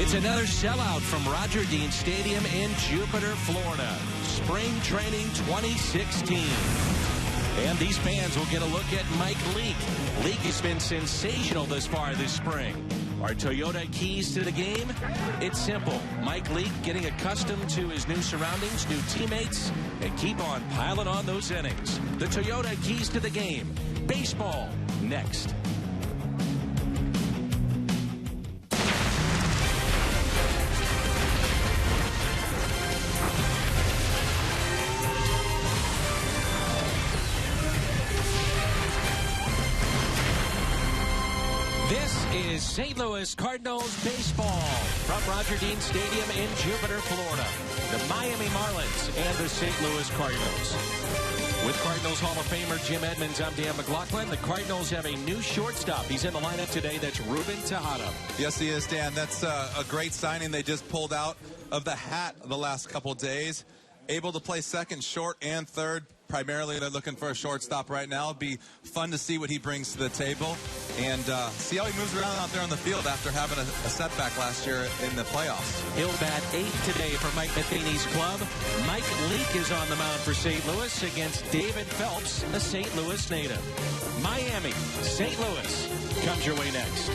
It's another sellout from Roger Dean Stadium in Jupiter, Florida. Spring Training 2016. And these fans will get a look at Mike Leake. Leake has been sensational this far this spring. Our Toyota keys to the game? It's simple. Mike Leake getting accustomed to his new surroundings, new teammates, and keep on piling on those innings. The Toyota keys to the game. Baseball next. This is St. Louis Cardinals baseball from Roger Dean Stadium in Jupiter, Florida. The Miami Marlins and the St. Louis Cardinals. With Cardinals Hall of Famer Jim Edmonds, I'm Dan McLaughlin. The Cardinals have a new shortstop. He's in the lineup today. That's Ruben Tejada. Yes, he is, Dan. That's a great signing they just pulled out of the hat the last couple days. Able to play second, short, and third. Primarily, they're looking for a shortstop right now. It'll be fun to see what he brings to the table and see how he moves around out there on the field after having a setback last year in the playoffs. He'll bat 8th today for Mike Matheny's club. Mike Leake is on the mound for St. Louis against David Phelps, a St. Louis native. Miami, St. Louis comes your way next.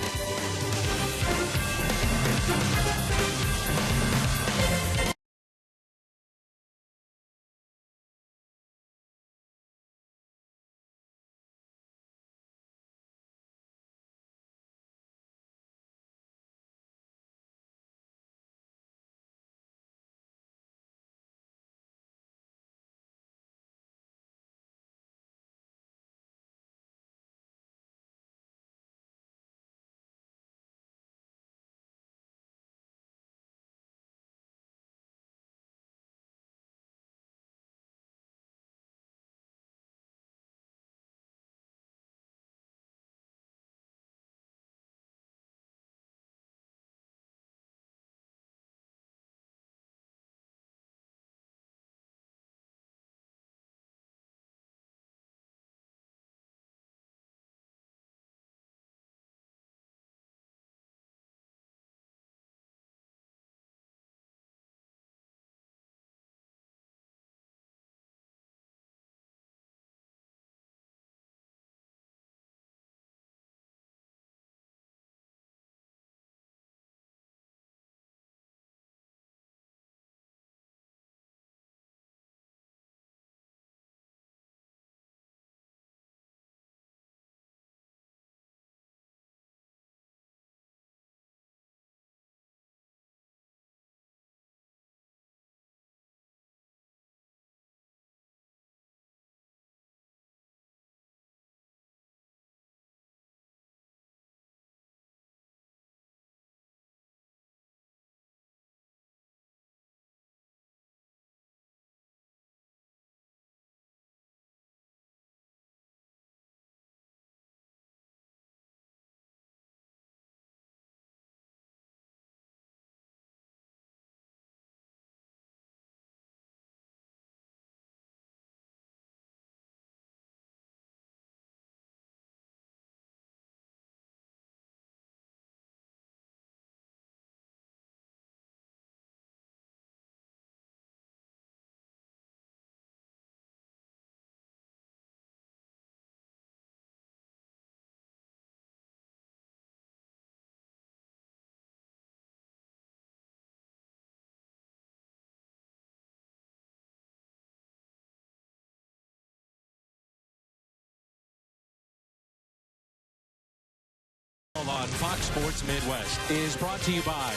On Fox Sports Midwest is brought to you by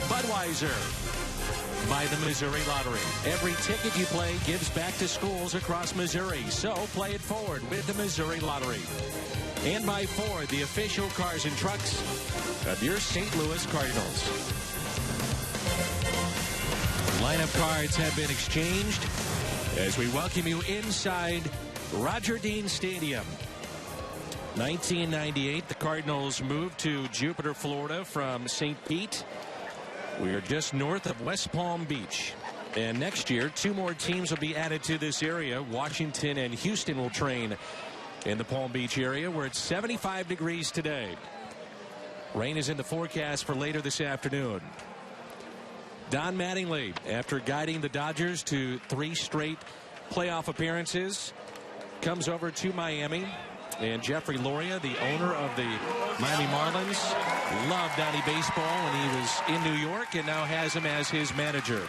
Budweiser, by the Missouri Lottery. Every ticket you play gives back to schools across Missouri, so play it forward with the Missouri Lottery. And by Ford, the official cars and trucks of your St. Louis Cardinals. Lineup cards have been exchanged as we welcome you inside Roger Dean Stadium. 1998, the Cardinals moved to Jupiter, Florida from St. Pete. We are just north of West Palm Beach. And next year, 2 more teams will be added to this area. Washington and Houston will train in the Palm Beach area, where it's 75 degrees today. Rain is in the forecast for later this afternoon. Don Mattingly, after guiding the Dodgers to 3 straight playoff appearances, comes over to Miami. And Jeffrey Loria, the owner of the Miami Marlins, loved Donnie baseball when he was in New York and now has him as his manager.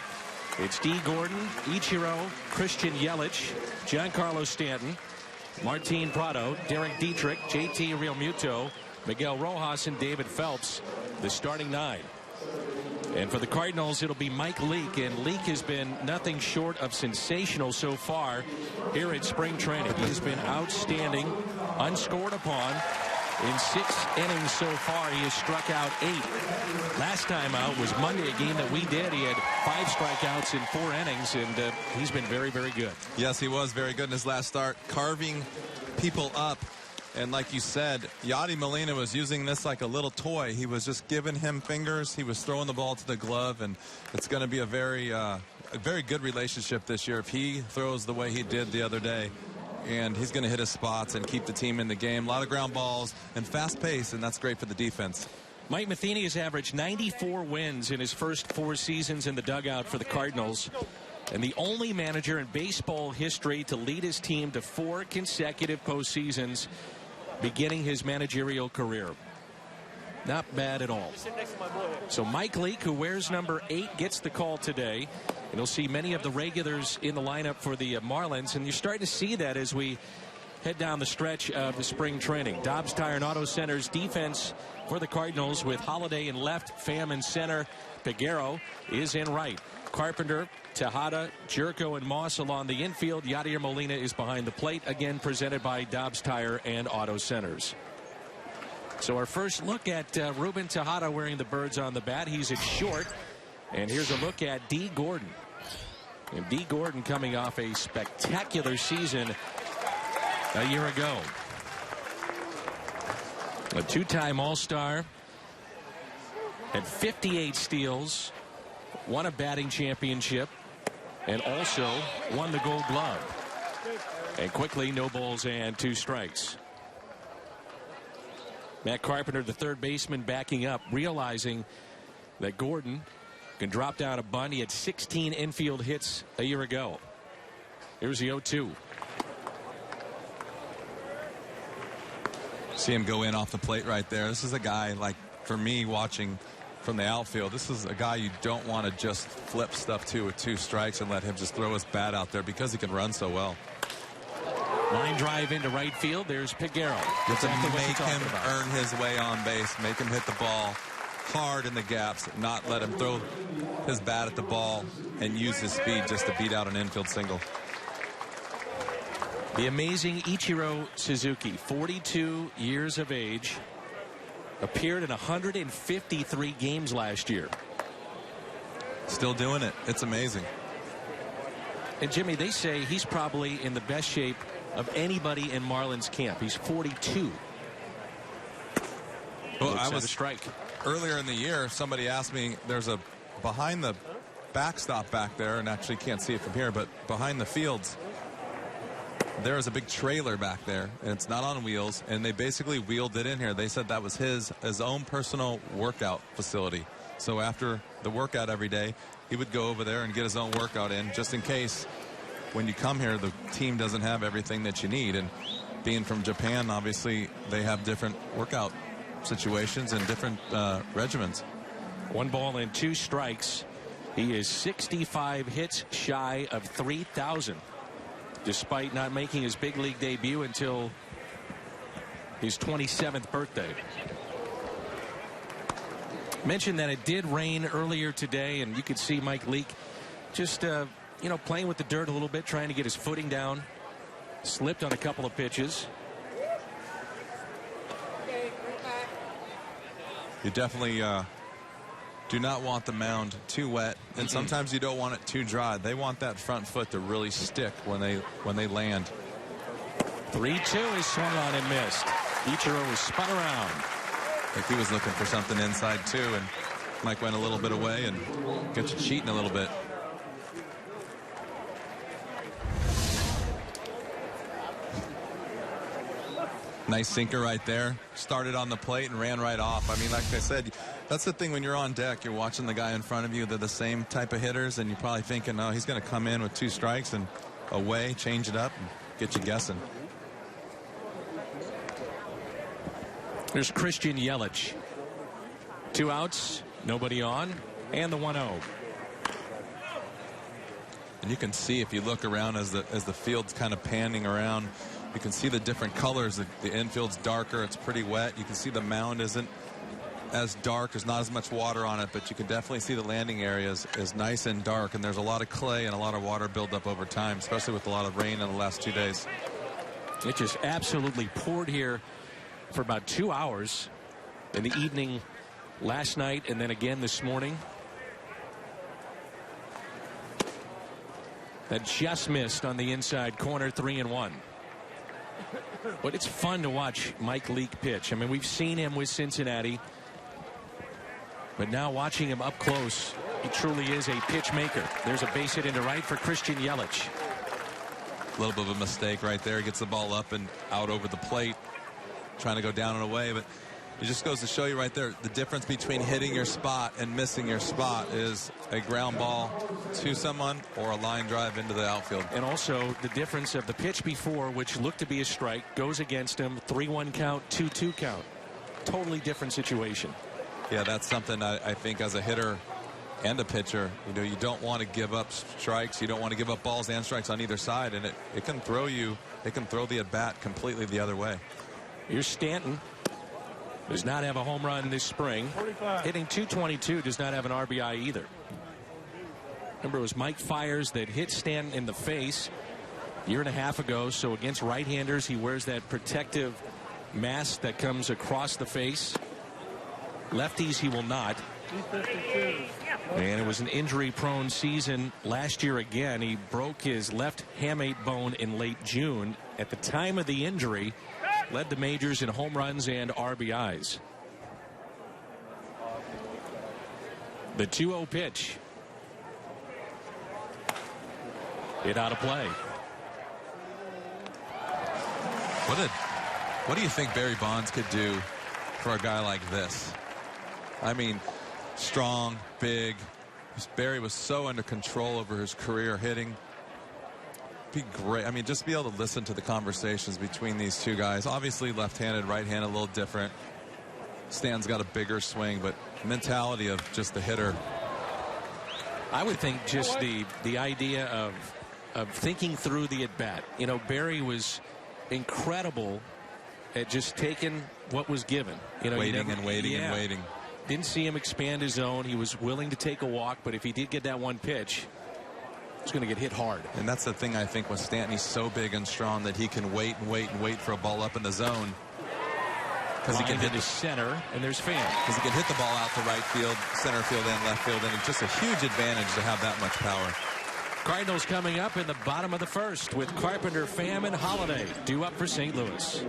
It's D. Gordon, Ichiro, Christian Yelich, Giancarlo Stanton, Martin Prado, Derek Dietrich, JT Realmuto, Miguel Rojas, and David Phelps, the starting 9. And for the Cardinals, it'll be Mike Leake. And Leake has been nothing short of sensational so far here at spring training. He's been outstanding, unscored upon. In 6 innings so far, he has struck out 8. Last time out was Monday, a game that we did. He had 5 strikeouts in 4 innings, and he's been very, very good. Yes, he was very good in his last start, carving people up. And like you said, Yadier Molina was using this like a little toy. He was just giving him fingers. He was throwing the ball to the glove, and it's going to be a very good relationship this year if he throws the way he did the other day. And he's going to hit his spots and keep the team in the game. A lot of ground balls and fast pace, and that's great for the defense. Mike Matheny has averaged 94 wins in his first 4 seasons in the dugout for the Cardinals, and the only manager in baseball history to lead his team to 4 consecutive postseasons beginning his managerial career. Not bad at all. So Mike Leake, who wears number 8, gets the call today. And you'll see many of the regulars in the lineup for the Marlins. And you're starting to see that as we head down the stretch of the spring training. Dobbs Tire and Auto Center's defense for the Cardinals with Holiday in left, Pham in center. Peguero is in right. Carpenter, Tejada, Jerko, and Moss along the infield. Yadier Molina is behind the plate, again presented by Dobbs Tire and Auto Centers. So our first look at Ruben Tejada wearing the birds on the bat. He's at short. And here's a look at D. Gordon. And D. Gordon coming off a spectacular season a year ago. A 2-time All-Star. Had 58 steals. Won a batting championship. And also won the Gold Glove. And quickly, no balls and 2 strikes. Matt Carpenter, the third baseman, backing up, realizing that Gordon can drop down a bunt. He had 16 infield hits a year ago. Here's the 0-2. See him go in off the plate right there. This is a guy, like, for me, watching from the outfield, this is a guy you don't want to just flip stuff to with 2 strikes and let him just throw his bat out there because he can run so well. Line drive into right field. There's Peguero. You have to make him earn his way on base, make him hit the ball hard in the gaps, not let him throw his bat at the ball and use his speed just to beat out an infield single. The amazing Ichiro Suzuki, 42 years of age, appeared in 153 games last year. Still doing it. It's amazing. And Jimmy, they say he's probably in the best shape of anybody in Marlins camp. He's 42. Well, I was a strike. Earlier in the year, somebody asked me, there's a behind the backstop back there, and actually can't see it from here, but behind the fields, there is a big trailer back there, and it's not on wheels, and they basically wheeled it in here. They said that was his own personal workout facility. So after the workout every day, he would go over there and get his own workout in, just in case when you come here, the team doesn't have everything that you need. And being from Japan, obviously, they have different workout situations and different regimens. 1 ball and 2 strikes. He is 65 hits shy of 3,000, despite not making his big league debut until his 27th birthday. Mentioned that it did rain earlier today, and you could see Mike Leake just playing with the dirt a little bit, trying to get his footing down. Slipped on a couple of pitches. You definitely do not want the mound too wet, and sometimes you don't want it too dry. They want that front foot to really stick when they land. 3-2 is swung on and missed. Ichiro was spun around. I think he was looking for something inside too, and Mike went a little bit away and gets you cheating a little bit. Nice sinker right there. Started on the plate and ran right off. I mean, like I said, that's the thing when you're on deck. You're watching the guy in front of you. They're the same type of hitters, and you're probably thinking, oh, he's going to come in with 2 strikes and away, change it up, and get you guessing. There's Christian Yelich. 2 outs, nobody on, and the 1-0. And you can see if you look around as the field's kind of panning around, you can see the different colors. The infield's darker. It's pretty wet. You can see the mound isn't as dark. There's not as much water on it, but you can definitely see the landing area is nice and dark. And there's a lot of clay and a lot of water buildup over time, especially with a lot of rain in the last 2 days. It just absolutely poured here for about 2 hours in the evening last night and then again this morning. That just missed on the inside corner, 3-1. But it's fun to watch Mike Leake pitch. I mean, we've seen him with Cincinnati, but now watching him up close, he truly is a pitch maker. There's a base hit into right for Christian Yelich. A little bit of a mistake right there. He gets the ball up and out over the plate, trying to go down and away, but it just goes to show you right there the difference between hitting your spot and missing your spot is a ground ball to someone or a line drive into the outfield. And also the difference of the pitch before, which looked to be a strike, goes against him. 3-1 count, 2-2 count. Totally different situation. Yeah, that's something I think as a hitter and a pitcher, you don't want to give up strikes. You don't want to give up balls and strikes on either side, and it can throw you. It can throw the at bat completely the other way. Here's Stanton. Does not have a home run this spring. 45. Hitting .222, does not have an RBI either. Remember, it was Mike Fiers that hit Stanton in the face a year and a half ago. So against right-handers, he wears that protective mask that comes across the face. Lefties, he will not. And it was an injury-prone season last year again. He broke his left hamate bone in late June. At the time of the injury, led the majors in home runs and RBIs. The 2-0 pitch. Hit out of play. What do you think Barry Bonds could do for a guy like this? I mean, strong, big. Barry was so under control over his career hitting. Be great. I mean, just be able to listen to the conversations between these two guys. Obviously, left-handed, right-handed, a little different. Stan's got a bigger swing, but mentality of just the hitter. I would think just the idea of thinking through the at-bat. Barry was incredible at just taking what was given. Waiting and waiting and waiting. Didn't see him expand his zone. He was willing to take a walk, but if he did get that one pitch, he's going to get hit hard. And that's the thing I think with Stanton. He's so big and strong that he can wait and wait and wait for a ball up in the zone. Because he can hit the center, and there's fans. Because he can hit the ball out to right field, center field, and left field, and it's just a huge advantage to have that much power. Cardinals coming up in the bottom of the first with Carpenter, Pham, and Holiday due up for St. Louis.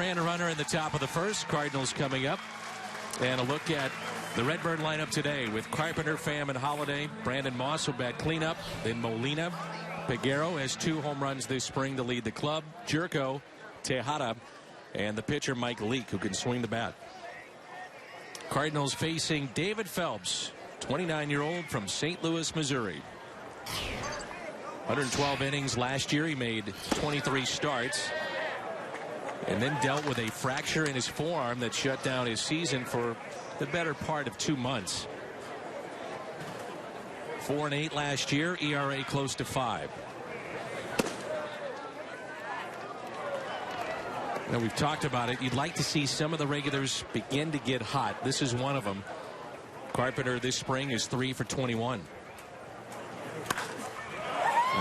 strand runner in the top of the first. Cardinals coming up. And a look at the Redbird lineup today with Carpenter, Pham, and Holiday. Brandon Moss will bat cleanup. Then Molina. Peguero has 2 home runs this spring to lead the club. Jerko, Tejada, and the pitcher Mike Leake, who can swing the bat. Cardinals facing David Phelps, 29-year-old from St. Louis, Missouri. 112 innings last year. He made 23 starts and then dealt with a fracture in his forearm that shut down his season for the better part of 2 months. 4-8 last year, ERA close to 5. Now, we've talked about it. You'd like to see some of the regulars begin to get hot. This is one of them. Carpenter this spring is 3 for 21. And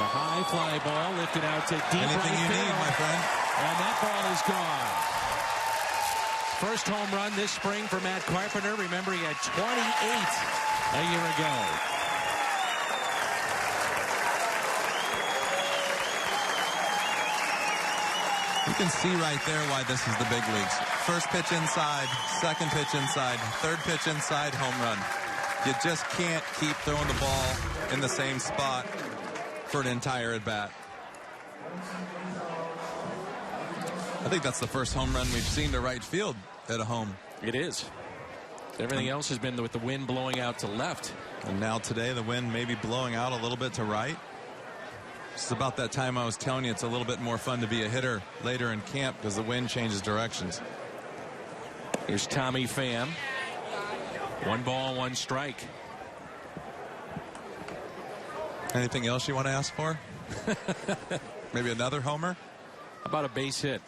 a high fly ball lifted out to deep Anything right you field. need, my friend. And that ball is gone. First home run this spring for Matt Carpenter. Remember, he had 28 a year ago. You can see right there why this is the big leagues. First pitch inside, second pitch inside, third pitch inside, home run. You just can't keep throwing the ball in the same spot for an entire at bat. I think that's the first home run we've seen to right field at a home. It is. Everything else has been with the wind blowing out to left. And now today the wind may be blowing out a little bit to right. It's about that time I was telling you it's a little bit more fun to be a hitter later in camp because the wind changes directions. Here's Tommy Pham. 1 ball, 1 strike. Anything else you want to ask for? Maybe another homer? How about a base hit?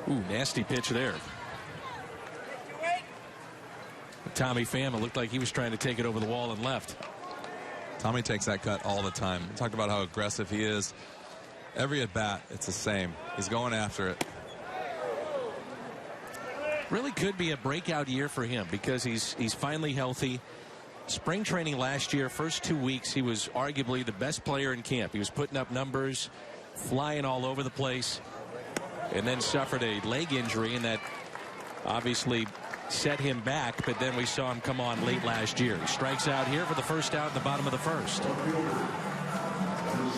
Ooh, nasty pitch there. Tommy Pham, it looked like he was trying to take it over the wall and left. Tommy takes that cut all the time. We talked about how aggressive he is. Every at bat, it's the same. He's going after it. Really could be a breakout year for him because he's finally healthy. Spring training last year, first 2 weeks, he was arguably the best player in camp. He was putting up numbers, flying all over the place, and then suffered a leg injury, and that obviously set him back, but then we saw him come on late last year. He strikes out here for the first out in the bottom of the first.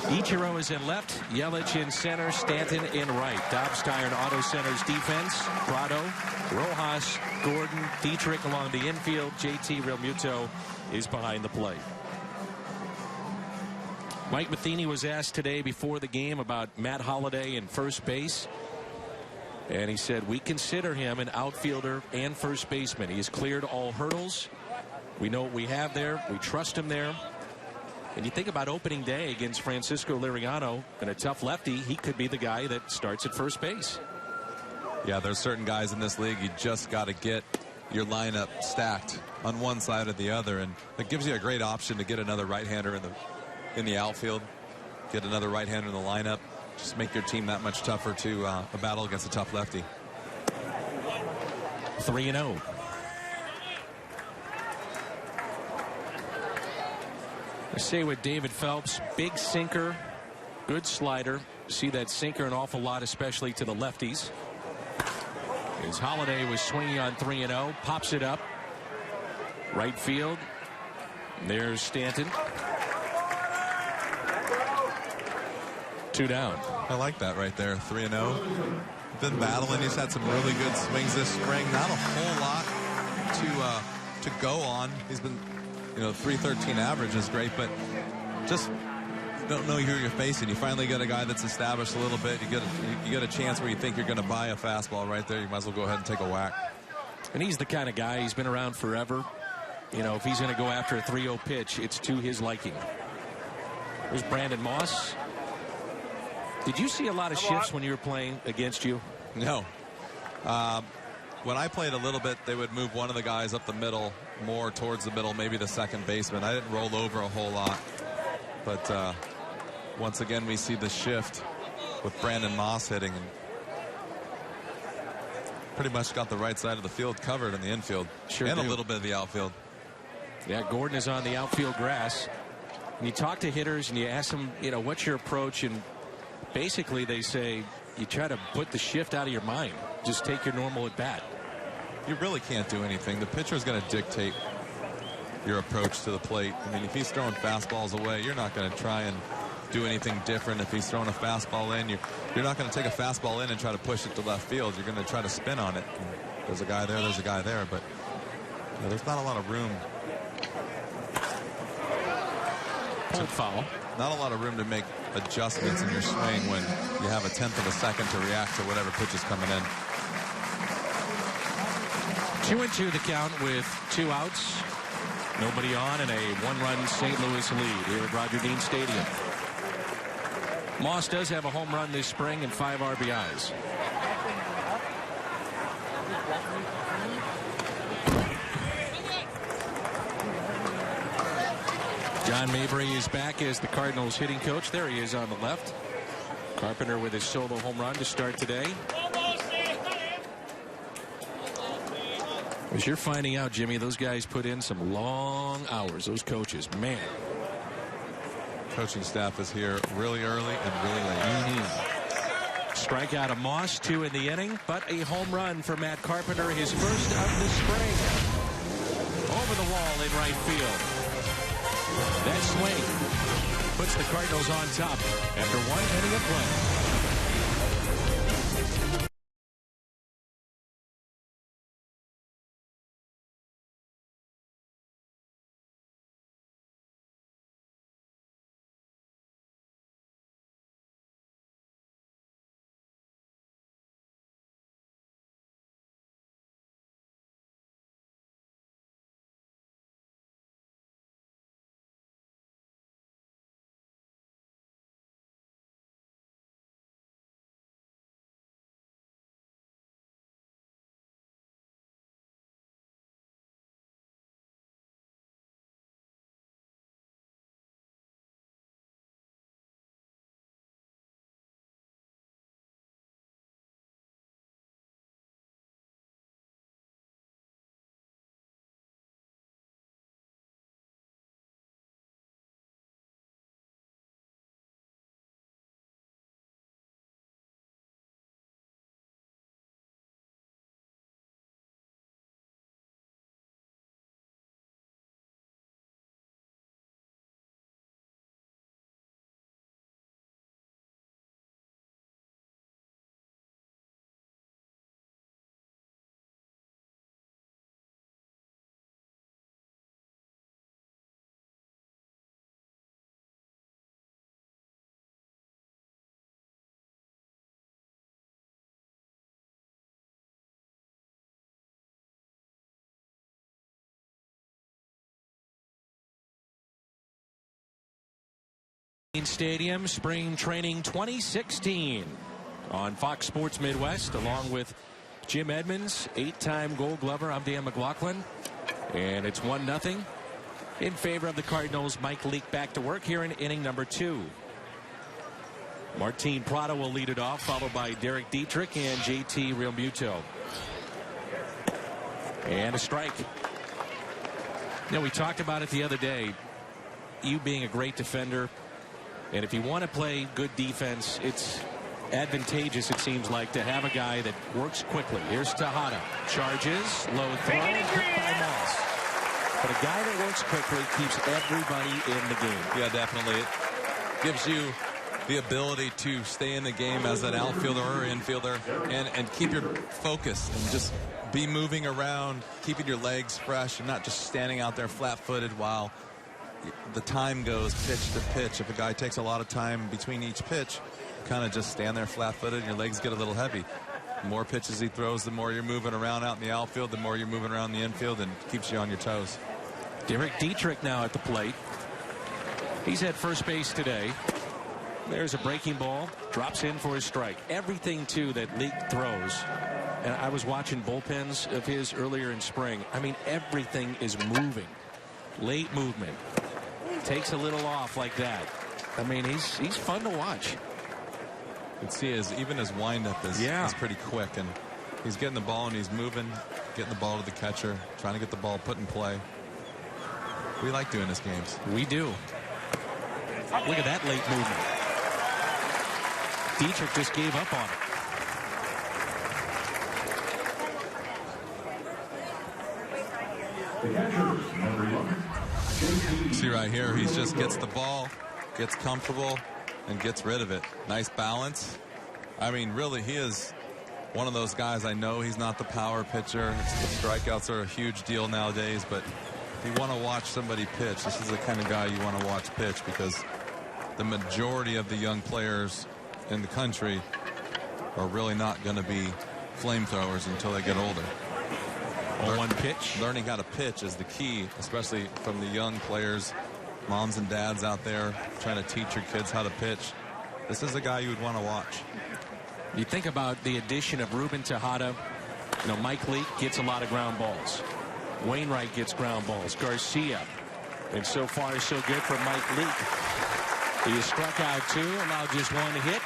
Ichiro is in left, Yelich in center, Stanton in right. Dobstein and Auto Center's defense. Prado, Rojas, Gordon, Dietrich along the infield. JT Realmuto is behind the plate. Mike Matheny was asked today before the game about Matt Holliday in first base. And he said, we consider him an outfielder and first baseman. He has cleared all hurdles. We know what we have there. We trust him there. And you think about opening day against Francisco Liriano and a tough lefty, he could be the guy that starts at first base. Yeah, there's certain guys in this league you just got to get your lineup stacked on one side or the other, and it gives you a great option to get another right-hander in the outfield, get another right-hander in the lineup. Just make your team that much tougher to battle against a tough lefty. 3-0. I say with David Phelps, big sinker, good slider. See that sinker an awful lot, especially to the lefties. As Holiday was swinging on 3-0, pops it up. Right field. There's Stanton. 2 down. I like that right there, 3-0. Been battling. He's had some really good swings this spring. Not a whole lot to go on. He's been, 313 average is great, but just don't know who you're facing. You finally get a guy that's established a little bit. You get a chance where you think you're going to buy a fastball right there. You might as well go ahead and take a whack. And he's the kind of guy, he's been around forever. If he's going to go after a 3-0 pitch, it's to his liking. There's Brandon Moss. Did you see a lot of shifts when you were playing against you? No. When I played a little bit, they would move one of the guys up the middle, more towards the middle, maybe the second baseman. I didn't roll over a whole lot. But once again, we see the shift with Brandon Moss hitting. And pretty much got the right side of the field covered in the infield. Sure and do. A little bit of the outfield. Yeah, Gordon is on the outfield grass. And you talk to hitters and you ask them, what's your approach? And basically they say, you try to put the shift out of your mind. Just take your normal at bat. You really can't do anything. The pitcher is going to dictate your approach to the plate. I mean, if he's throwing fastballs away, you're not going to try and do anything different. If he's throwing a fastball in, you're not going to take a fastball in and try to push it to left field. You're going to try to spin on it. And there's a guy there, there's a guy there, but there's not a lot of room. Foul. Not a lot of room to make adjustments in your swing when you have a 1/10 of a second to react to whatever pitch is coming in. 2-2 the count with 2 outs. Nobody on, and a 1-run St. Louis lead here at Roger Dean Stadium. Moss does have a home run this spring and 5 RBIs. John Mabry is back as the Cardinals hitting coach. There he is on the left. Carpenter with his solo home run to start today. As you're finding out, Jimmy, those guys put in some long hours, those coaches. Man. Coaching staff is here really early and really late. Strikeout of Moss, 2 in the inning, but a home run for Matt Carpenter, his first of the spring. Over the wall in right field. That swing puts the Cardinals on top after 1 inning of play. Stadium, Spring Training 2016 on Fox Sports Midwest, along with Jim Edmonds, 8-time Gold Glover. I'm Dan McLaughlin, and it's 1-0 in favor of the Cardinals. Mike Leake back to work here in inning number 2. Martin Prado will lead it off, followed by Derek Dietrich and JT Realmuto. And a strike. We talked about it the other day. You being a great defender. And if you want to play good defense, it's advantageous, it seems like, to have a guy that works quickly. Here's Tejada. Charges. Low throw. Hit by Moss. But a guy that works quickly keeps everybody in the game. Yeah, definitely. It gives you the ability to stay in the game as an outfielder or infielder and keep your focus and just be moving around, keeping your legs fresh and not just standing out there flat-footed while the time goes pitch to pitch. If a guy takes a lot of time between each pitch, kind of just stand there flat-footed and your legs get a little heavy. The more pitches he throws, the more you're moving around out in the outfield, the more you're moving around the infield, and keeps you on your toes. Derek Dietrich now at the plate. He's at first base today. There's a breaking ball. Drops in for his strike. Everything, too, that Leake throws. And I was watching bullpens of his earlier in spring. I mean, everything is moving. Late movement. Takes a little off like that. I mean, he's fun to watch. You can see even his windup is pretty quick, and he's getting the ball and he's moving, getting the ball to the catcher, trying to get the ball put in play. We like doing this games. We do. Look at that late movement. Dietrich just gave up on it. See right here, he just gets the ball, gets comfortable, and gets rid of it. Nice balance. I mean, really, he is one of those guys. I know he's not the power pitcher. The strikeouts are a huge deal nowadays, but if you want to watch somebody pitch, this is the kind of guy you want to watch pitch, because the majority of the young players in the country are really not going to be flamethrowers until they get older. One pitch. Learning how to pitch is the key, especially from the young players, moms and dads out there trying to teach your kids how to pitch. This is a guy you would want to watch. You think about the addition of Ruben Tejada. You know, Mike Leake gets a lot of ground balls. Wainwright gets ground balls. Garcia. And so far, so good for Mike Leake. He has struck out 2, allowed just 1 hit.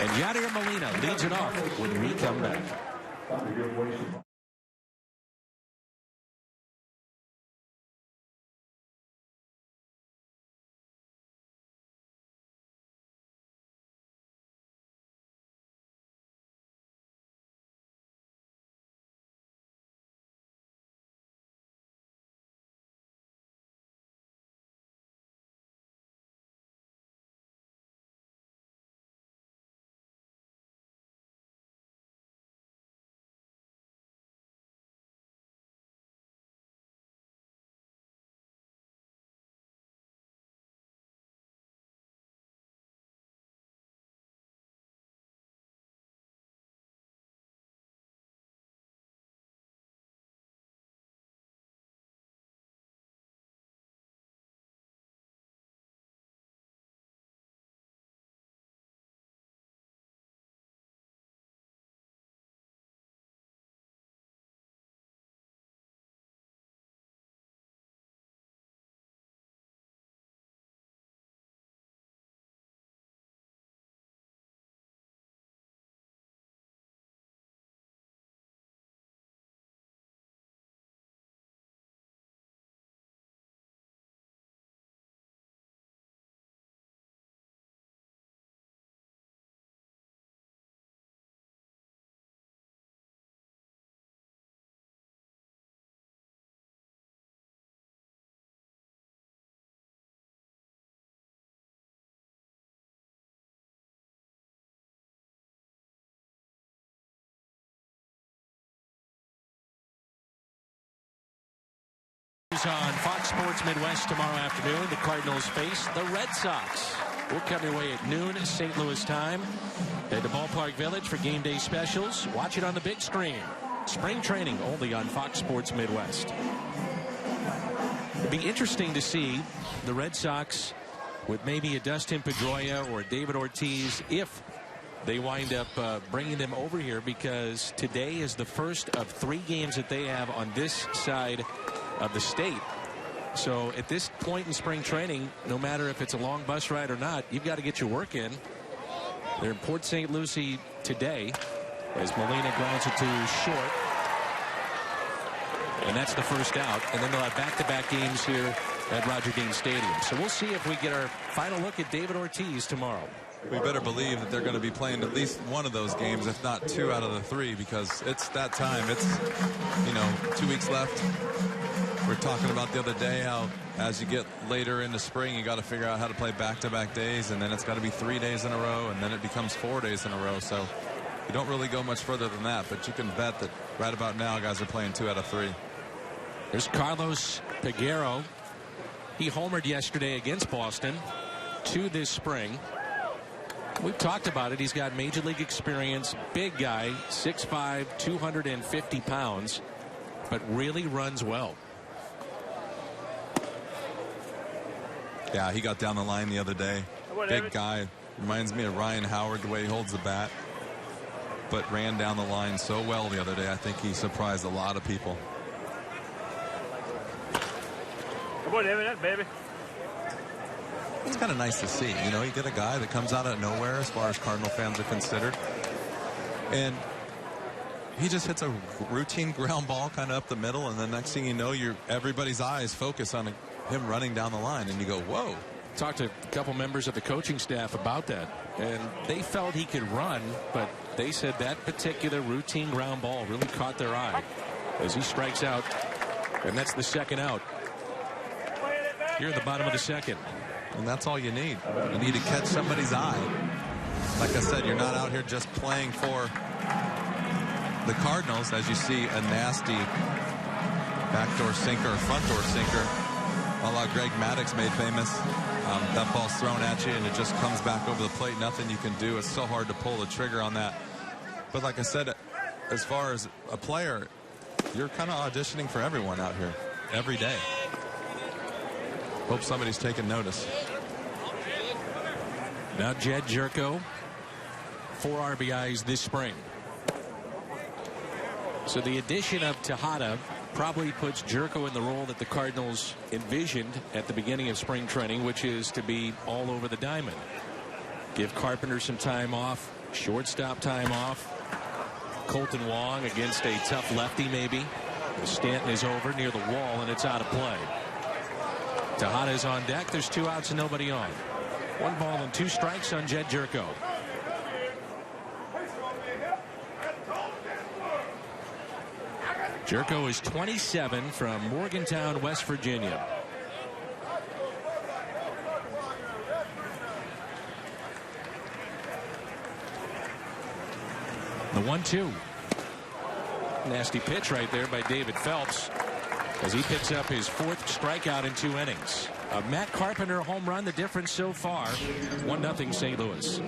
And Yadier Molina leads it off when we come back. On Fox Sports Midwest tomorrow afternoon, the Cardinals face the Red Sox. We'll come your way at noon St. Louis time. Head to Ballpark Village for game day specials. Watch it on the big screen. Spring training only on Fox Sports Midwest. It'd be interesting to see the Red Sox with maybe a Dustin Pedroia or David Ortiz if they wind up bringing them over here, because today is the first of 3 games that they have on this side of the state. So at this point in spring training, no matter if it's a long bus ride or not, you've got to get your work in. They're in Port St. Lucie today as Molina grounds it to short. And that's the first out. And then they'll have back-to-back games here at Roger Dean Stadium. So we'll see if we get our final look at David Ortiz tomorrow. We better believe that they're going to be playing at least one of those games, if not 2 out of the 3, because it's that time. It's, 2 weeks left. We were talking about the other day how as you get later into spring, you got to figure out how to play back-to-back days, and then it's got to be 3 days in a row, and then it becomes 4 days in a row. So you don't really go much further than that, but you can bet that right about now guys are playing 2 out of 3. There's Carlos Peguero. He homered yesterday against Boston, 2 this spring. We've talked about it. He's got major league experience, big guy, 6'5", 250 pounds, but really runs well. Yeah, he got down the line the other day. Big guy. Reminds me of Ryan Howard, the way he holds the bat. But ran down the line so well the other day. I think he surprised a lot of people. Come on, David, baby. It's kind of nice to see. You get a guy that comes out of nowhere as far as Cardinal fans are considered. And he just hits a routine ground ball kind of up the middle. And the next thing you know, everybody's eyes focus on him running down the line, and you go, whoa, Talked to a couple members of the coaching staff about that, and they felt he could run, but they said that particular routine ground ball really caught their eye as he strikes out, and that's the second out here at the bottom of the second. And that's all you need. You need to catch somebody's eye. Like I said, you're not out here just playing for the Cardinals, as you see a nasty backdoor sinker, front door sinker, a la Greg Maddux made famous. That ball's thrown at you and it just comes back over the plate. Nothing you can do. It's so hard to pull the trigger on that. But like I said, as far as a player, you're kind of auditioning for everyone out here every day. Hope somebody's taking notice. Now Jed Jerko, 4 RBIs this spring. So the addition of Tejada probably puts Jerko in the role that the Cardinals envisioned at the beginning of spring training, which is to be all over the diamond. Give Carpenter some time off, shortstop time off. Colton Wong against a tough lefty maybe. Stanton is over near the wall and it's out of play. Tejada is on deck. There's 2 outs and nobody on. 1 ball and 2 strikes on Jed Jerko. Jerko is 27 from Morgantown, West Virginia. The 1-2. Nasty pitch right there by David Phelps as he picks up his 4th strikeout in 2 innings. A Matt Carpenter home run, the difference so far. 1-0 St. Louis.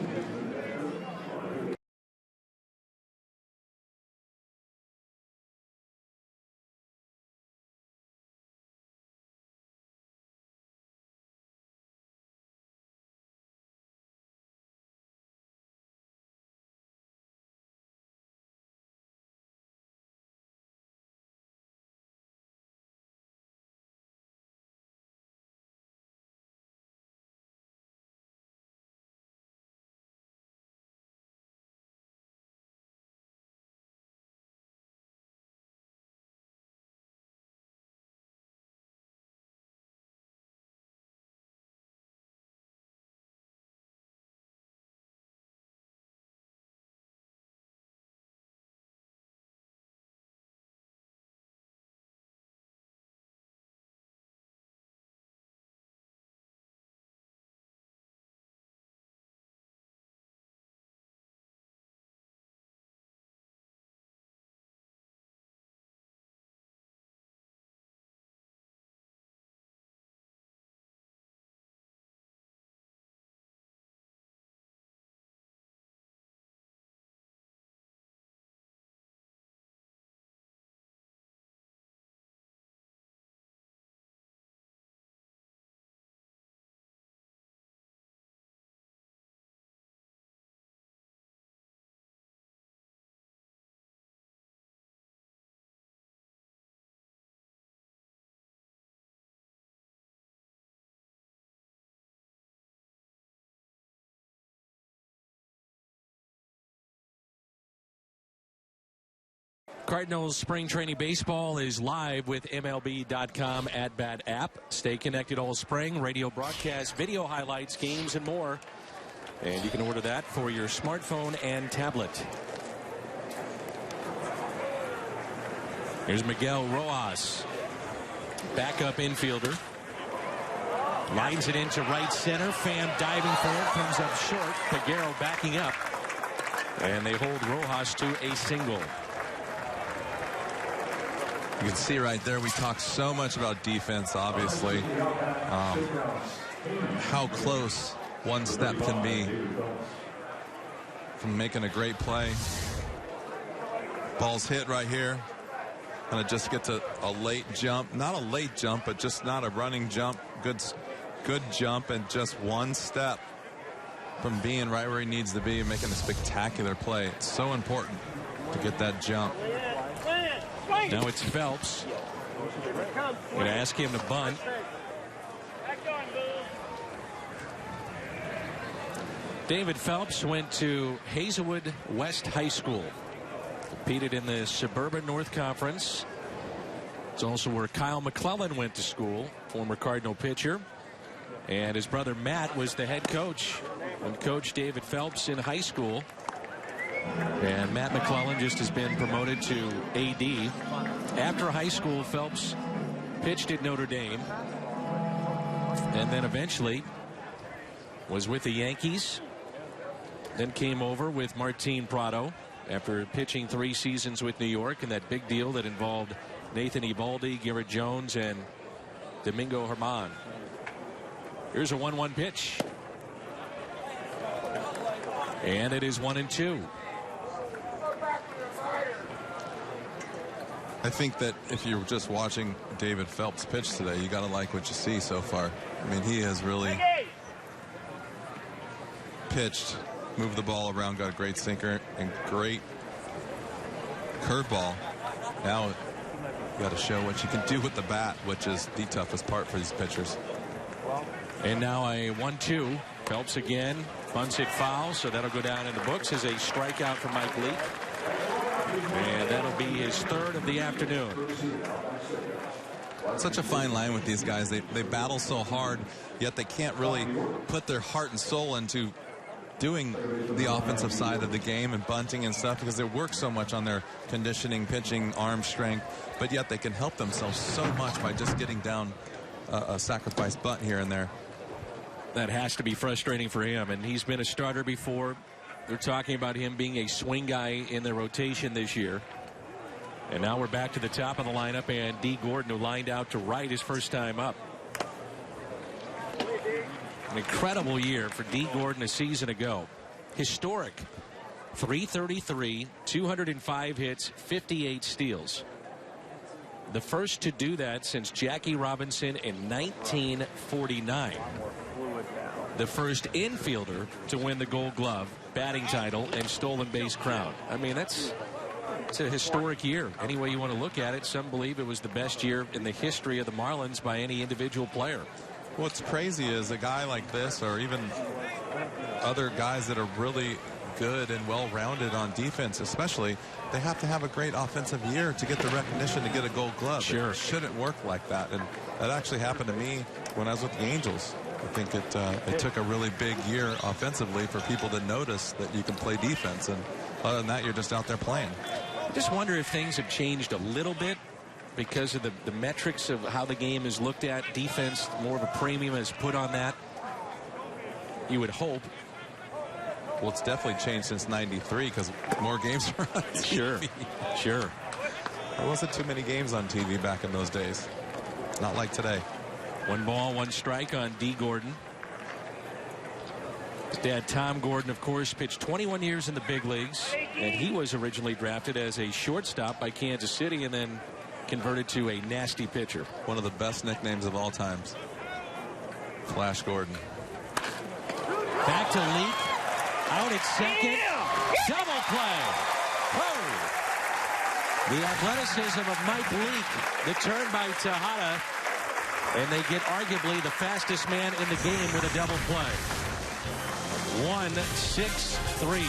Cardinals spring training baseball is live with MLB.com at-bat app. Stay connected all spring. Radio broadcasts, video highlights, games, and more. And you can order that for your smartphone and tablet. Here's Miguel Rojas, backup infielder. Lines it into right center. Pham diving for it. Comes up short. Peguero backing up. And they hold Rojas to a single. You can see right there, we talk so much about defense, obviously. How close one step can be from making a great play. Ball's hit right here. And it just gets a late jump. Not a late jump, but just not a running jump. Good jump, and just one step from being right where he needs to be and making a spectacular play. It's so important to get that jump. Now it's Phelps. Going to ask him to bunt. David Phelps went to Hazelwood West High School. Competed in the Suburban North Conference. It's also where Kyle McClellan went to school, former Cardinal pitcher. And his brother Matt was the head coach when Coach David Phelps in high school. And Matt McClellan just has been promoted to AD. After high school, Phelps pitched at Notre Dame. And then eventually was with the Yankees. Then came over with Martin Prado after pitching 3 seasons with New York in that big deal that involved Nathan Eovaldi, Garrett Jones, and Domingo Germán. Here's a 1-1 pitch. And it is 1-2. I think that if you're just watching David Phelps pitch today, you got to like what you see so far. I mean, he has really pitched, moved the ball around, got a great sinker and great curveball. Now you got to show what you can do with the bat, which is the toughest part for these pitchers. And now a 1-2. Phelps again bunts it foul, so that'll go down in the books as a strikeout for Mike Leake. And that'll be his 3rd of the afternoon. Such a fine line with these guys. They battle so hard, yet they can't really put their heart and soul into doing the offensive side of the game and bunting and stuff, because they work so much on their conditioning, pitching, arm strength, but yet they can help themselves so much by just getting down a sacrifice bunt here and there. That has to be frustrating for him, and he's been a starter before. They're talking about him being a swing guy in the rotation this year. And now we're back to the top of the lineup, and D. Gordon, who lined out to right his first time up. An incredible year for D. Gordon a season ago. Historic. 333, 205 hits, 58 steals. The first to do that since Jackie Robinson in 1949. The first infielder to win the Gold Glove, batting title, and stolen base crown. I mean, it's a historic year. Any way you want to look at it, some believe it was the best year in the history of the Marlins by any individual player. What's crazy is a guy like this, or even other guys that are really good and well-rounded on defense especially, they have to have a great offensive year to get the recognition to get a Gold Glove. Sure. It shouldn't work like that, and that actually happened to me when I was with the Angels. I think it took a really big year offensively for people to notice that you can play defense, and other than that, you're just out there playing. I just wonder if things have changed a little bit because of the metrics of how the game is looked at. Defense, more of a premium is put on that. You would hope. Well, it's definitely changed since '93 because more games are on TV. Sure. There wasn't too many games on TV back in those days. Not like today. 1 ball, 1 strike on D. Gordon. His dad, Tom Gordon, of course, pitched 21 years in the big leagues, and he was originally drafted as a shortstop by Kansas City and then converted to a nasty pitcher. One of the best nicknames of all times. Flash Gordon. Back to Leake. Out at second. Double play. Oh. The athleticism of Mike Leake. The turn by Tejada. And they get arguably the fastest man in the game with a double play. 1-6-3.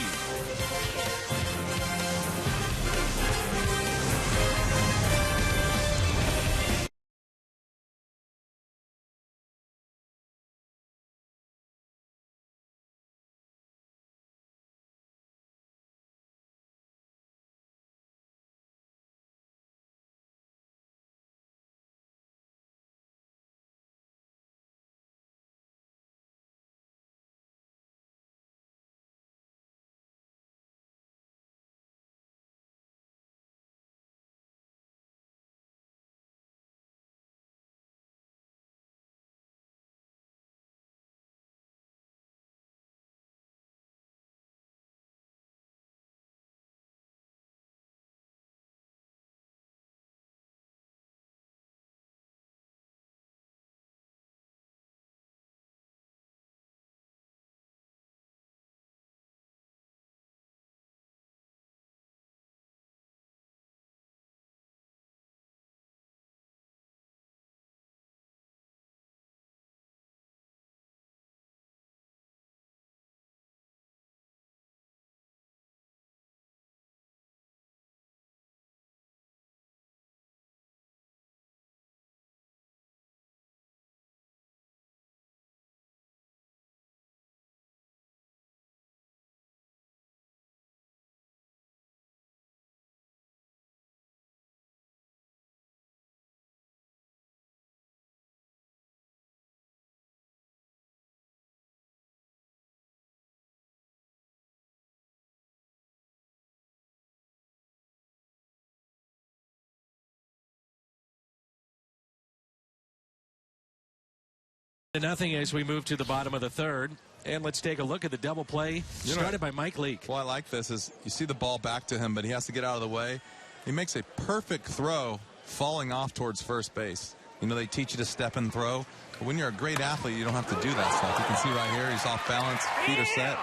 0-0 as we move to the bottom of the third. And let's take a look at the double play started by Mike Leake. Well, I like this is you see the ball back to him, but he has to get out of the way. He makes a perfect throw falling off towards first base. You know, they teach you to step and throw. But when you're a great athlete, you don't have to do that stuff. You can see right here, he's off balance, feet are set.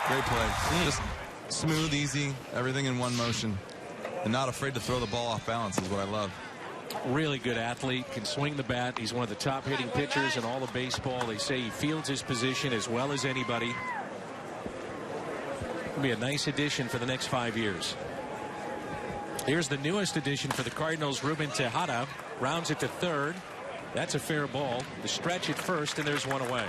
Great play. Just smooth, easy, everything in one motion. And not afraid to throw the ball off balance is what I love. Really good athlete, can swing the bat. He's one of the top hitting pitchers in all of baseball. They say he fields his position as well as anybody. It'll be a nice addition for the next 5 years. Here's the newest addition for the Cardinals, Ruben Tejada. Rounds it to third. That's a fair ball. The stretch at first, and there's one away.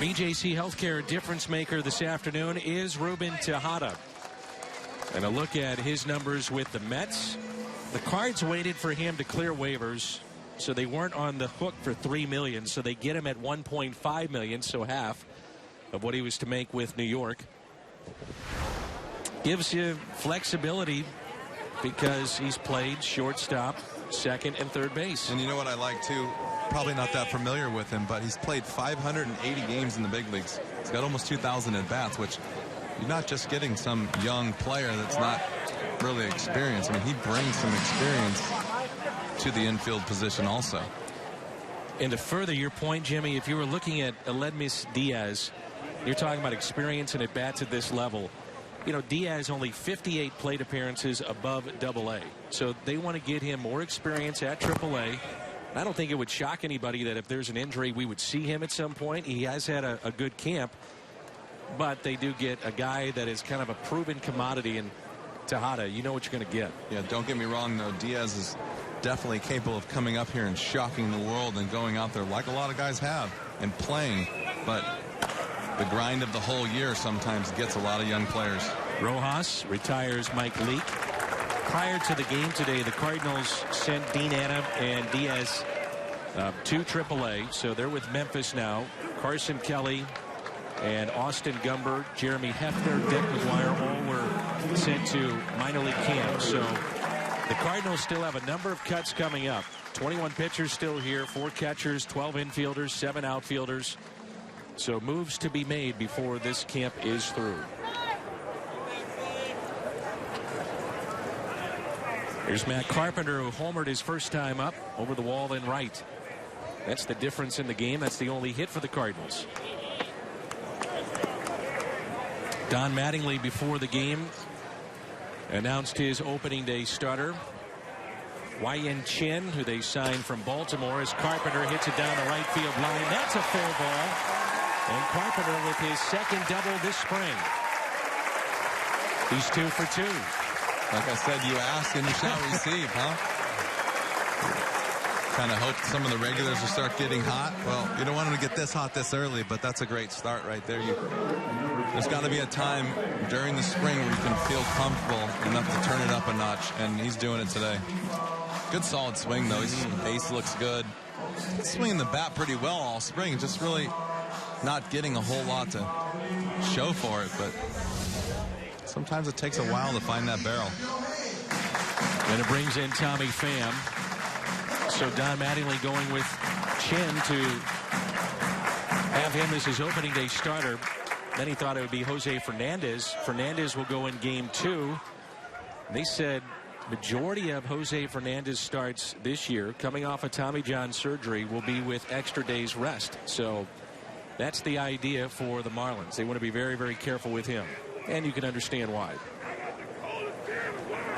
BJC Healthcare difference maker this afternoon is Ruben Tejada. And a look at his numbers with the Mets. The Cards waited for him to clear waivers, so they weren't on the hook for $3 million. So they get him at $1.5 million, so half of what he was to make with New York. Gives you flexibility because he's played shortstop, second, and third base. And you know what I like too? Probably not that familiar with him, but he's played 580 games in the big leagues. He's got almost 2,000 at bats, which you're not just getting some young player that's not really experienced. I mean, he brings some experience to the infield position also. And to further your point, Jimmy, if you were looking at Aledmys Diaz, you're talking about experience and at bats at this level. You know, Diaz only 58 plate appearances above AA. So they want to get him more experience at AAA. I don't think it would shock anybody that if there's an injury, we would see him at some point. He has had a good camp, but they do get a guy that is kind of a proven commodity in Tejada. You know what you're going to get. Yeah, don't get me wrong, though. Diaz is definitely capable of coming up here and shocking the world and going out there like a lot of guys have and playing. But the grind of the whole year sometimes gets a lot of young players. Rojas retires Mike Leake. Prior to the game today, the Cardinals sent Dean Anna and Diaz to AAA. So they're with Memphis now. Carson Kelly and Austin Gumber, Jeremy Hefner, Dick McGuire, all were sent to minor league camp. So the Cardinals still have a number of cuts coming up. 21 pitchers still here, 4 catchers, 12 infielders, 7 outfielders. So moves to be made before this camp is through. Here's Matt Carpenter, who homered his first time up over the wall in right. That's the difference in the game. That's the only hit for the Cardinals. Don Mattingly before the game announced his opening day starter. Wai-Yin Chin, who they signed from Baltimore, as Carpenter hits it down the right field line. That's a fair ball. And Carpenter with his second double this spring. He's 2 for 2. Like I said, you ask and you shall receive, huh? Kind of hope some of the regulars will start getting hot. Well, you don't want them to get this hot this early, but that's a great start right there. There's got to be a time during the spring where you can feel comfortable enough to turn it up a notch, and he's doing it today. Good solid swing, though. His ace looks good. He's swinging the bat pretty well all spring, just really not getting a whole lot to show for it, but sometimes it takes a while to find that barrel. And it brings in Tommy Pham. So Don Mattingly going with Chin to have him as his opening day starter. Then he thought it would be Jose Fernandez. Fernandez will go in game 2. They said majority of Jose Fernandez starts this year coming off of Tommy John surgery will be with extra days rest. So that's the idea for the Marlins. They want to be very, very careful with him. And you can understand why.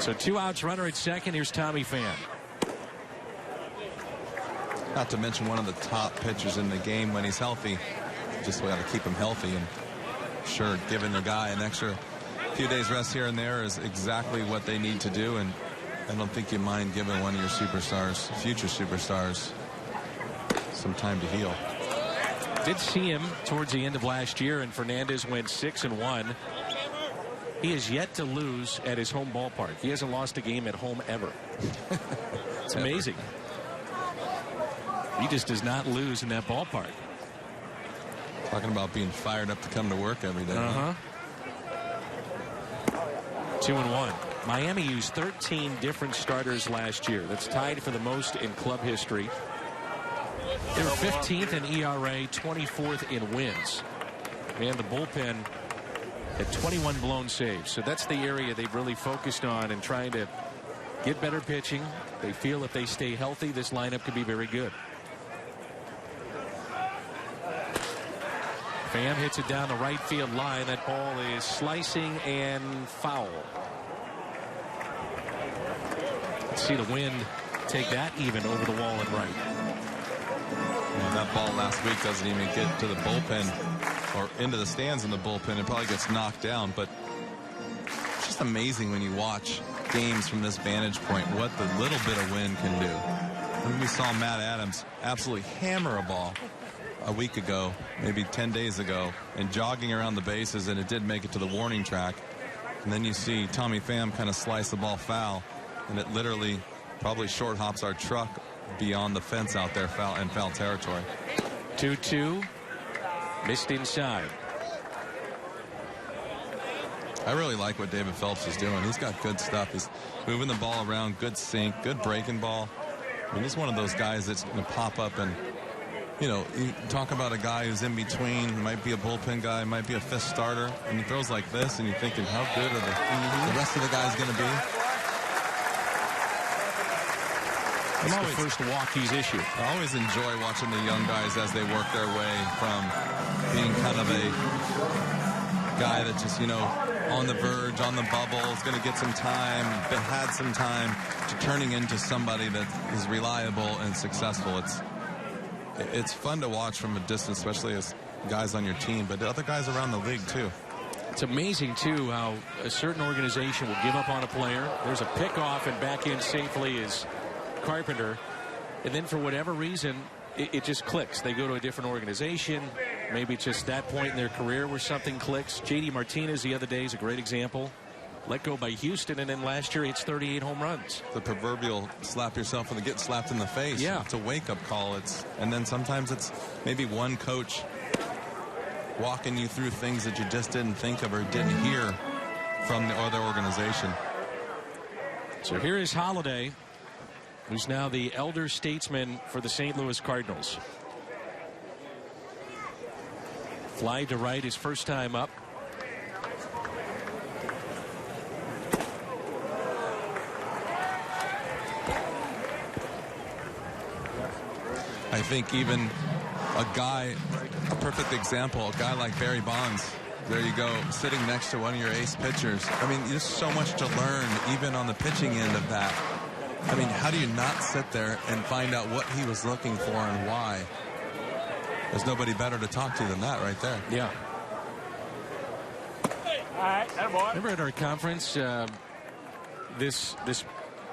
So 2 outs, runner at second. Here's Tommy Pham. Not to mention one of the top pitchers in the game when he's healthy. Just got to keep him healthy. And sure, giving the guy an extra few days rest here and there is exactly what they need to do. And I don't think you mind giving one of your superstars, future superstars, some time to heal. Did see him towards the end of last year, and Fernandez went 6-1. He has yet to lose at his home ballpark. He hasn't lost a game at home ever. It's amazing. He just does not lose in that ballpark. Talking about being fired up to come to work every day. 2-1. Miami used 13 different starters last year. That's tied for the most in club history. They were 15th in ERA, 24th in wins. And the bullpen had 21 blown saves. So that's the area they've really focused on and trying to get better pitching. They feel if they stay healthy, this lineup could be very good. Pham hits it down the right field line. That ball is slicing and foul. Let's see the wind take that even over the wall and right. And that ball last week doesn't even get to the bullpen or into the stands in the bullpen. It probably gets knocked down. But it's just amazing when you watch games from this vantage point what the little bit of wind can do. I mean, we saw Matt Adams absolutely hammer a ball a week ago, maybe 10 days ago, and jogging around the bases, and it did make it to the warning track. And then you see Tommy Pham kind of slice the ball foul, and it literally probably short hops our truck beyond the fence out there in foul territory. 2-2. Missed inside. I really like what David Phelps is doing. He's got good stuff. He's moving the ball around, good sink, good breaking ball. I mean, he's one of those guys that's going to pop up and, you know, you talk about a guy who's in between, might be a bullpen guy, might be a fifth starter, and he throws like this, and you're thinking, how good are the rest of the guys going to be? That's the first Milwaukee's issue. I always enjoy watching the young guys as they work their way from being kind of a guy that just, you know, on the verge, on the bubble, is going to get some time, but had some time, to turning into somebody that is reliable and successful. It's fun to watch from a distance, especially as guys on your team, but the other guys around the league too. It's amazing too how a certain organization will give up on a player. There's a pickoff and back in safely is Carpenter, and then for whatever reason it just clicks. They go to a different organization. Maybe it's just that point in their career where something clicks. JD Martinez the other day is a great example. Let go by Houston, and then last year hits 38 home runs. The proverbial slap yourself and get slapped in the face. Yeah. It's a wake-up call. And then sometimes it's maybe one coach walking you through things that you just didn't think of or didn't hear from the other organization. So here is Holiday, who's now the elder statesman for the St. Louis Cardinals. Fly to right his first time up. I think even a perfect example, a guy like Barry Bonds, there you go, sitting next to one of your ace pitchers. I mean, there's so much to learn, even on the pitching end of that. I mean, how do you not sit there and find out what he was looking for and why? There's nobody better to talk to than that right there. Yeah. All right, remember at our conference, this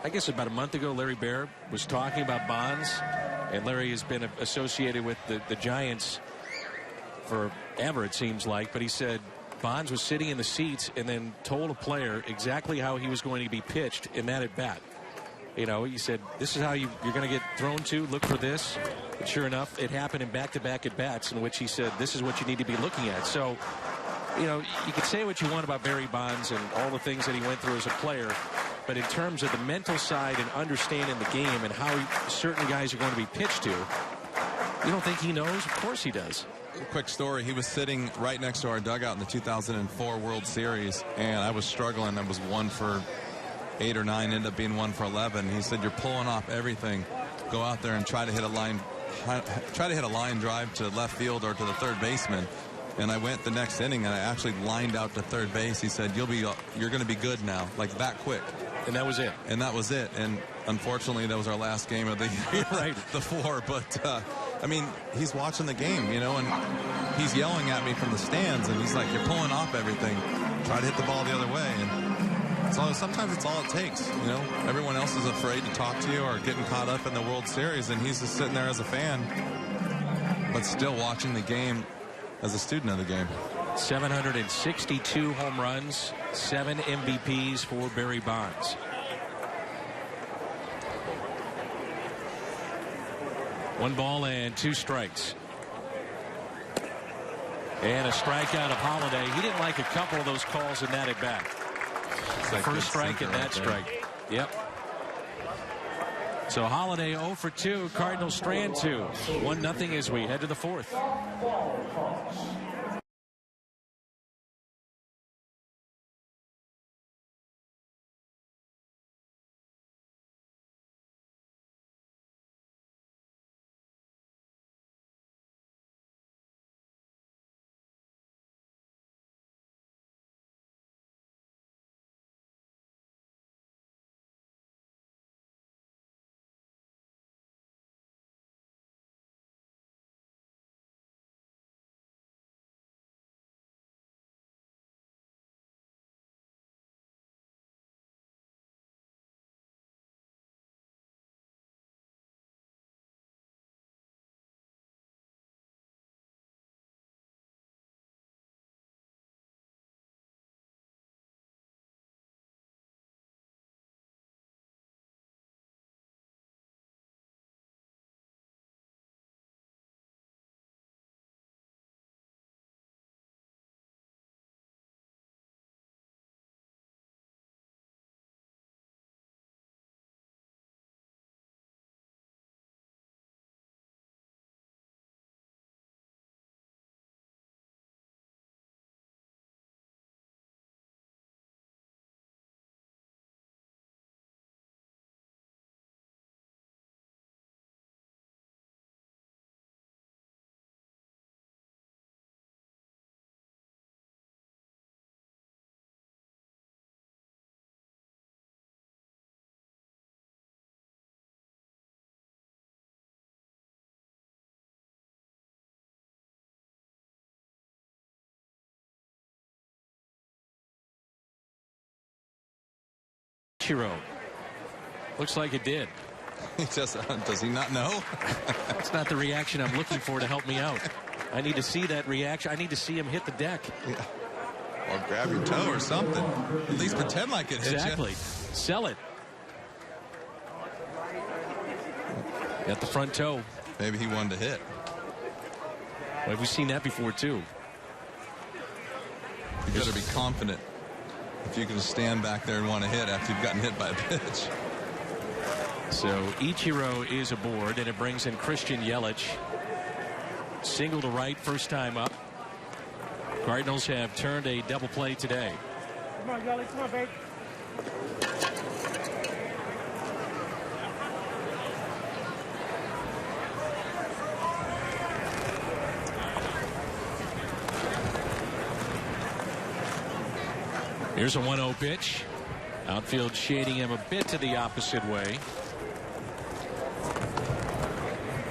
I guess about a month ago, Larry Baer was talking about Bonds, and Larry has been associated with the Giants forever, it seems like, but he said Bonds was sitting in the seats and then told a player exactly how he was going to be pitched in that at bat. You know, he said, this is how you're going to get thrown to. Look for this. And sure enough, it happened in back-to-back at-bats in which he said, this is what you need to be looking at. So, you know, you can say what you want about Barry Bonds and all the things that he went through as a player, but in terms of the mental side and understanding the game and how certain guys are going to be pitched to, you don't think he knows? Of course he does. Quick story. He was sitting right next to our dugout in the 2004 World Series, and I was struggling. I was 1 for 8 or 9, ended up being 1 for 11. He said, you're pulling off everything. Go out there and try to hit a line drive to left field or to the third baseman. And I went the next inning and I actually lined out to third base. He said, you're going to be good now, like that quick. And that was it. And that was it. And unfortunately, that was our last game of the year, right? The 4. But I mean, he's watching the game, you know, and he's yelling at me from the stands, and he's like, you're pulling off everything. Try to hit the ball the other way. And so sometimes it's all it takes, you know. Everyone else is afraid to talk to you or getting caught up in the World Series, and he's just sitting there as a fan, but still watching the game as a student of the game. 762 home runs, 7 MVPs for Barry Bonds. One ball and 2 strikes. And a strikeout of Holiday. He didn't like a couple of those calls in that at bat. First strike and that strike. Yep. So Holiday 0 for 2. Cardinals strand 2. 1-0 as we head to the fourth. Ichiro. Looks like it did. He just does he not know? That's not the reaction I'm looking for to help me out. I need to see that reaction. I need to see him hit the deck. Yeah. Or grab your toe or something. At least pretend like it hit you. Exactly. Sell it. Got the front toe. Maybe he wanted to hit. Well, we've seen that before too. You better be confident if you can stand back there and want to hit after you've gotten hit by a pitch. So Ichiro is aboard, and it brings in Christian Yelich. Single to right, first time up. Cardinals have turned a double play today. Come on, Yelich, come on, babe. Here's a 1-0 pitch. Outfield shading him a bit to the opposite way.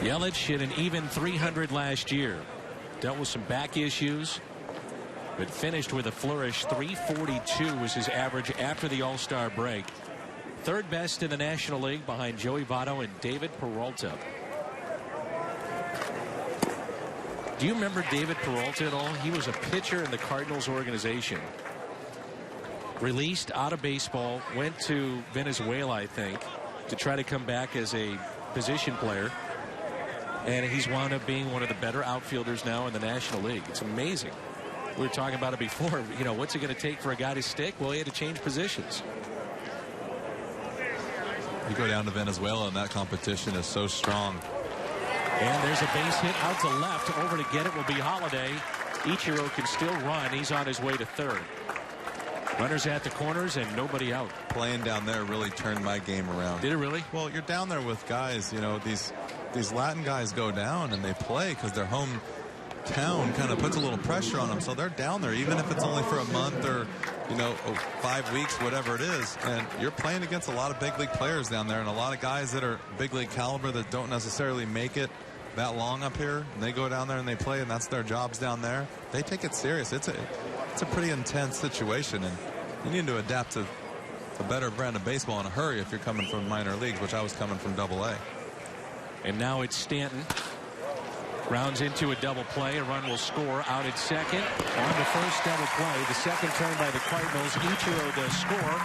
Yelich hit an even .300 last year. Dealt with some back issues, but finished with a flourish. .342 was his average after the All-Star break. Third best in the National League behind Joey Votto and David Peralta. Do you remember David Peralta at all? He was a pitcher in the Cardinals organization. Released out of baseball, went to Venezuela, I think, to try to come back as a position player. And he's wound up being one of the better outfielders now in the National League. It's amazing. We were talking about it before. You know, what's it going to take for a guy to stick? Well, he had to change positions. You go down to Venezuela, and that competition is so strong. And there's a base hit out to left. Over to get it will be Holiday. Ichiro can still run. He's on his way to third. Runners at the corners and nobody out. Playing down there really turned my game around. Did it really? Well, you're down there with guys, you know, these Latin guys go down and they play because their hometown kind of puts a little pressure on them. So they're down there, even if it's only for a month or, you know, 5 weeks, whatever it is. And you're playing against a lot of big league players down there and a lot of guys that are big league caliber that don't necessarily make it that long up here. And they go down there and they play, and that's their jobs down there. They take it serious. It's a pretty intense situation, and you need to adapt to a better brand of baseball in a hurry if you're coming from minor leagues, which I was coming from Double-A. And now it's Stanton. Rounds into a double play. A run will score out at second. On the first double play, the second turn by the Cardinals. Ichiro does score.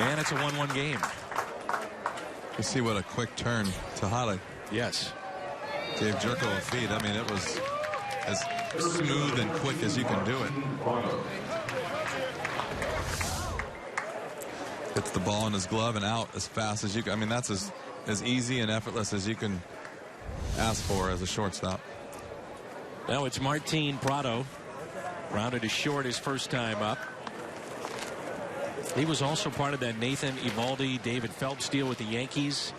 And it's a 1-1 game. You see what a quick turn to Holly. Yes. Gave Jerko a feed. I mean, it was as smooth and quick as you can do it. Gets the ball in his glove and out as fast as you can. I mean, that's as easy and effortless as you can ask for as a shortstop. Now it's Martin Prado. Rounded to short his first time up. He was also part of that Nathan Eovaldi, David Phelps deal with the Yankees.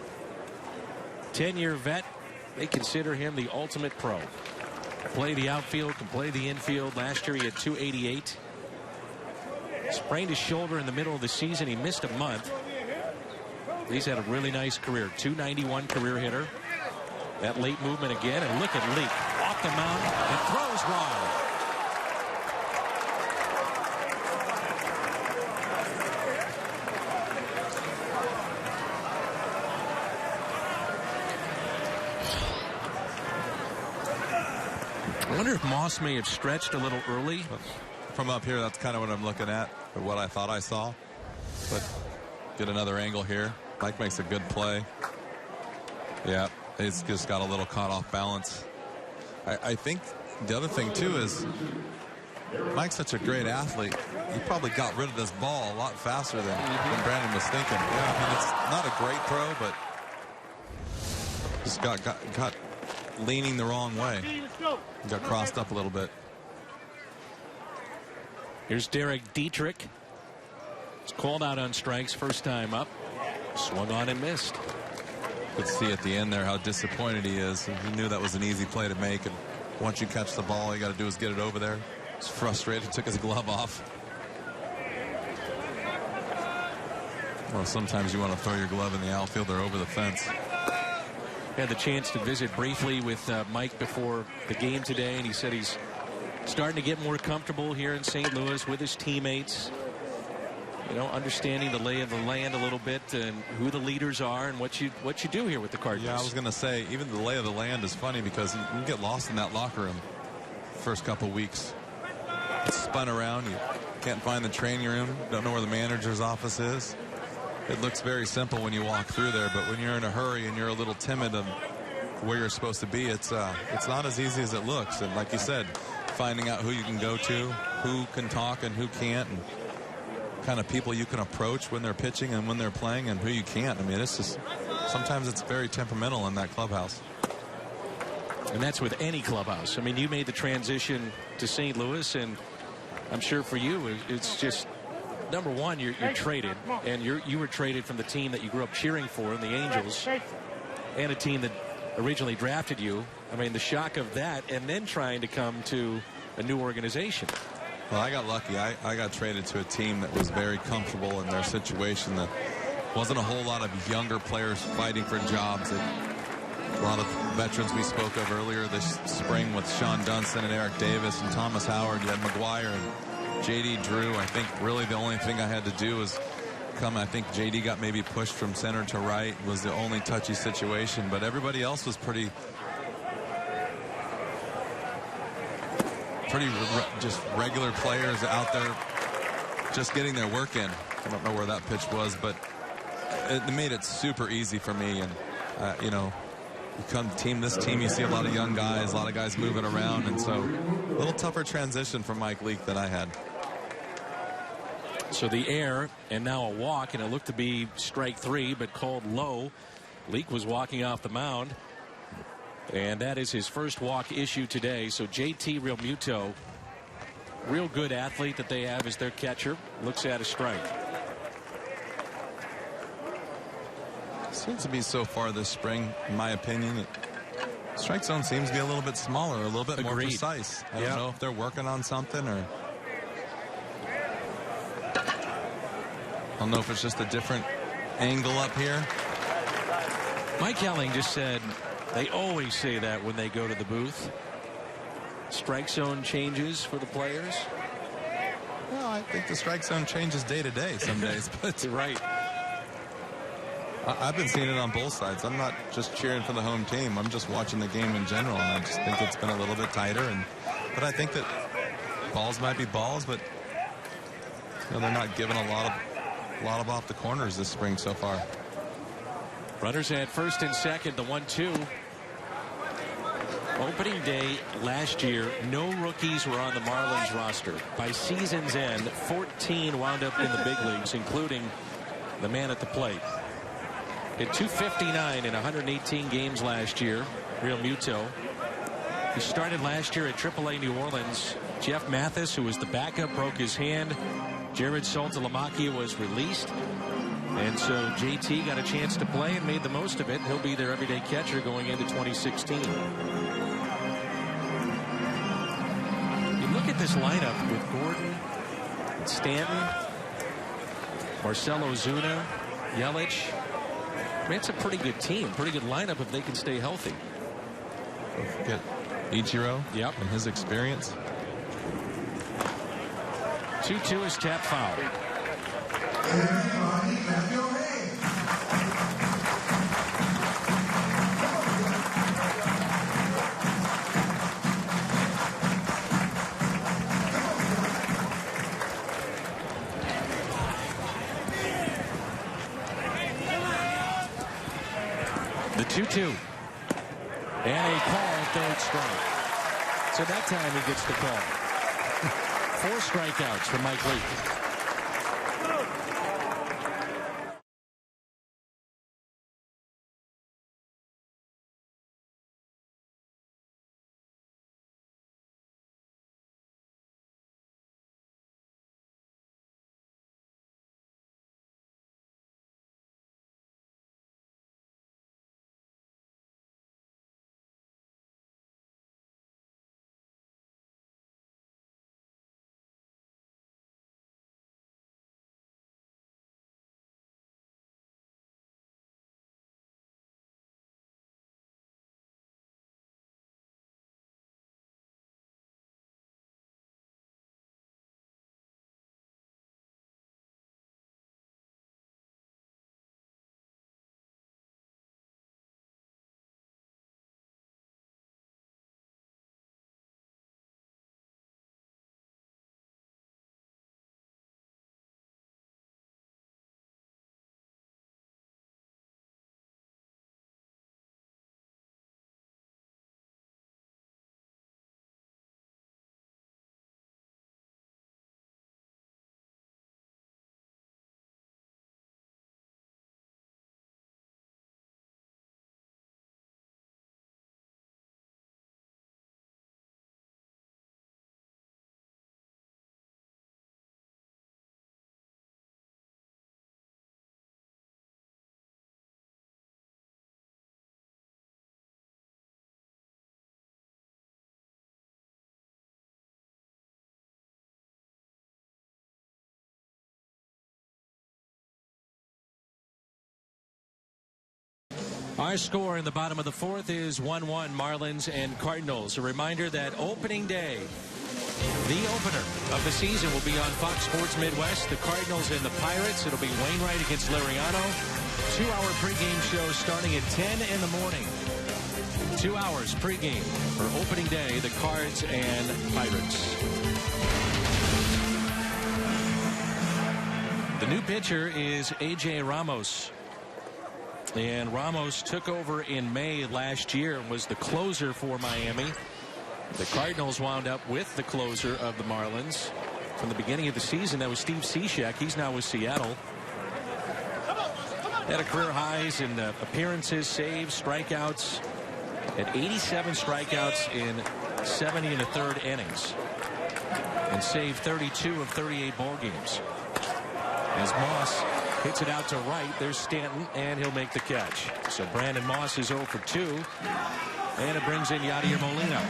10-year vet. They consider him the ultimate pro. Play the outfield, can play the infield. Last year he had 288. Sprained his shoulder in the middle of the season. He missed a month. He's had a really nice career. 291 career hitter. That late movement again. And look at Leake. Off the mound and throws wrong. I wonder if Moss may have stretched a little early. From up here, that's kind of what I'm looking at, or what I thought I saw. But get another angle here. Mike makes a good play. Yeah, he's just got a little caught off balance. I think the other thing, too, is Mike's such a great athlete. He probably got rid of this ball a lot faster than Brandon was thinking. Yeah, I mean, it's not a great throw, but just got leaning the wrong way. Got crossed up a little bit. Here's Derek Dietrich. He's called out on strikes first time up. Swung on and missed. Could see at the end there how disappointed he is. He knew that was an easy play to make, and once you catch the ball, all you got to do is get it over there. He's frustrated, took his glove off. Well, sometimes you want to throw your glove in the outfield or over the fence. Had the chance to visit briefly with Mike before the game today, and he said he's starting to get more comfortable here in St. Louis with his teammates. You know, understanding the lay of the land a little bit and who the leaders are and what you do here with the Cardinals. Yeah, I was going to say, even the lay of the land is funny because you can get lost in that locker room first couple weeks. It's spun around. You can't find the training room. Don't know where the manager's office is. It looks very simple when you walk through there, but when you're in a hurry and you're a little timid of where you're supposed to be, it's not as easy as it looks. And like you said, finding out who you can go to, who can talk and who can't, and kind of people you can approach when they're pitching and when they're playing and who you can't. I mean, it's just sometimes it's very temperamental in that clubhouse. And that's with any clubhouse. I mean, you made the transition to St. Louis, and I'm sure for you it's just, number one, you're traded, and you were traded from the team that you grew up cheering for in the Angels, and a team that originally drafted you. I mean, the shock of that, and then trying to come to a new organization. Well, I got lucky. I got traded to a team that was very comfortable in their situation. That wasn't a whole lot of younger players fighting for jobs. A lot of veterans we spoke of earlier this spring with Sean Dunston and Eric Davis and Thomas Howard. You had McGuire and J.D. Drew. I think really the only thing I had to do was come. I think J.D. got maybe pushed from center to right. Was the only touchy situation. But everybody else was pretty just regular players out there just getting their work in. I don't know where that pitch was, but it made it super easy for me. And, you know, you come this team, you see a lot of young guys, a lot of guys moving around. And so a little tougher transition for Mike Leake than I had. So the air and now a walk, and it looked to be strike three, but called low. Leake was walking off the mound. And that is his first walk issue today. So JT Realmuto, real good athlete that they have as their catcher, looks at a strike. Seems to be so far this spring, in my opinion, strike zone seems to be a little bit smaller, a little bit more precise. I don't know if they're working on something, or I don't know if it's just a different angle up here. Mike Helling just said they always say that when they go to the booth. Strike zone changes for the players. Well, I think the strike zone changes day to day some days, but you're right. I've been seeing it on both sides. I'm not just cheering for the home team. I'm just watching the game in general, and I just think it's been a little bit tighter. But I think that balls might be balls, but you know, they're not giving a lot of off the corners this spring so far. Runners at first and second, the 1-2. Opening day last year, no rookies were on the Marlins roster. By season's end, 14 wound up in the big leagues, including the man at the plate. Hit 259 in 118 games last year. Real Muto. He started last year at AAA New Orleans. Jeff Mathis, who was the backup, broke his hand. Jared Saltalamacchia was released. And so JT got a chance to play and made the most of it. He'll be their everyday catcher going into 2016. You look at this lineup with Gordon, Stanton, Marcell Ozuna, Yelich. I mean, it's a pretty good team, pretty good lineup if they can stay healthy. Don't forget Ichiro and his experience. 2-2 is tap foul. The 2-2. And a call, third strike. So that time he gets the call. 4 strikeouts for Mike Leake. Our score in the bottom of the 4th is 1-1, Marlins and Cardinals. A reminder that opening day, the opener of the season, will be on Fox Sports Midwest. The Cardinals and the Pirates. It'll be Wainwright against Liriano. 2-hour pregame show starting at 10 in the morning. 2 hours pregame for opening day, the Cards and Pirates. The new pitcher is A.J. Ramos. And Ramos took over in May last year and was the closer for Miami. The Cardinals wound up with the closer of the Marlins from the beginning of the season. That was Steve Cishek. He's now with Seattle. Had a career highs in appearances, saves, strikeouts. Had 87 strikeouts in 70 1/3 innings. And saved 32 of 38 ball games. As Moss hits it out to right, there's Stanton, and he'll make the catch. So Brandon Moss is 0 for 2, and it brings in Yadier Molina.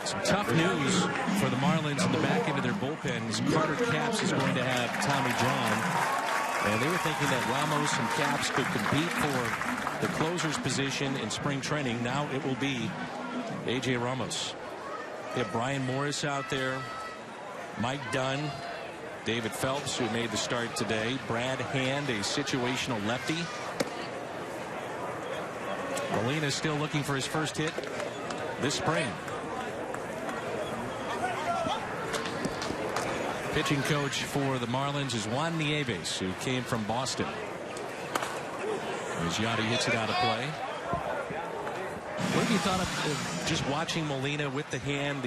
Some tough news for the Marlins in the back end of their bullpens. Carter Capps is going to have Tommy John, and they were thinking that Ramos and Capps could compete for the closer's position in spring training. Now it will be A.J. Ramos. They have Brian Morris out there, Mike Dunn, David Phelps, who made the start today, Brad Hand, a situational lefty. Molina is still looking for his first hit this spring. Pitching coach for the Marlins is Juan Nieves, who came from Boston. As Yadi hits it out of play. What have you thought of just watching Molina with the hand,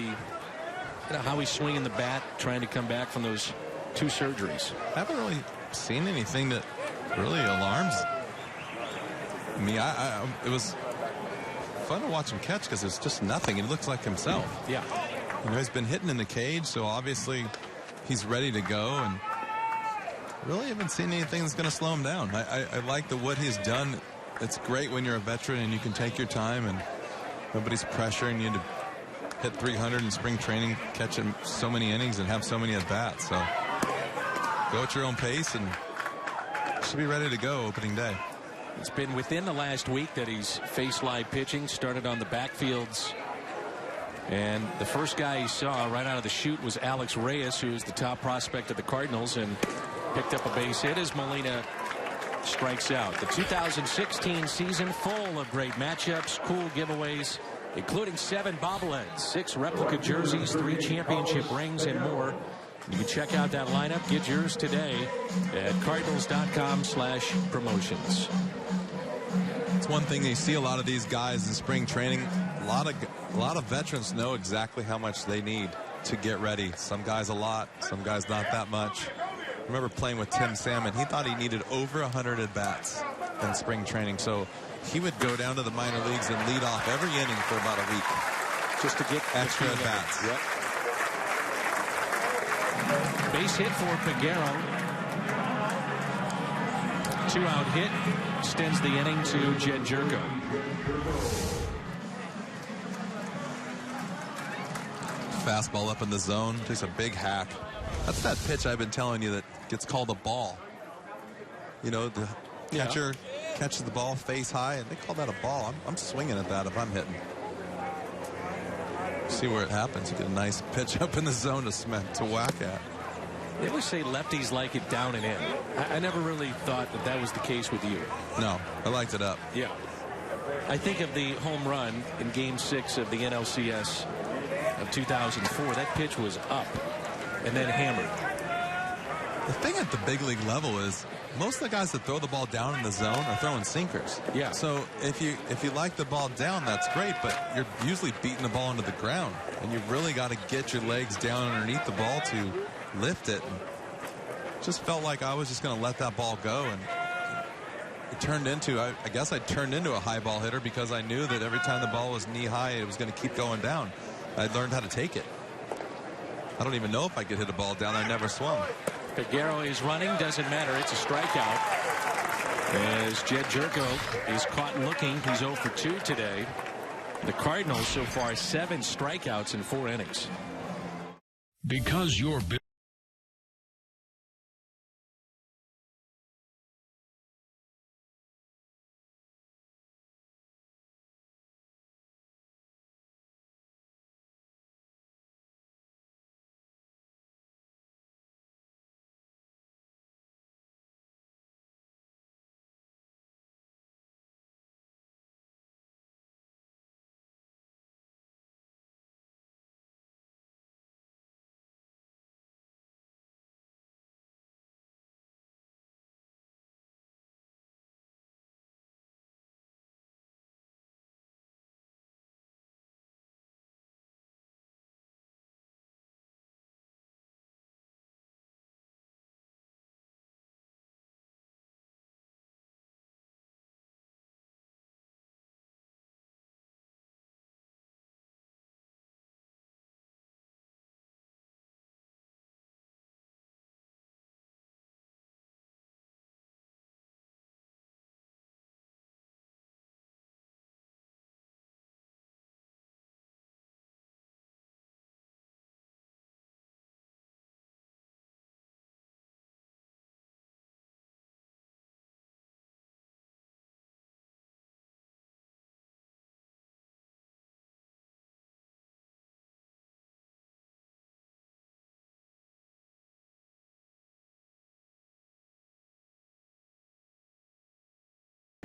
how he's swinging the bat, trying to come back from those 2 surgeries. I haven't really seen anything that really alarms me. It was fun to watch him catch because it's just nothing. He looks like himself. Yeah. You know, he's been hitting in the cage, so obviously he's ready to go, and really haven't seen anything that's going to slow him down. I like what he's done. It's great when you're a veteran and you can take your time and nobody's pressuring you to hit 300 in spring training, catching so many innings and have so many at bats. So go at your own pace and should be ready to go opening day. It's been within the last week that he's faced live pitching, started on the backfields. And the first guy he saw right out of the chute was Alex Reyes, who is the top prospect of the Cardinals, and picked up a base hit as Molina strikes out. The 2016 season full of great matchups, cool giveaways, including 7 bobbleheads, 6 replica jerseys, 3 championship rings, and more. You can check out that lineup. Get yours today at cardinals.com/promotions. It's one thing you see a lot of these guys in spring training. A lot of veterans know exactly how much they need to get ready. Some guys a lot, some guys not that much. I remember playing with Tim Salmon. He thought he needed over 100 at bats in spring training, so he would go down to the minor leagues and lead off every inning for about a week just to get extra at bats. Yep. Base hit for Peguero. 2-out hit extends the inning to Jed Jerko. Fastball up in the zone, takes a big hack. That's that pitch I've been telling you that gets called a ball. You know, the catcher catches the ball face high, and they call that a ball. I'm swinging at that if I'm hitting. See where it happens. You get a nice pitch up in the zone to whack at. They always say lefties like it down and in. I never really thought that was the case with you. No, I liked it up. Yeah. I think of the home run in Game 6 of the NLCS of 2004. That pitch was up and then hammered. The thing at the big league level is most of the guys that throw the ball down in the zone are throwing sinkers. Yeah. So if you like the ball down, that's great, but you're usually beating the ball into the ground, and you've really got to get your legs down underneath the ball to lift it. And just felt like I was just going to let that ball go, and it turned into, I guess I turned into a high ball hitter because I knew that every time the ball was knee high, it was going to keep going down. I learned how to take it. I don't even know if I could hit a ball down. I never swung. Peguero is running. Doesn't matter. It's a strikeout. As Jed Jerko is caught looking. He's 0 for 2 today. The Cardinals so far 7 strikeouts in 4 innings. Because you're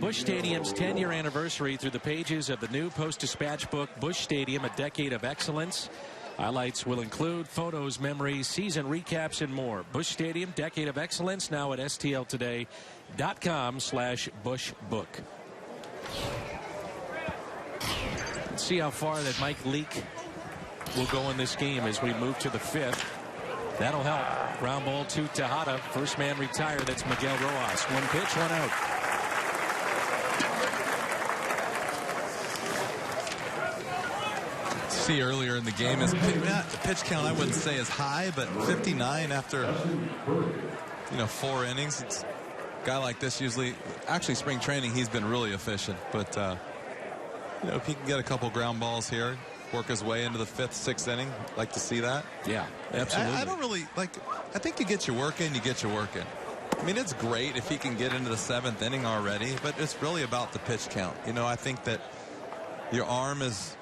Busch Stadium's 10-year anniversary through the pages of the new Post-Dispatch book, Busch Stadium, A Decade of Excellence. Highlights will include photos, memories, season recaps, and more. Busch Stadium, Decade of Excellence, now at stltoday.com/BuschBook. Let's see how far that Mike Leake will go in this game as we move to the 5th. That'll help. Ground ball to Tejada. First man retired. That's Miguel Rojas. 1 pitch, 1 out. See earlier in the game is the pitch count I wouldn't say is high, but 59 after 4 innings. It's a guy like this usually, actually spring training, he's been really efficient, but if he can get a couple ground balls here, work his way into the 5th, 6th inning, like to see that. Yeah, absolutely. I don't really like. I think you get your work in, you get your work in. I mean, it's great if he can get into the 7th inning already, but it's really about the pitch count. I think that your arm is.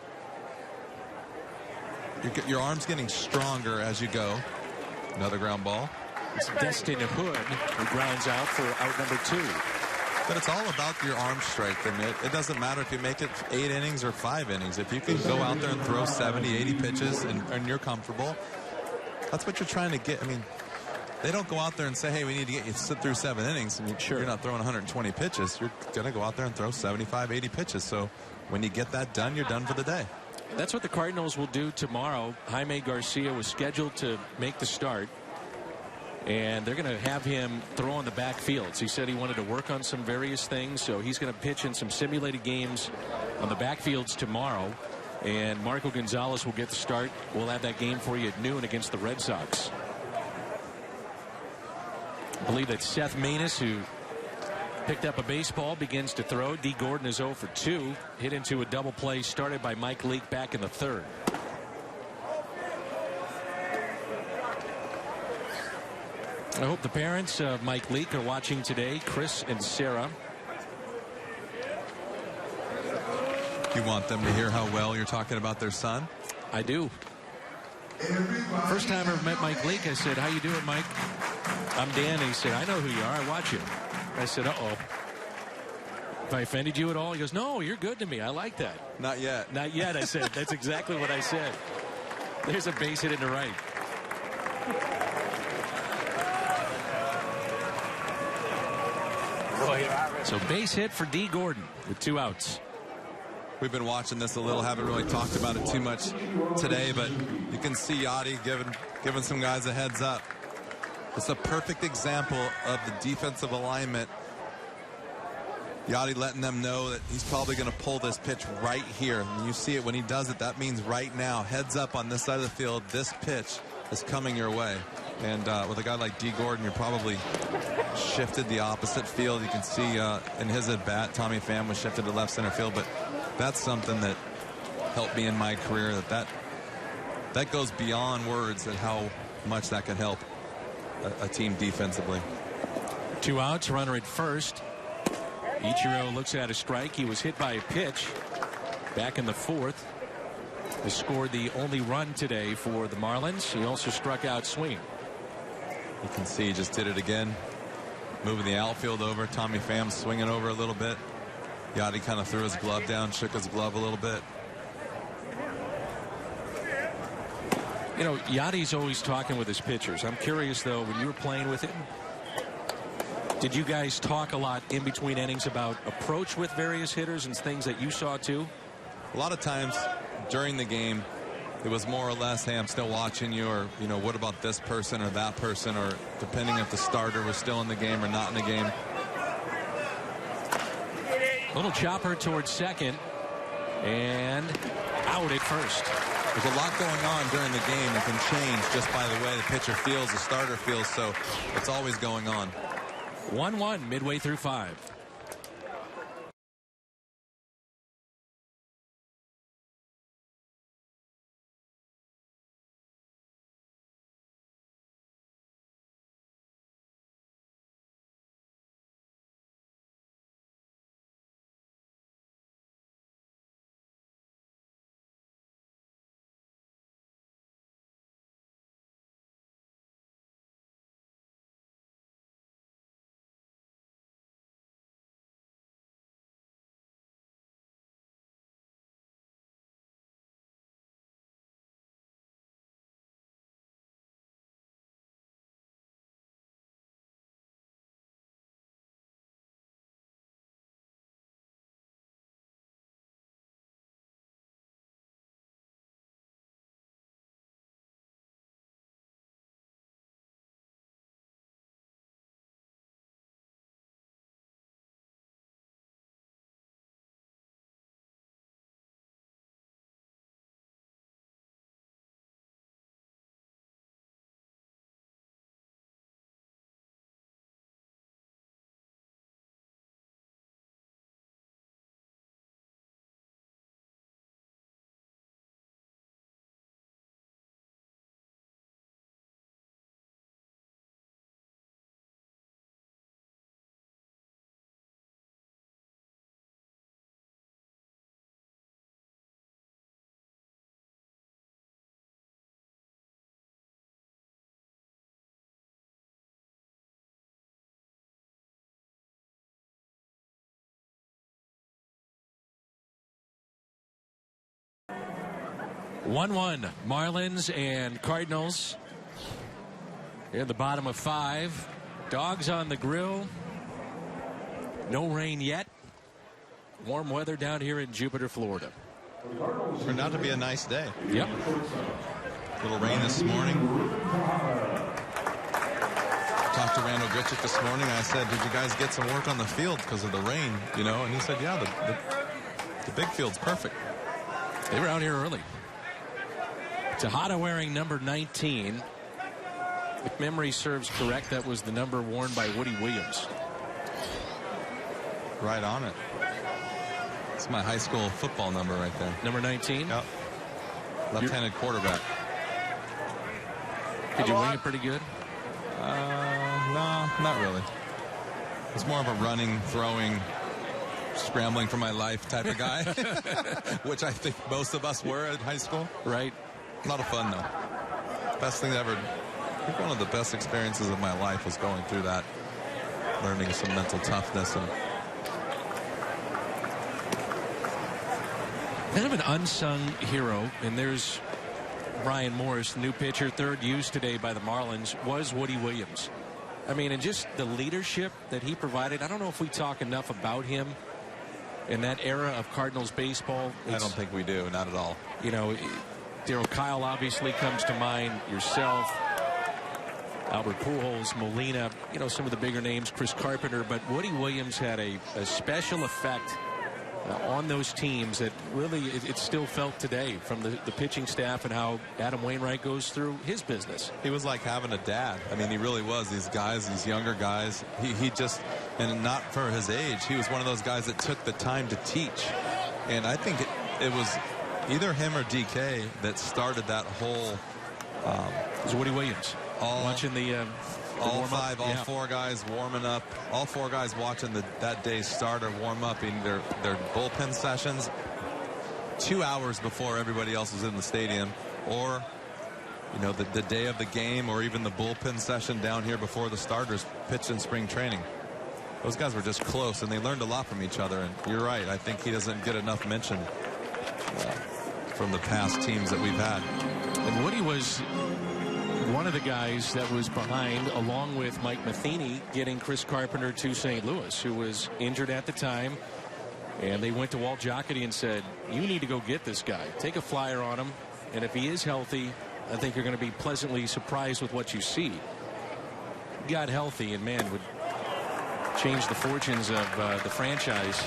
Your arm's getting stronger as you go. Another ground ball. It's Destin Hood who grounds out for out number 2. But it's all about your arm strength. And it doesn't matter if you make it 8 innings or 5 innings. If you can go out there and throw 70, 80 pitches and you're comfortable, that's what you're trying to get. I mean, they don't go out there and say, hey, we need to get you to sit through 7 innings. I mean, sure, you're not throwing 120 pitches. You're going to go out there and throw 75, 80 pitches. So when you get that done, you're done for the day. That's what the Cardinals will do tomorrow. Jaime Garcia was scheduled to make the start, and they're going to have him throw on the backfields. He said he wanted to work on some various things, so he's going to pitch in some simulated games on the backfields tomorrow, and Marco Gonzalez will get the start. We'll have that game for you at noon against the Red Sox. I believe that Seth Maness, who picked up a baseball, begins to throw. D. Gordon is 0 for 2. Hit into a double play started by Mike Leake back in the 3rd. I hope the parents of Mike Leake are watching today, Chris and Sarah. You want them to hear how well you're talking about their son? I do. First time I ever met Mike Leake, I said, how you doing, Mike? I'm Dan. He said, I know who you are. I watch you. I said, uh-oh. If I offended you at all? He goes, no, you're good to me. I like that. Not yet. Not yet, I said. That's exactly what I said. There's a base hit into right. So base hit for D. Gordon with 2 outs. We've been watching this a little, haven't really talked about it too much today, but you can see Yadier giving some guys a heads up. It's a perfect example of the defensive alignment. Yadier letting them know that he's probably going to pull this pitch right here. And you see it when he does it. That means right now, heads up on this side of the field, this pitch is coming your way. And with a guy like D. Gordon, you're probably shifted the opposite field. You can see in his at-bat, Tommy Pham was shifted to left center field. But that's something that helped me in my career. That goes beyond words at how much that can help a team defensively. 2 outs, runner at first. Ichiro looks at a strike. He was hit by a pitch back in the 4th. He scored the only run today for the Marlins. He also struck out swinging. You can see he just did it again. Moving the outfield over. Tommy Pham swinging over a little bit. Yadier kind of threw his glove down, shook his glove a little bit. Yadi's always talking with his pitchers. I'm curious, though, when you were playing with him, did you guys talk a lot in between innings about approach with various hitters and things that you saw, too? A lot of times during the game, it was more or less, hey, I'm still watching you, or, what about this person or that person, or depending if the starter was still in the game or not in the game. Little chopper towards second, and out at first. There's a lot going on during the game that can change just by the way the pitcher feels, the starter feels, so it's always going on. 1-1 midway through 5. 1-1 Marlins and Cardinals. They're at the bottom of 5. Dogs on the grill. No rain yet. Warm weather down here in Jupiter, Florida. Turned out to be a nice day. Yep. Little rain this morning. Talked to Randall Gritchick this morning. I said, did you guys get some work on the field because of the rain? You know, and he said, yeah, the big field's perfect. They were out here early. Tejada wearing number 19. If memory serves correct, that was the number worn by Woody Williams. Right on it. It's my high school football number right there. Number 19? Yep. Left-handed quarterback. Did you wing it pretty good? No, not really. It's more of a running, throwing, scrambling for my life type of guy, which I think most of us were in high school. Right. A lot of fun, though. Best thing ever. I think one of the best experiences of my life was going through that, learning some mental toughness. And kind of an unsung hero, and there's Brian Morris, new pitcher, third used today by the Marlins, was Woody Williams. I mean, and just the leadership that he provided. I don't know if we talk enough about him in that era of Cardinals baseball. I don't think we do, not at all. You know, Darryl Kyle obviously comes to mind, yourself, Albert Pujols, Molina, you know, some of the bigger names, Chris Carpenter, but Woody Williams had a special effect on those teams that really it's still felt today from the pitching staff and how Adam Wainwright goes through his business. He was like having a dad. I mean, he really was. These guys, these younger guys, he just, and not for his age, he was one of those guys that took the time to teach. And I think it was either him or DK that started that whole. It was Woody Williams. Watching the all four guys warming up, all four guys watching that day's starter warm up in their bullpen sessions 2 hours before everybody else was in the stadium, or you know, the day of the game, or even the bullpen session down here before the starters pitched in spring training. Those guys were just close, and they learned a lot from each other. And you're right, I think he doesn't get enough mention from the past teams that we've had. And Woody was one of the guys that was behind, along with Mike Matheny, getting Chris Carpenter to St. Louis, who was injured at the time. And they went to Walt Jocketty and said, you need to go get this guy. Take a flyer on him. And if he is healthy, I think you're going to be pleasantly surprised with what you see. He got healthy, and man, would change the fortunes of the franchise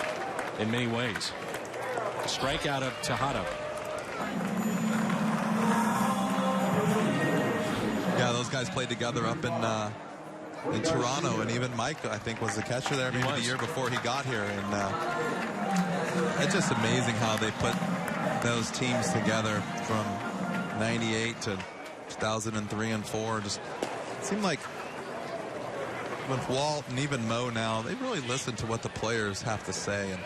in many ways. A strikeout of Tejada. Yeah, those guys played together up in Toronto, and even Mike, I think, was the catcher there maybe the year before he got here. And it's just amazing how they put those teams together from 98 to 2003 and 4. Just seemed like with Walt and even Mo now, they really listen to what the players have to say. And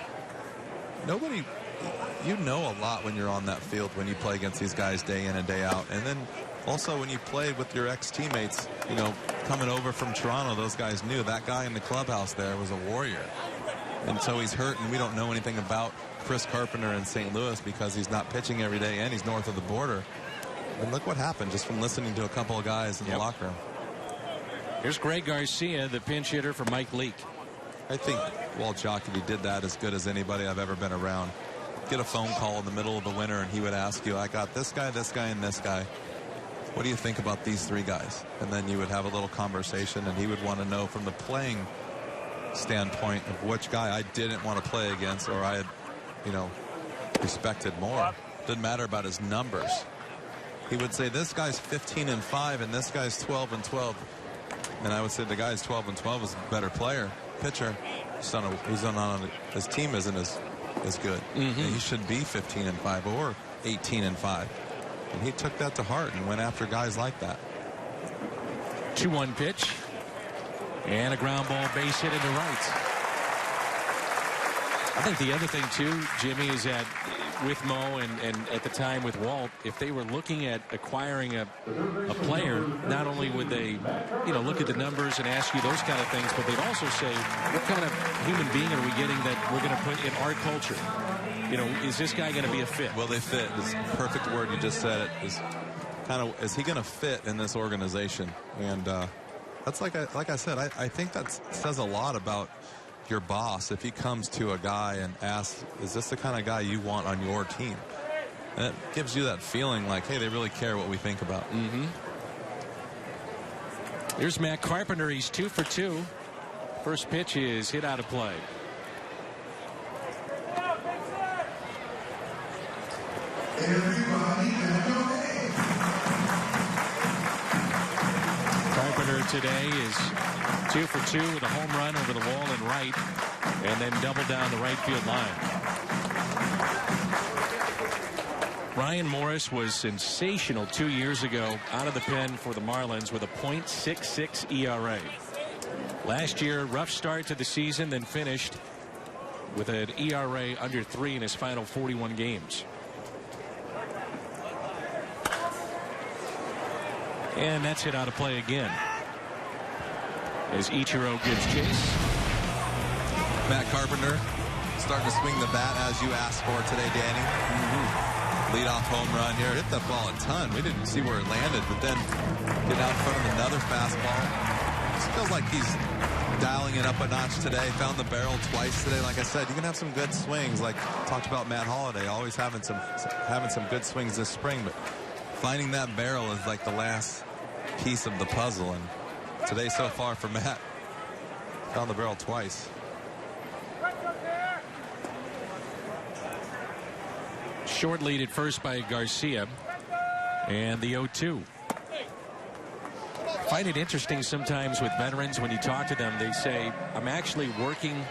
nobody, you know a lot when you're on that field when you play against these guys day in and day out. And then also when you play with your ex-teammates, you know, coming over from Toronto, those guys knew that guy in the clubhouse there was a warrior. And so he's hurt, and we don't know anything about Chris Carpenter in St. Louis because he's not pitching every day and he's north of the border. And look what happened just from listening to a couple of guys in the locker room. Here's Greg Garcia, the pinch hitter for Mike Leake. I think Walt Jocketty did that as good as anybody I've ever been around. Get a phone call in the middle of the winter, and he would ask you, I got this guy, and this guy. What do you think about these three guys? And then you would have a little conversation, and he would want to know from the playing standpoint of which guy I didn't want to play against, or I had, you know, respected more. Didn't matter about his numbers. He would say, this guy's 15-5, and this guy's 12-12. And I would say the guy's 12-12 is a better player, pitcher. His team isn't as good. And he should be 15-5 or 18-5. And he took that to heart and went after guys like that. 2-1 pitch. And a ground ball base hit into right. I think the other thing, too, Jimmy, is that with Mo and at the time with Walt, if they were looking at acquiring a player, not only would they, you know, look at the numbers and ask you those kind of things, but they'd also say, what kind of human being are we getting that we're going to put in our culture? You know, is this guy going to be a fit? Will they fit? This perfect word, you just said it. Is he going to fit in this organization? And that's like I said, I think that says a lot about your boss if he comes to a guy and asks, is this the kind of guy you want on your team? And it gives you that feeling like, hey, they really care what we think about. Here's Matt Carpenter. He's 2 for 2. First pitch is hit out of play. Carpenter today is 2 for 2 with a home run over the wall and right, and then double down the right field line. Ryan Morris was sensational 2 years ago out of the pen for the Marlins with a .66 ERA. Last year, rough start to the season, then finished with an ERA under 3 in his final 41 games. And that's hit out of play again as Ichiro gives chase. Matt Carpenter starting to swing the bat as you asked for today, Danny. Leadoff home run here. Hit that ball a ton. We didn't see where it landed, but then get out in front of another fastball. It feels like he's dialing it up a notch today. Found the barrel twice today. Like I said, you can have some good swings. Like talked about Matt Holliday, always having some good swings this spring, but finding that barrel is like the last piece of the puzzle. And today so far for Matt, found the barrel twice. Short lead at first by Garcia, and the 0-2. Find it interesting sometimes with veterans when you talk to them, they say, I'm actually working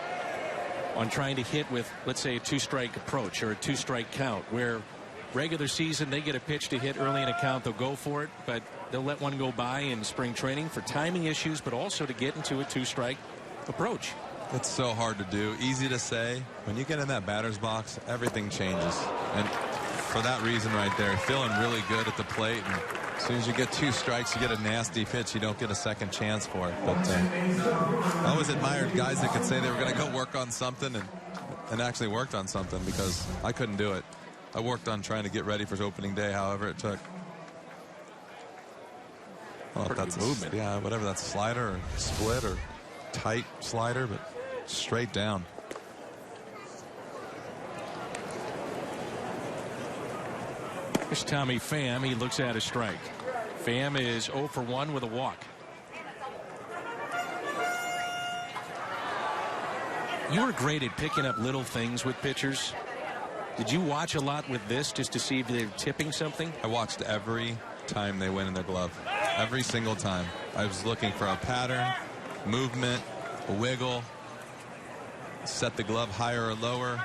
on trying to hit with, let's say, a 2-strike approach or a 2-strike count, where regular season they get a pitch to hit early in a count, they'll go for it, but they'll let one go by in spring training for timing issues, but also to get into a 2-strike approach. It's so hard to do. Easy to say. When you get in that batter's box, everything changes. And for that reason right there, feeling really good at the plate. And as soon as you get 2 strikes, you get a nasty pitch. You don't get a second chance for it. But I always admired guys that could say they were going to go work on something and actually worked on something, because I couldn't do it. I worked on trying to get ready for opening day, however it took. Well, if that's movement. Yeah, whatever. That's a slider or split or tight slider, but straight down. Here's Tommy Pham. He looks at a strike. Pham is 0 for 1 with a walk. You were great at picking up little things with pitchers. Did you watch a lot with this just to see if they're tipping something? I watched every time they went in their glove. Every single time. I was looking for a pattern, movement, a wiggle, set the glove higher or lower,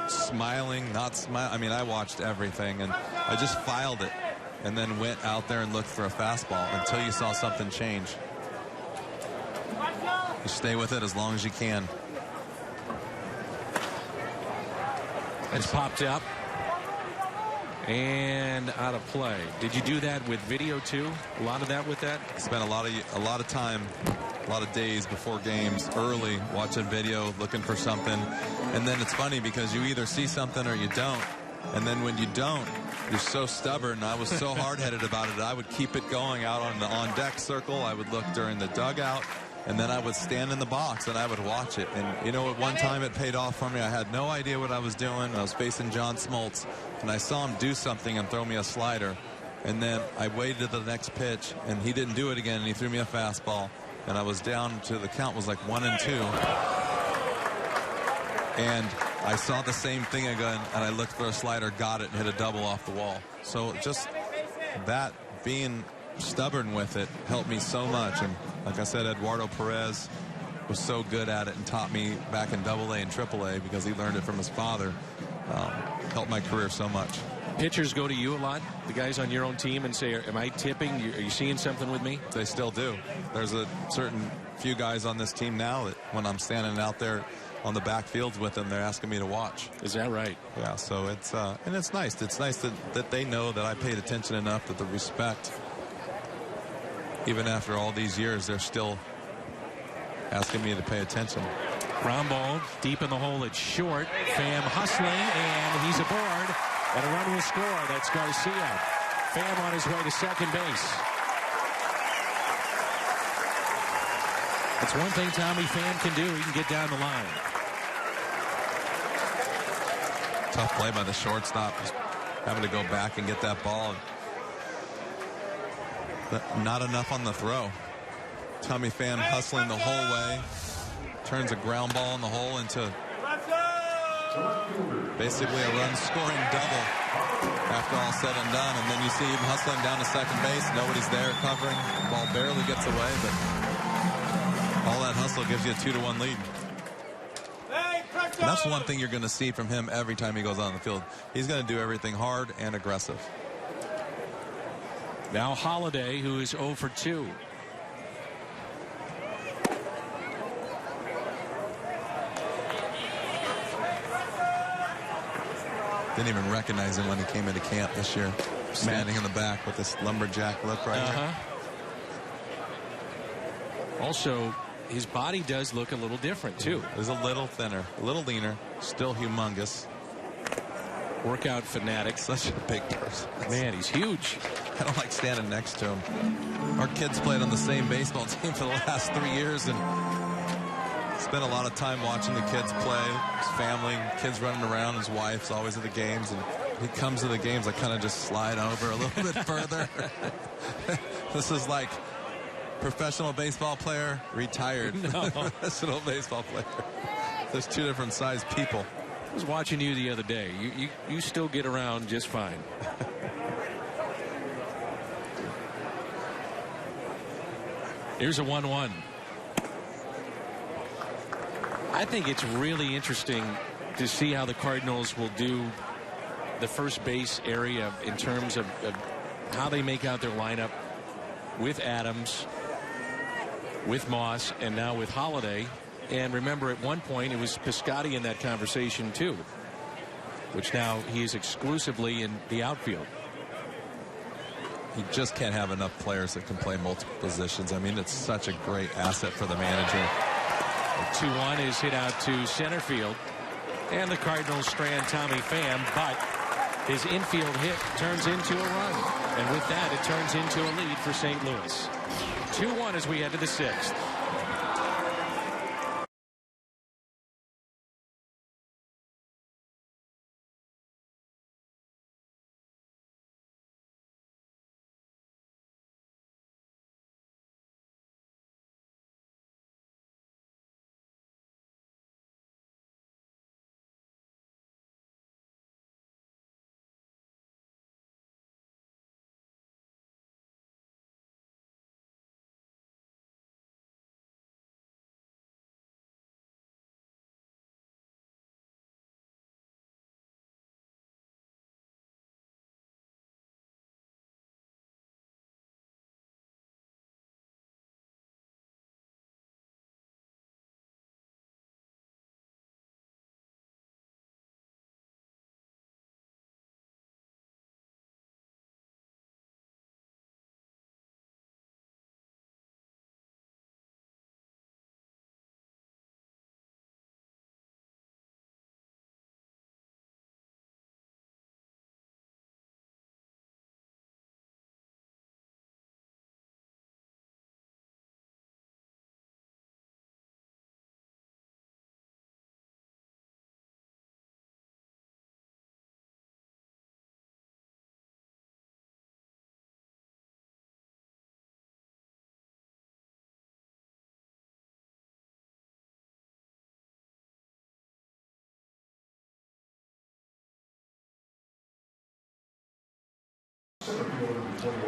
smiling, not smile. I mean, I watched everything, and I just filed it and then went out there and looked for a fastball until you saw something change. You stay with it as long as you can. It's popped up and out of play. Did you do that with video too? A lot of that with that? Spent a lot of time, a lot of days before games early watching video, looking for something. And then it's funny because you either see something or you don't. And then when you don't, you're so stubborn. I was so hard-headed about it. I would keep it going out on the on-deck circle. I would look during the dugout. And then I would stand in the box and I would watch it. And, you know, at one time it paid off for me. I had no idea what I was doing. I was facing John Smoltz, and I saw him do something and throw me a slider. And then I waited to the next pitch, and he didn't do it again, and he threw me a fastball. And I was down to the count was like 1-2. And I saw the same thing again, and I looked for a slider, got it, and hit a double off the wall. So just that being stubborn with it helped me so much. And like I said, Eduardo Perez was so good at it and taught me back in AA and AAA because he learned it from his father. Helped my career so much. Pitchers go to you a lot, the guys on your own team, and say, am I tipping? Are you seeing something with me? They still do. There's a certain few guys on this team now that when I'm standing out there on the backfields with them, they're asking me to watch. Is that right? Yeah, so it's and it's nice. It's nice that they know that I paid attention enough, that the respect, even after all these years, they're still asking me to pay attention. Ground ball deep in the hole at short. Pham hustling, and he's aboard. And a run will score. That's Garcia. Pham on his way to second base. That's one thing Tommy Pham can do. He can get down the line. Tough play by the shortstop. Just having to go back and get that ball. Not enough on the throw. Tommy Pham hustling the whole way. Turns a ground ball in the hole into basically a run-scoring double after all said and done. And then you see him hustling down to second base. Nobody's there covering. The ball barely gets away, but all that hustle gives you a 2-1 lead. And that's one thing you're going to see from him every time he goes on the field. He's going to do everything hard and aggressive. Now Holiday, who is 0 for 2. Didn't even recognize him when he came into camp this year. Standing in the back with this lumberjack look right here. Also, his body does look a little different, too. He's a little thinner, a little leaner, still humongous. Workout fanatic. Such a big person. Man, he's huge. I don't like standing next to him. Our kids played on the same baseball team for the last 3 years, and spent a lot of time watching the kids play. His family, kids running around, his wife's always at the games, and he comes to the games. I kind of just slide over a little bit further. This is like professional baseball player, retired professional baseball player. There's two different sized people. I was watching you the other day. You still get around just fine. Here's a 1-1. I think it's really interesting to see how the Cardinals will do the first base area in terms of how they make out their lineup with Adams, with Moss, and now with Holiday. And remember, at one point it was Piscotty in that conversation too, which now he is exclusively in the outfield. You just can't have enough players that can play multiple positions. I mean, it's such a great asset for the manager. The 2-1 is hit out to center field, and the Cardinals strand Tommy Pham, but his infield hit turns into a run, and with that it turns into a lead for St. Louis. 2-1 as we head to the 6th.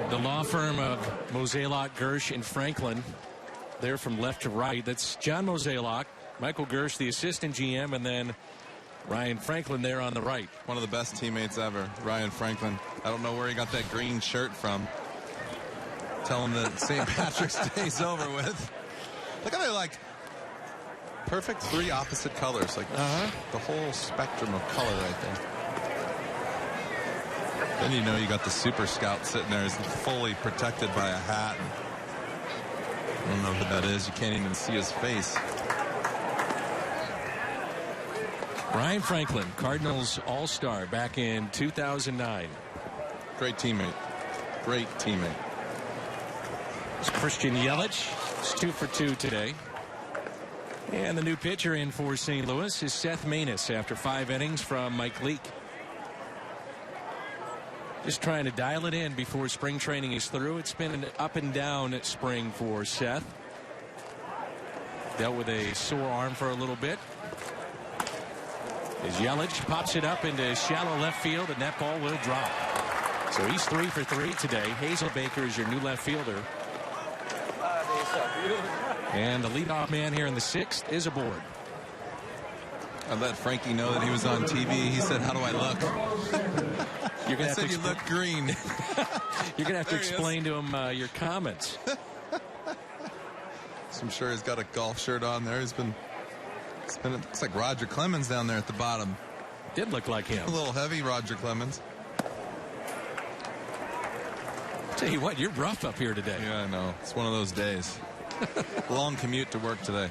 The law firm of Mozeliak, Gersh, and Franklin. They're from left to right. That's John Mozeliak, Michael Gersh, the assistant GM, and then Ryan Franklin there on the right. One of the best teammates ever, Ryan Franklin. I don't know where he got that green shirt from. Tell him that St. Patrick's Day's over with. Look at it, like perfect three opposite colors, like the whole spectrum of color right there. Then you know you got the Super Scout sitting there, is fully protected by a hat. I don't know who that is. You can't even see his face. Brian Franklin, Cardinals All-Star back in 2009. Great teammate. Great teammate. It's Christian Yelich. It's 2 for 2 today. And the new pitcher in for St. Louis is Seth Maness after 5 innings from Mike Leake. Just trying to dial it in before spring training is through. It's been an up and down at spring for Seth. Dealt with a sore arm for a little bit. As Yelich pops it up into shallow left field, and that ball will drop. So he's 3 for 3 today. Hazelbaker is your new left fielder. And the leadoff man here in the 6th is aboard. I let Frankie know that he was on TV. He said, "How do I look?" You're gonna I said, "You look green." You're going to have to explain to him your comments. So I'm sure he's got a golf shirt on there. It looks like Roger Clemens down there at the bottom. Did look like him. A little heavy, Roger Clemens. Tell you what, you're rough up here today. Yeah, I know. It's one of those days. Long commute to work today.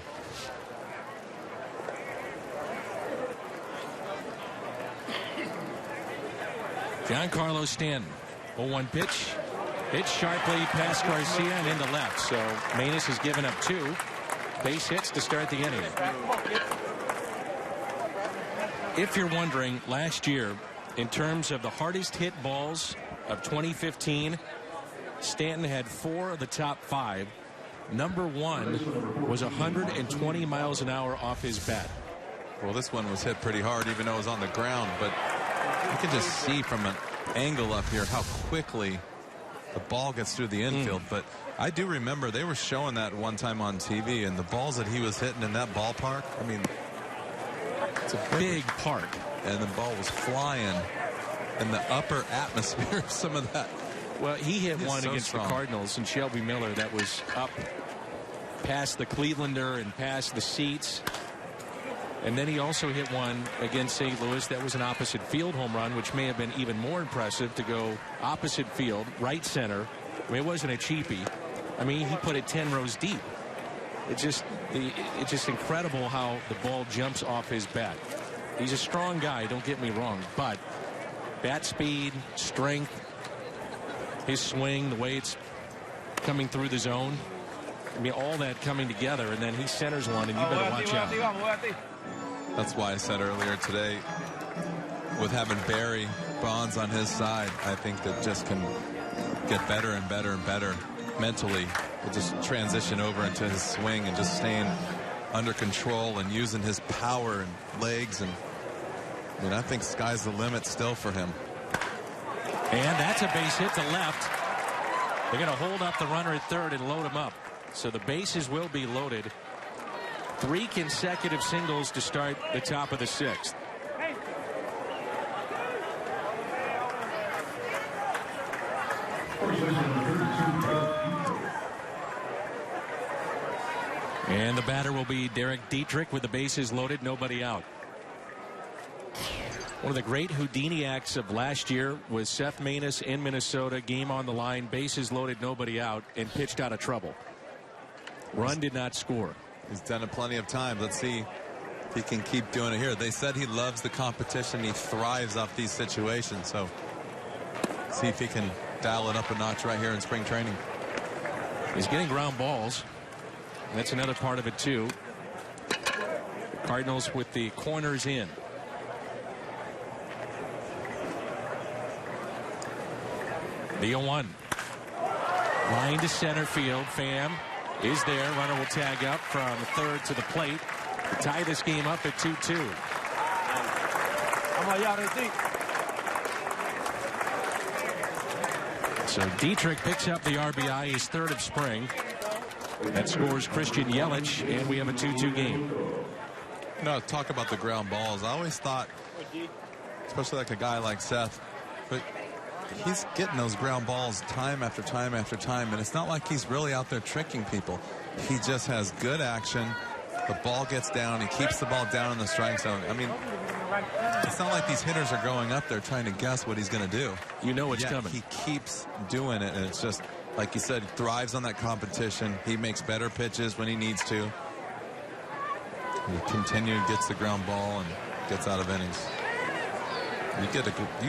Giancarlo Stanton. 0-1 pitch. Hit sharply past Garcia and into left. So Maness has given up 2 base hits to start the inning. If you're wondering, last year, in terms of the hardest hit balls of 2015, Stanton had 4 of the top 5. Number 1 was 120 miles an hour off his bat. Well, this one was hit pretty hard, even though it was on the ground. But you can just see from an angle up here how quickly the ball gets through the infield. But I do remember they were showing that one time on TV, and the balls that he was hitting in that ballpark, I mean, it's a big park. And the ball was flying in the upper atmosphere of some of that. Well, he hit one so against strong. the Cardinals and Shelby Miller that was up past the Clevelander and past the seats. And then he also hit one against St. Louis that was an opposite field home run, which may have been even more impressive to go opposite field, right center. I mean, it wasn't a cheapie. I mean, he put it 10 rows deep. It's just incredible how the ball jumps off his bat. He's a strong guy, don't get me wrong, but bat speed, strength, his swing, the way it's coming through the zone, I mean, all that coming together, and then he centers one, and you better watch out. That's why I said earlier today, with having Barry Bonds on his side, I think that just can get better and better and better mentally. He'll just transition over into his swing and just staying under control and using his power and legs. And I mean, I think sky's the limit still for him. And that's a base hit to left. They're going to hold up the runner at third and load him up. So the bases will be loaded. 3 consecutive singles to start the top of the 6th. And the batter will be Derek Dietrich with the bases loaded, nobody out. One of the great Houdini acts of last year was Seth Maness in Minnesota, game on the line, bases loaded, nobody out, and pitched out of trouble. Run did not score. He's done it plenty of times. Let's see if he can keep doing it here. They said he loves the competition. He thrives off these situations. So see if he can dial it up a notch right here in spring training. He's getting ground balls. That's another part of it, too. Cardinals with the corners in. The 0-1. Line to center field. Pham is there. Runner will tag up from third to the plate to tie this game up at 2-2. So Dietrich picks up the RBI, his 3rd of spring. That scores Christian Yelich, and we have a 2-2 game. No, talk about the ground balls. I always thought, especially like a guy like Seth, but he's getting those ground balls time after time after time, and it's not like he's really out there tricking people. He just has good action. The ball gets down. He keeps the ball down in the strike zone. I mean, it's not like these hitters are going up there trying to guess what he's going to do. You know it's coming. He keeps doing it, and it's just, like you said, he thrives on that competition. He makes better pitches when he needs to. He continues, gets the ground ball, and gets out of innings. You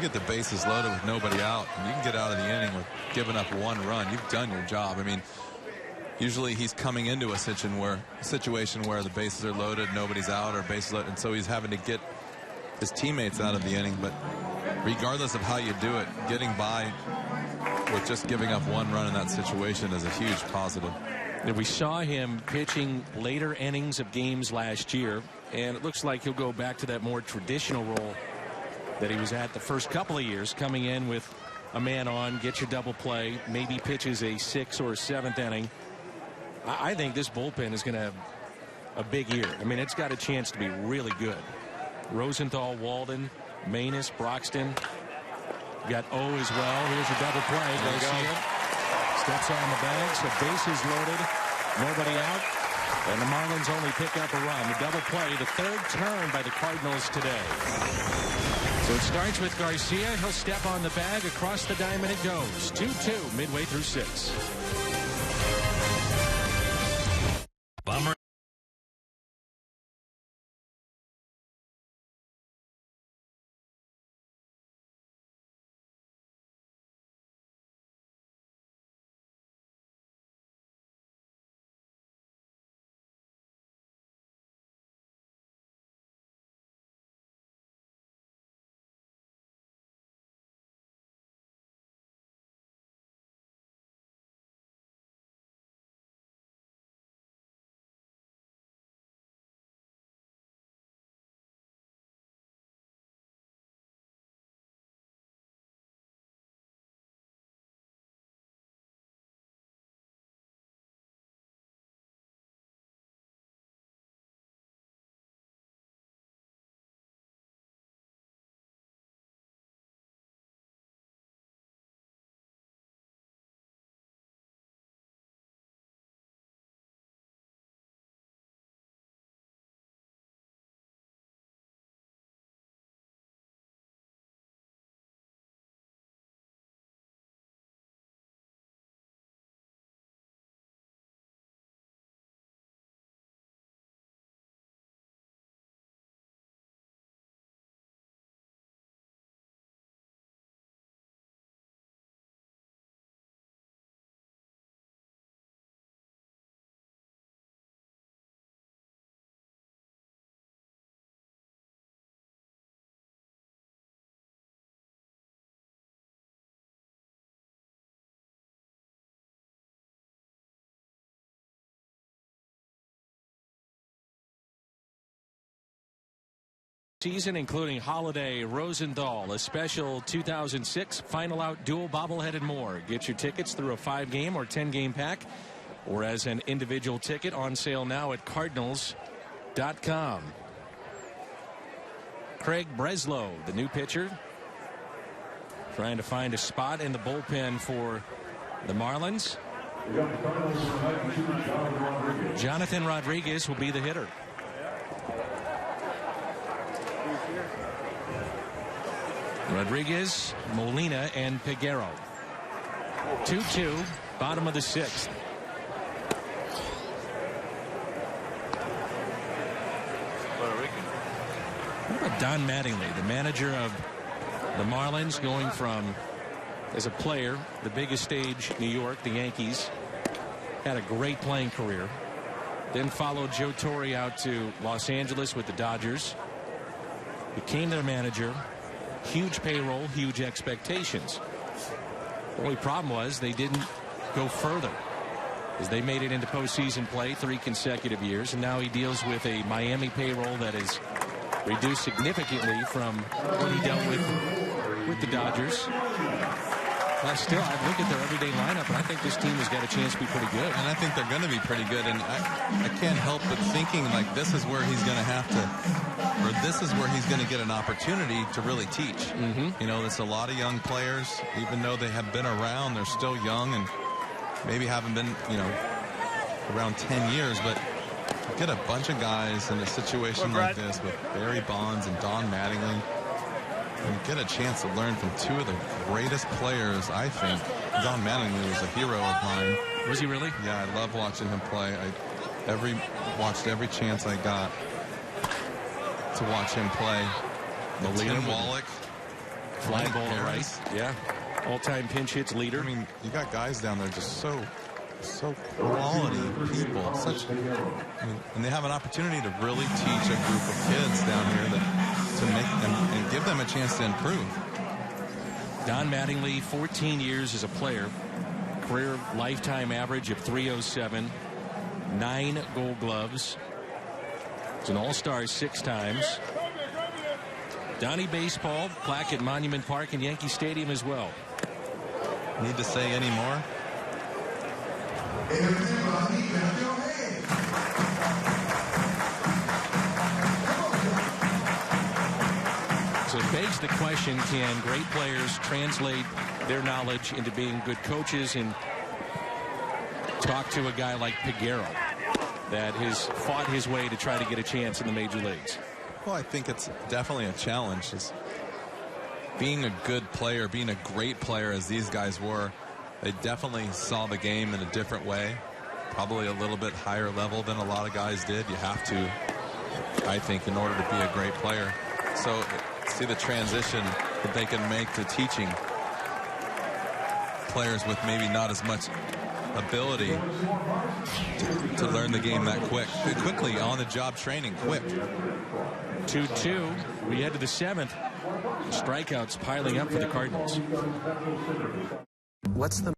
get the bases loaded with nobody out, and you can get out of the inning with giving up 1 run. You've done your job. I mean, usually he's coming into a situation where the bases are loaded, nobody's out, or bases loaded, and so he's having to get his teammates out of the inning. But regardless of how you do it, getting by with just giving up 1 run in that situation is a huge positive. We saw him pitching later innings of games last year, and it looks like he'll go back to that more traditional role that he was at the first couple of years, coming in with a man on, get your double play, maybe pitches a 6th or 7th inning. I think this bullpen is going to have a big year. I mean, it's got a chance to be really good. Rosenthal, Walden, Manus, Broxton. You got O as well. Here's a double play. Garcia steps on the bag, so bases loaded, nobody out, and the Marlins only pick up a run. The double play, the 3rd turn by the Cardinals today. So it starts with Garcia. He'll step on the bag. Across the diamond it goes. 2-2 midway through 6. Bummer. Season, including Holiday, Rosenthal, a special 2006 Final Out dual bobblehead and more. Get your tickets through a 5-game or 10-game pack or as an individual ticket, on sale now at Cardinals.com. Craig Breslow, the new pitcher, trying to find a spot in the bullpen for the Marlins. Jonathan Rodriguez will be the hitter. Rodriguez, Molina, and Peguero. 2-2, bottom of the 6th. What about Don Mattingly, the manager of the Marlins, going from, as a player, the biggest stage, New York, the Yankees, had a great playing career, then followed Joe Torre out to Los Angeles with the Dodgers, became their manager. Huge payroll, huge expectations. The only problem was they didn't go further, as they made it into postseason play 3 consecutive years, and now he deals with a Miami payroll that is reduced significantly from what he dealt with the Dodgers. Well, still, I look at their everyday lineup, and I think this team has got a chance to be pretty good. And I think they're going to be pretty good. And I can't help but thinking, like, this is where he's going to have to, or this is where he's going to get an opportunity to really teach. You know, there's a lot of young players, even though they have been around, they're still young and maybe haven't been, you know, around 10 years. But get a bunch of guys in a situation like this with Barry Bonds and Don Mattingly, and get a chance to learn from 2 of the greatest players, I think. Don Mattingly was a hero of mine. Was he really? Yeah, I love watching him play. I watched every chance I got. to watch him play. Molina, Tim Wallach, flying ball to right. Yeah. All-time pinch hits leader. I mean, you got guys down there just so quality people. And they have an opportunity to really teach a group of kids down here to make them and give them a chance to improve. Don Mattingly, 14 years as a player, career lifetime average of .307, 9 Gold Gloves. He's an All-Star 6 times. Donnie Baseball, plaque at Monument Park and Yankee Stadium as well. Need to say any more? So it begs the question, can great players translate their knowledge into being good coaches? And talk to a guy like Piguero that has fought his way to try to get a chance in the major leagues. Well, I think it's definitely a challenge. Is being a good player, being a great player as these guys were, they definitely saw the game in a different way, probably a little bit higher level than a lot of guys did. You have to, I think, in order to be a great player. So see the transition that they can make to teaching players with maybe not as much ability to learn the game that quickly, on-the-job training, quick. 2-2. We head to the 7th. Strikeouts piling up for the Cardinals. What's the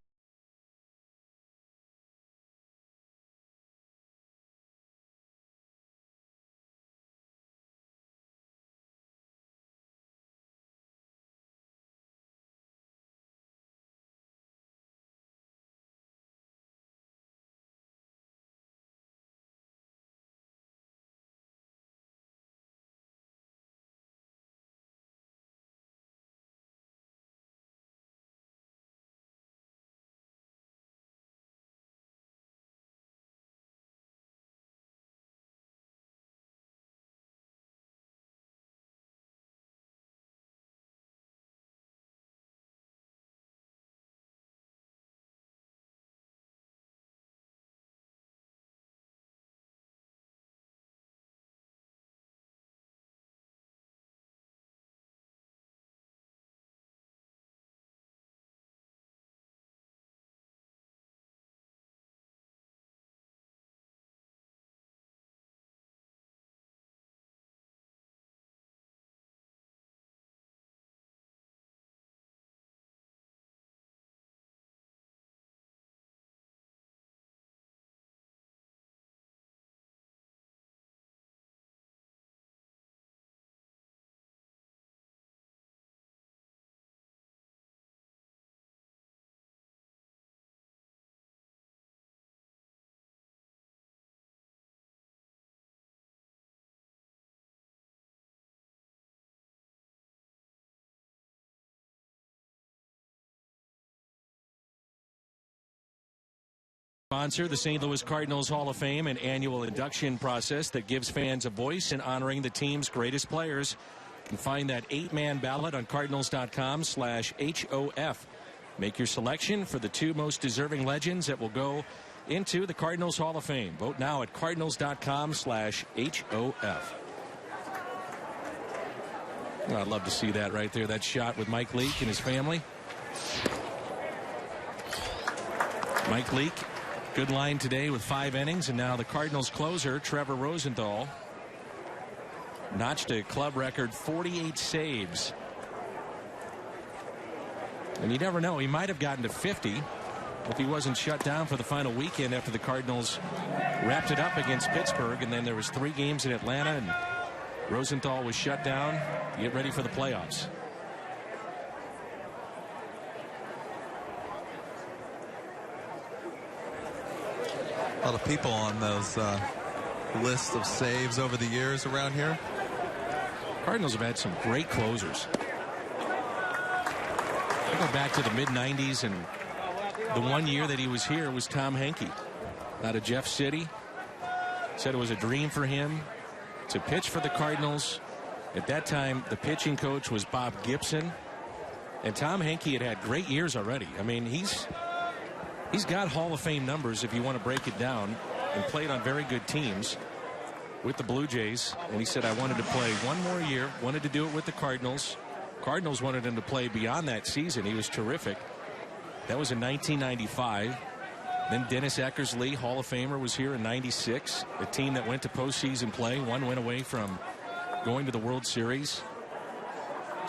sponsor, the St. Louis Cardinals Hall of Fame, an annual induction process that gives fans a voice in honoring the team's greatest players. You can find that 8-man ballot on Cardinals.com/HOF. Make your selection for the 2 most deserving legends that will go into the Cardinals Hall of Fame. Vote now at Cardinals.com/HOF. I'd love to see that right there, that shot with Mike Leake and his family. Mike Leake, good line today with 5 innings, and now the Cardinals closer, Trevor Rosenthal, notched a club record 48 saves. And you never know, he might have gotten to 50 if he wasn't shut down for the final weekend after the Cardinals wrapped it up against Pittsburgh, and then there was 3 games in Atlanta, and Rosenthal was shut down to get ready for the playoffs. A lot of people on those lists of saves over the years around here. Cardinals have had some great closers. I go back to the mid-90s, and the one year that he was here was Tom Henke out of Jeff City. Said it was a dream for him to pitch for the Cardinals. At that time, the pitching coach was Bob Gibson, and Tom Henke had great years already. I mean, he's got Hall of Fame numbers if you want to break it down, and played on very good teams. with the Blue Jays, and he said, I wanted to play one more year, wanted to do it with the Cardinals. Cardinals wanted him to play beyond that season. He was terrific. That was in 1995. Then Dennis Eckersley, Hall of Famer, was here in 96. A team that went to postseason play. One went away from going to the World Series.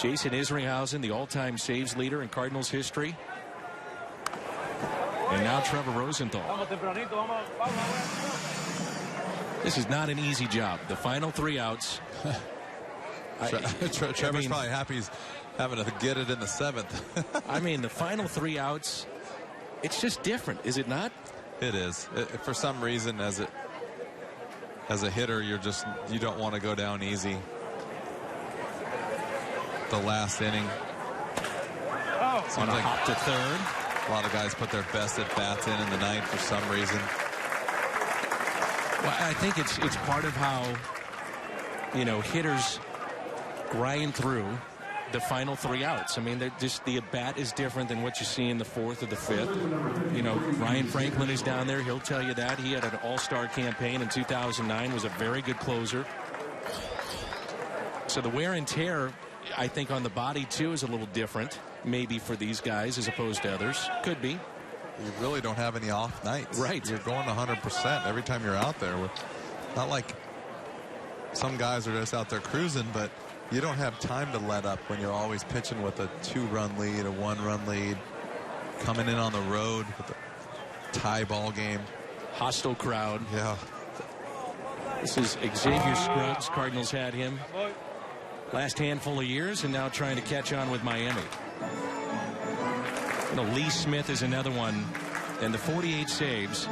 Jason Isringhausen, the all-time saves leader in Cardinals history. And now Trevor Rosenthal. This is not an easy job. The final 3 outs. Trevor's probably happy he's having to get it in the 7th. I mean, the final 3 outs, it's just different, is it not? It is. For some reason, as a hitter, you don't want to go down easy. The last inning. On a hop to third. A lot of guys put their best at bats in the 9th for some reason. Well, I think it's part of how, hitters grind through the final 3 outs. I mean, the at bat is different than what you see in the 4th or the 5th. Ryan Franklin is down there. He'll tell you that. He had an all-star campaign in 2009, was a very good closer. So the wear and tear, I think, on the body, too, is a little different, maybe for these guys as opposed to others. Could be. You really don't have any off nights. Right. You're going 100% every time you're out there. Not like some guys are just out there cruising, but you don't have time to let up when you're always pitching with a 2-run lead, a 1-run lead, coming in on the road with a tie ball game. Hostile crowd. Yeah. This is Xavier Scruggs. Cardinals had him last handful of years and now trying to catch on with Miami. Lee Smith is another one, and the 48 saves,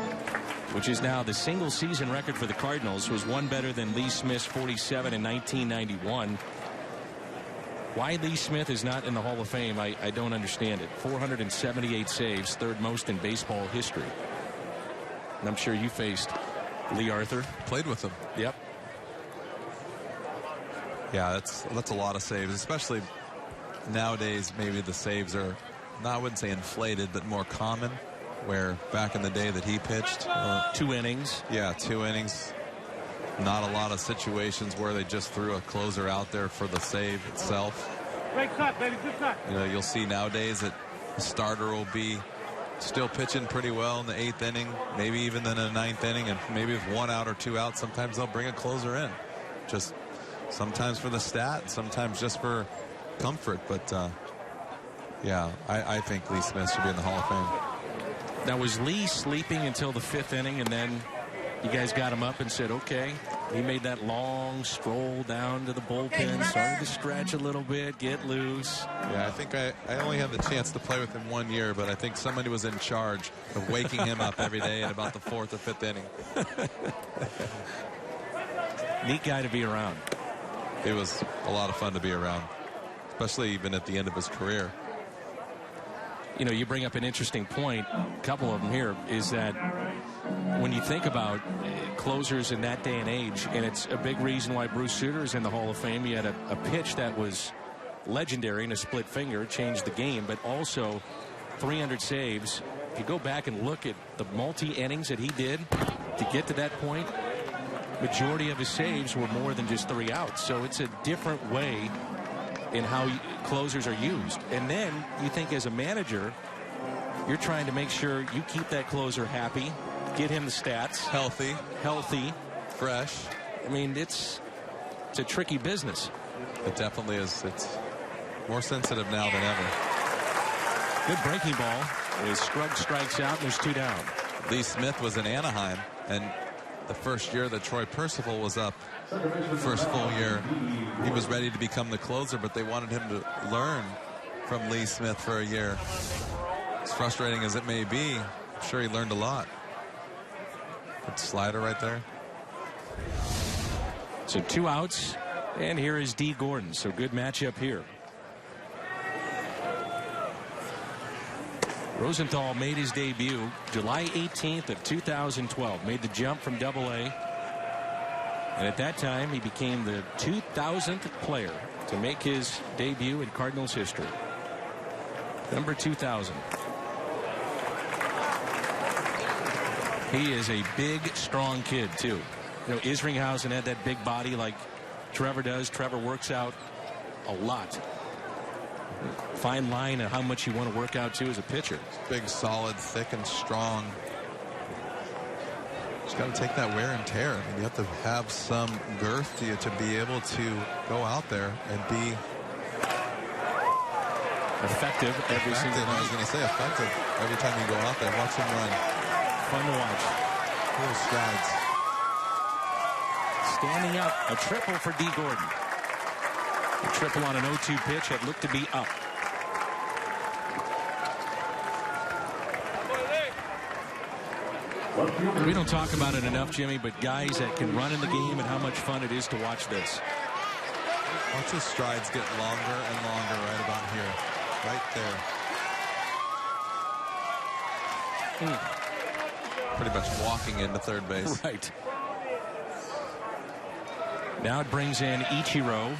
which is now the single season record for the Cardinals, was one better than Lee Smith's 47 in 1991. Why Lee Smith is not in the Hall of Fame, I don't understand it. 478 saves, 3rd most in baseball history. And I'm sure you faced Lee Arthur. Played with him. Yep. Yeah, that's a lot of saves, especially nowadays. Maybe the saves are, I wouldn't say inflated, but more common, where back in the day that he pitched. 2 innings. Yeah, 2 innings. Not a lot of situations where they just threw a closer out there for the save itself. Great cut, baby. Good cut. You'll see nowadays that the starter will be still pitching pretty well in the 8th inning, maybe even in the 9th inning, and maybe with 1 out or 2 out, sometimes they'll bring a closer in. Just sometimes for the stat, sometimes just for comfort. But yeah, I think Lee Smith should be in the Hall of Fame. Now, was Lee sleeping until the 5th inning, and then you guys got him up and said, okay? He made that long stroll down to the bullpen, started to stretch a little bit, get loose. Yeah, I think I only had the chance to play with him 1 year, but I think somebody was in charge of waking him up every day at about the 4th or 5th inning. Neat guy to be around. It was a lot of fun to be around, especially even at the end of his career. You bring up an interesting point, a couple of them here, is that when you think about closers in that day and age, and it's a big reason why Bruce Sutter is in the Hall of Fame. He had a pitch that was legendary in a split finger, changed the game, but also 300 saves. If you go back and look at the multi-innings that he did to get to that point, majority of his saves were more than just 3 outs. So it's a different way in how closers are used. And then you think as a manager, you're trying to make sure you keep that closer happy, get him the stats. Healthy. Fresh. I mean, it's a tricky business. It definitely is. It's more sensitive now than ever. Good breaking ball as Scruggs strikes out and there's 2 down. Lee Smith was in Anaheim, and the first year that Troy Percival was up, first full year, he was ready to become the closer, but they wanted him to learn from Lee Smith for a year. As frustrating as it may be, I'm sure he learned a lot. Good slider right there. So 2 outs, and here is D. Gordon. So good matchup here. Rosenthal made his debut July 18th of 2012. Made the jump from Double-A. And at that time, he became the 2,000th player to make his debut in Cardinals history. Number 2,000. He is a big, strong kid, too. You know, Isringhausen had that big body like Trevor does. Trevor works out a lot. Fine line of how much you want to work out too as a pitcher. Big, solid, thick, and strong. Just got to take that wear and tear. I mean, you have to have some girth to you to be able to go out there and be effective every single night. I was going to say effective every time you go out there. Watch him run. Fun to watch. Cool strides. Standing up, a triple for D. Gordon. A triple on an 0-2 pitch that looked to be up. We don't talk about it enough, Jimmy, but guys that can run in the game and how much fun it is to watch this. Watch his strides get longer and longer right about here. Right there. Pretty much walking into third base. Right. Now it brings in Ichiro.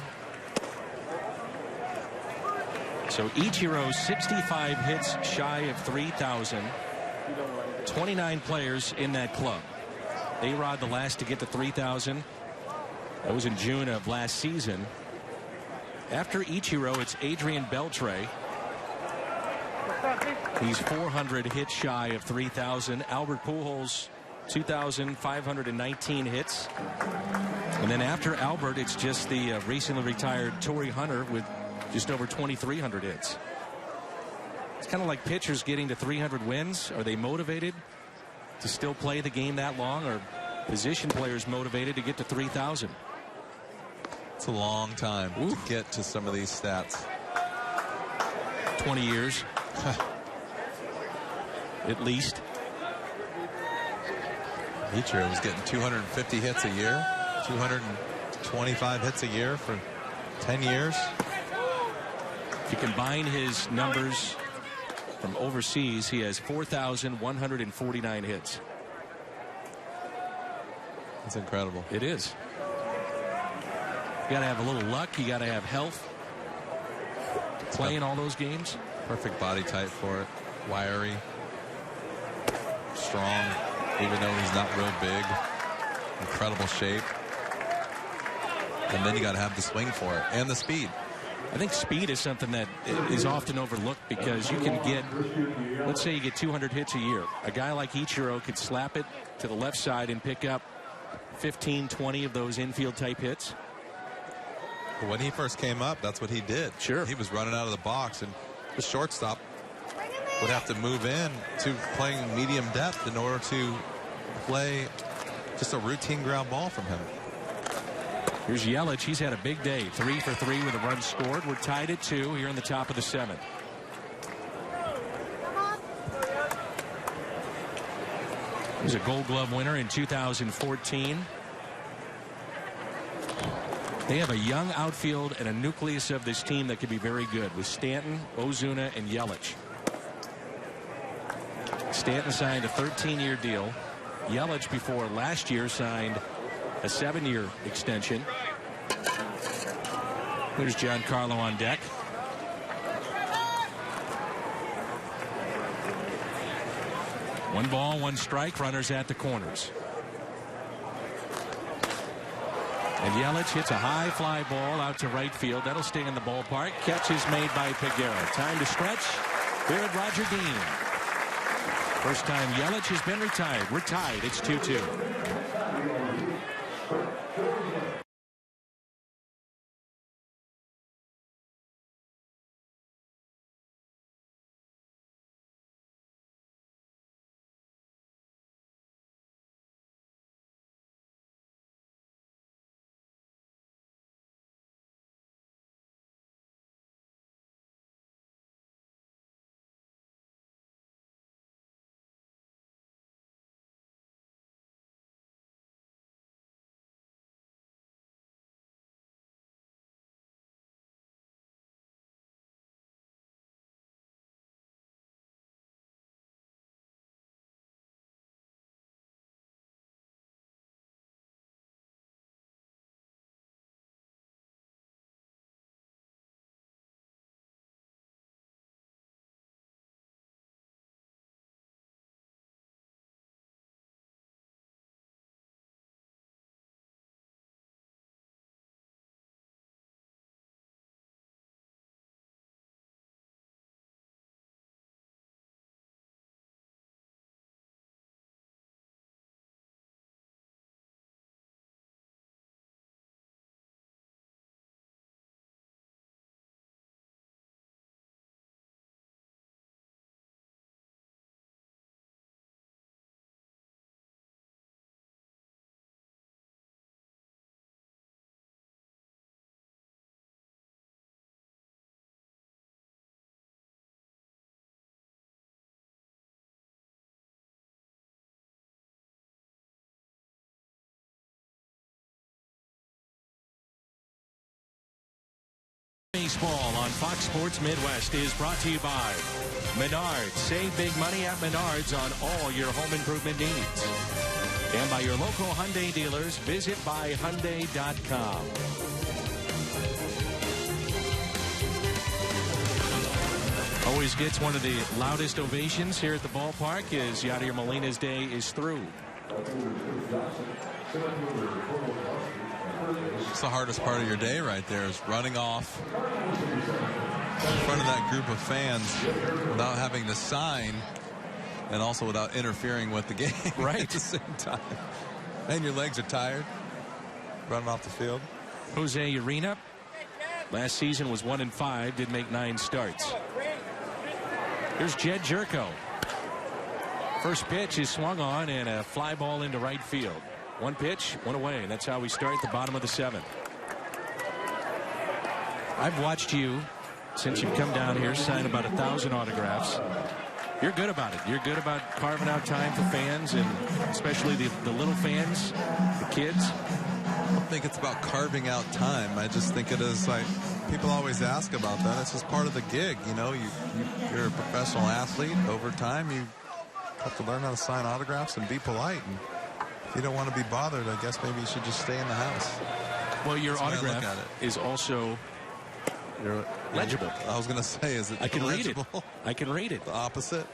So Ichiro, 65 hits shy of 3,000. 29 players in that club. A-Rod the last to get to 3,000. That was in June of last season. After Ichiro, it's Adrian Beltre. He's 400 hits shy of 3,000. Albert Pujols, 2,519 hits. And then after Albert, it's just the recently retired Torrey Hunter with just over 2,300 hits. It's kind of like pitchers getting to 300 wins. Are they motivated to still play the game that long, or position players motivated to get to 3,000? It's a long time to get to some of these stats. 20 years. At least. Ichiro was getting 250 hits a year, 225 hits a year for 10 years. If you combine his numbers from overseas, he has 4,149 hits. That's incredible. It is. You got to have a little luck. You got to have health. Playing all those games. Perfect body type for it. Wiry. Strong. Even though he's not real big. Incredible shape. And then you got to have the swing for it. And the speed. I think speed is something that is often overlooked, because you can get, let's say you get 200 hits a year. A guy like Ichiro could slap it to the left side and pick up 15, 20 of those infield type hits. When he first came up, that's what he did. Sure. He was running out of the box, and the shortstop would have to move in to playing medium depth in order to play just a routine ground ball from him. Here's Yelich. He's had a big day. 3 for 3 with a run scored. We're tied at 2 here in the top of the 7th. He was a Gold Glove winner in 2014. They have a young outfield and a nucleus of this team that could be very good, with Stanton, Ozuna, and Yelich. Stanton signed a 13-year deal. Yelich, before last year, signed a 7-year extension. There's Giancarlo on deck. One ball, one strike, runners at the corners. And Yelich hits a high fly ball out to right field. That'll stay in the ballpark. Catch is made by Peguero. Time to stretch here at Roger Dean. First time Yelich has been retired. We're tied. It's 2-2. Baseball on Fox Sports Midwest is brought to you by Menards. Save big money at Menards on all your home improvement needs. And by your local Hyundai dealers. Visit buyhyundai.com. Always gets one of the loudest ovations here at the ballpark as Yadier Molina's day is through. It's the hardest part of your day right there, is running off in front of that group of fans without having to sign and also without interfering with the game right at the same time. And your legs are tired running off the field. Jose Urena last season was 1-5, did make 9 starts. Here's Jed Jerko. First pitch is swung on and a fly ball into right field. 1 pitch, 1 away. That's how we start at the bottom of the 7th. I've watched you since you've come down here sign about 1,000 autographs. You're good about it. You're good about carving out time for fans, and especially the little fans, the kids. I don't think it's about carving out time. I just think it is like, people always ask about that. It's just part of the gig. You know, you're a professional athlete. Over time, you have to learn how to sign autographs and be polite. And if you don't want to be bothered, I guess maybe you should just stay in the house. Well, your autograph is also legible. I was going to say, is it I can legible? read it. I can read it. The opposite.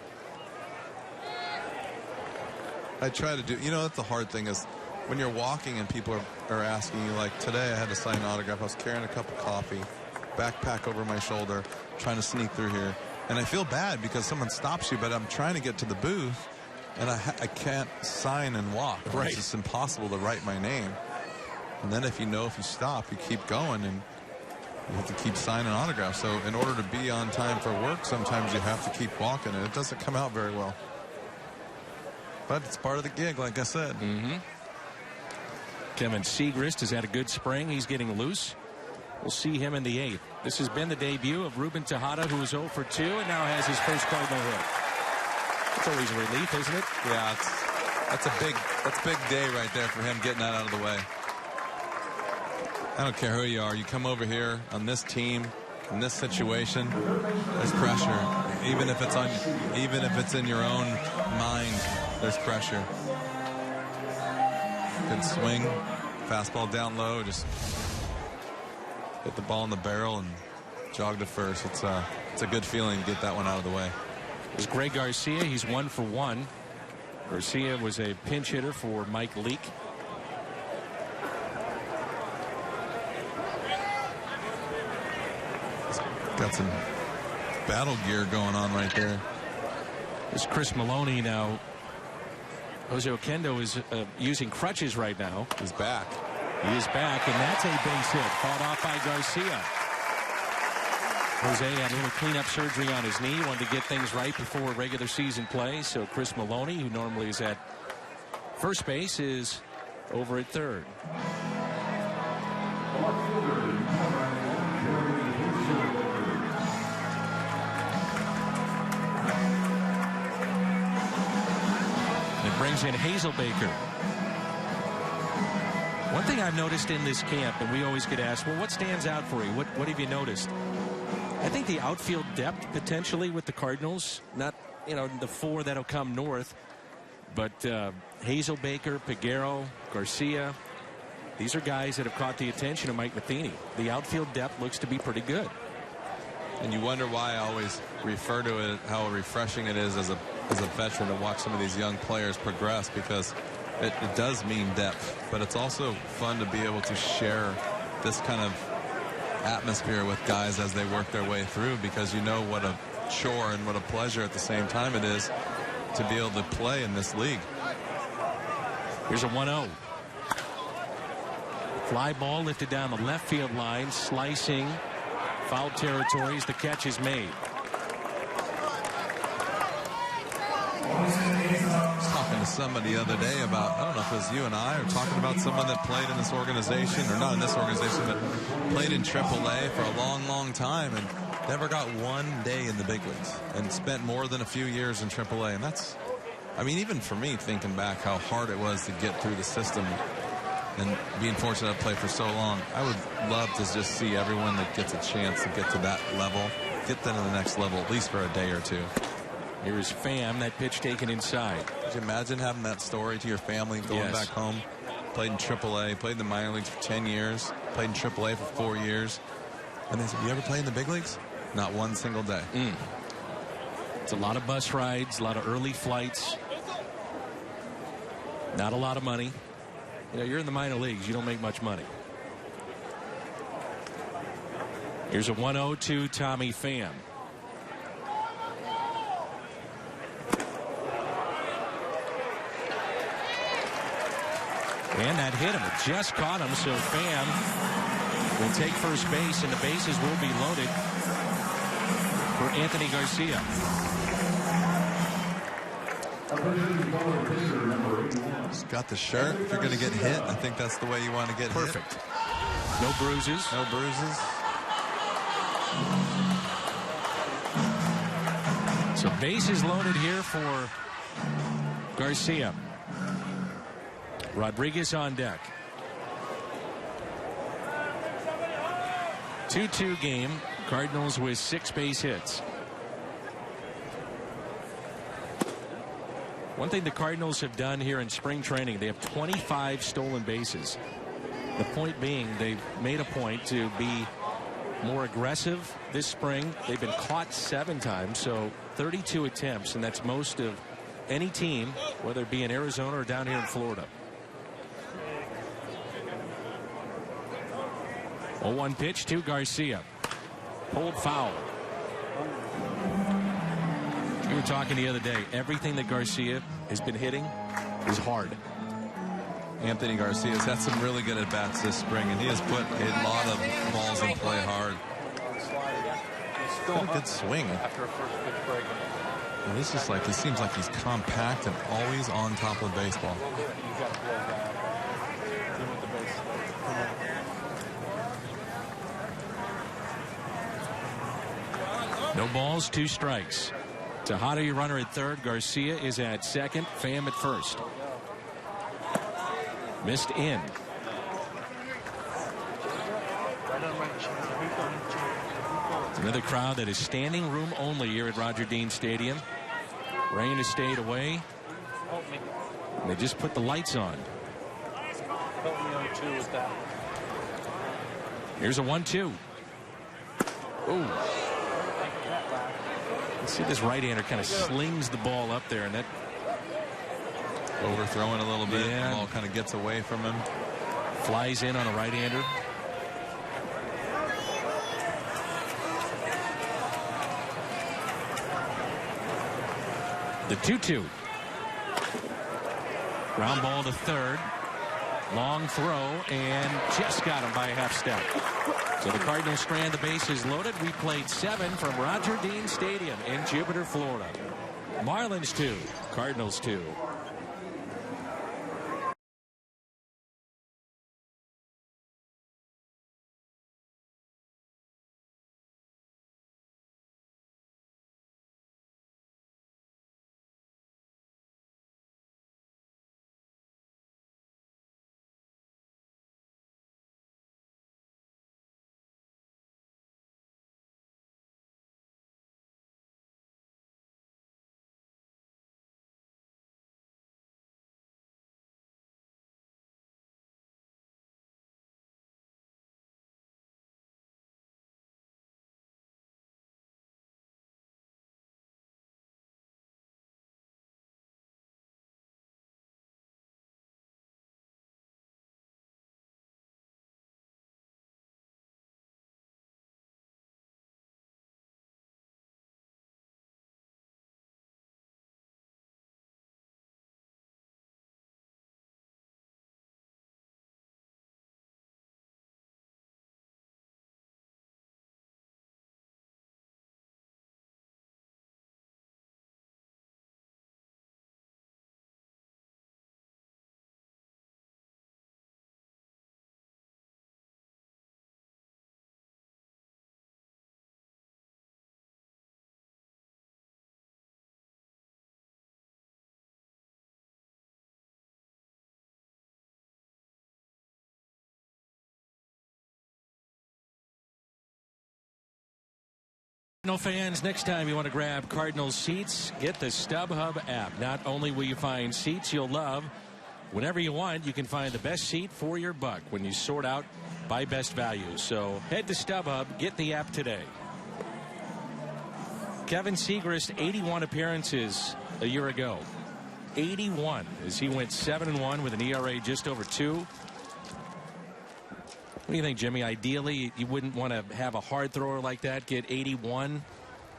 I try to do, you know, that's the hard thing is when you're walking and people are asking you, like today I had to sign an autograph. I was carrying a cup of coffee, backpack over my shoulder, trying to sneak through here. And I feel bad because someone stops you, but I'm trying to get to the booth and I can't sign and walk. Right. It's just impossible to write my name. And then if you stop, you keep going and you have to keep signing autographs. So in order to be on time for work, sometimes you have to keep walking, and it doesn't come out very well. But it's part of the gig, like I said. Kevin Segrist has had a good spring. He's getting loose. We'll see him in the 8th. This has been the debut of Ruben Tejada, who is 0 for 2 and now has his first Cardinal hit. It's always a relief, isn't it? Yeah, that's a big day right there for him, getting that out of the way. I don't care who you are. You come over here on this team, in this situation, there's pressure. Even if it's in your own mind, there's pressure. Good swing, fastball down low, just hit the ball in the barrel and jog to first. It's a good feeling to get that one out of the way. There's Greg Garcia. He's 1 for 1. Garcia was a pinch hitter for Mike Leake. Got some battle gear going on right there. There's Chris Maloney now. Jose Oquendo is using crutches right now. He's back. He is back, and that's a base hit. Fought off by Garcia. Jose had a little cleanup surgery on his knee. Wanted to get things right before regular season play. So Chris Maloney, who normally is at first base, is over at third. Brings in Hazelbaker. One thing I've noticed in this camp, and we always get asked, well, what stands out for you? What have you noticed? I think the outfield depth potentially with the Cardinals, not, the 4 that'll come north, but Hazelbaker, Peguero, Garcia, these are guys that have caught the attention of Mike Matheny. The outfield depth looks to be pretty good. And you wonder why I always refer to it, how refreshing it is as a veteran to watch some of these young players progress, because it does mean depth, but it's also fun to be able to share this kind of atmosphere with guys as they work their way through, because you know what a chore and what a pleasure at the same time it is to be able to play in this league. Here's a 1-0. Fly ball lifted down the left field line, slicing foul territories. The catch is made. I was talking to somebody the other day about, I don't know if it was you and I, or talking about someone that played in this organization, or not in this organization, but played in AAA for a long, long time and never got one day in the big leagues and spent more than a few years in AAA. And that's, I mean, even for me, thinking back how hard it was to get through the system and being fortunate to play for so long, I would love to just see everyone that gets a chance to get to that level, get them to the next level, at least for a day or two. Here's Pham, that pitch taken inside. Could you imagine having that story to your family, going back home? Played in AAA, played in the minor leagues for 10 years, played in AAA for 4 years. And they said, you ever play in the big leagues? Not one single day. It's a lot of bus rides, a lot of early flights. Not a lot of money. You know, you're in the minor leagues. You don't make much money. Here's a 1-0 to Tommy Pham. And that hit him. It just caught him, so Pham will take first base, and the bases will be loaded for Anthony Garcia. He's got the shirt. If you're going to get hit, I think that's the way you want to get hit. Perfect. No bruises. No bruises. So bases loaded here for Garcia. Rodriguez on deck. 2-2 game. Cardinals with 6 base hits. One thing the Cardinals have done here in spring training, they have 25 stolen bases. The point being, they've made a point to be more aggressive this spring. They've been caught 7 times, so 32 attempts, and that's most of any team, whether it be in Arizona or down here in Florida. 0-1 pitch to Garcia. Pulled foul. We were talking the other day. Everything that Garcia has been hitting is hard. Anthony Garcia's had some really good at-bats this spring, and he has put a lot of balls in play hard. Got a good swing. And it's just like, he seems like he's compact and always on top of the baseball. No balls, 2 strikes. Tejada, your runner at third. Garcia is at second. Pham at first. Missed in. It's another crowd that is standing room only here at Roger Dean Stadium. Rain has stayed away. And they just put the lights on. Here's a 1-2. Ooh. See, this right-hander kind of slings the ball up there, and that overthrowing a little bit. The ball kind of gets away from him. Flies in on a right-hander. The 2-2. Ground ball to third. Long throw, and just got him by a half step. So the Cardinals strand the bases loaded. We played 7 from Roger Dean Stadium in Jupiter, Florida. Marlins 2, Cardinals 2. No fans, next time you want to grab Cardinals seats, get the StubHub app. Not only will you find seats you'll love, whenever you want, you can find the best seat for your buck when you sort out by best value. So head to StubHub, get the app today. Kevin Segrist, 81 appearances a year ago. 81 as he went 7-1 with an ERA just over 2. What do you think, Jimmy? Ideally, you wouldn't want to have a hard thrower like that get 81.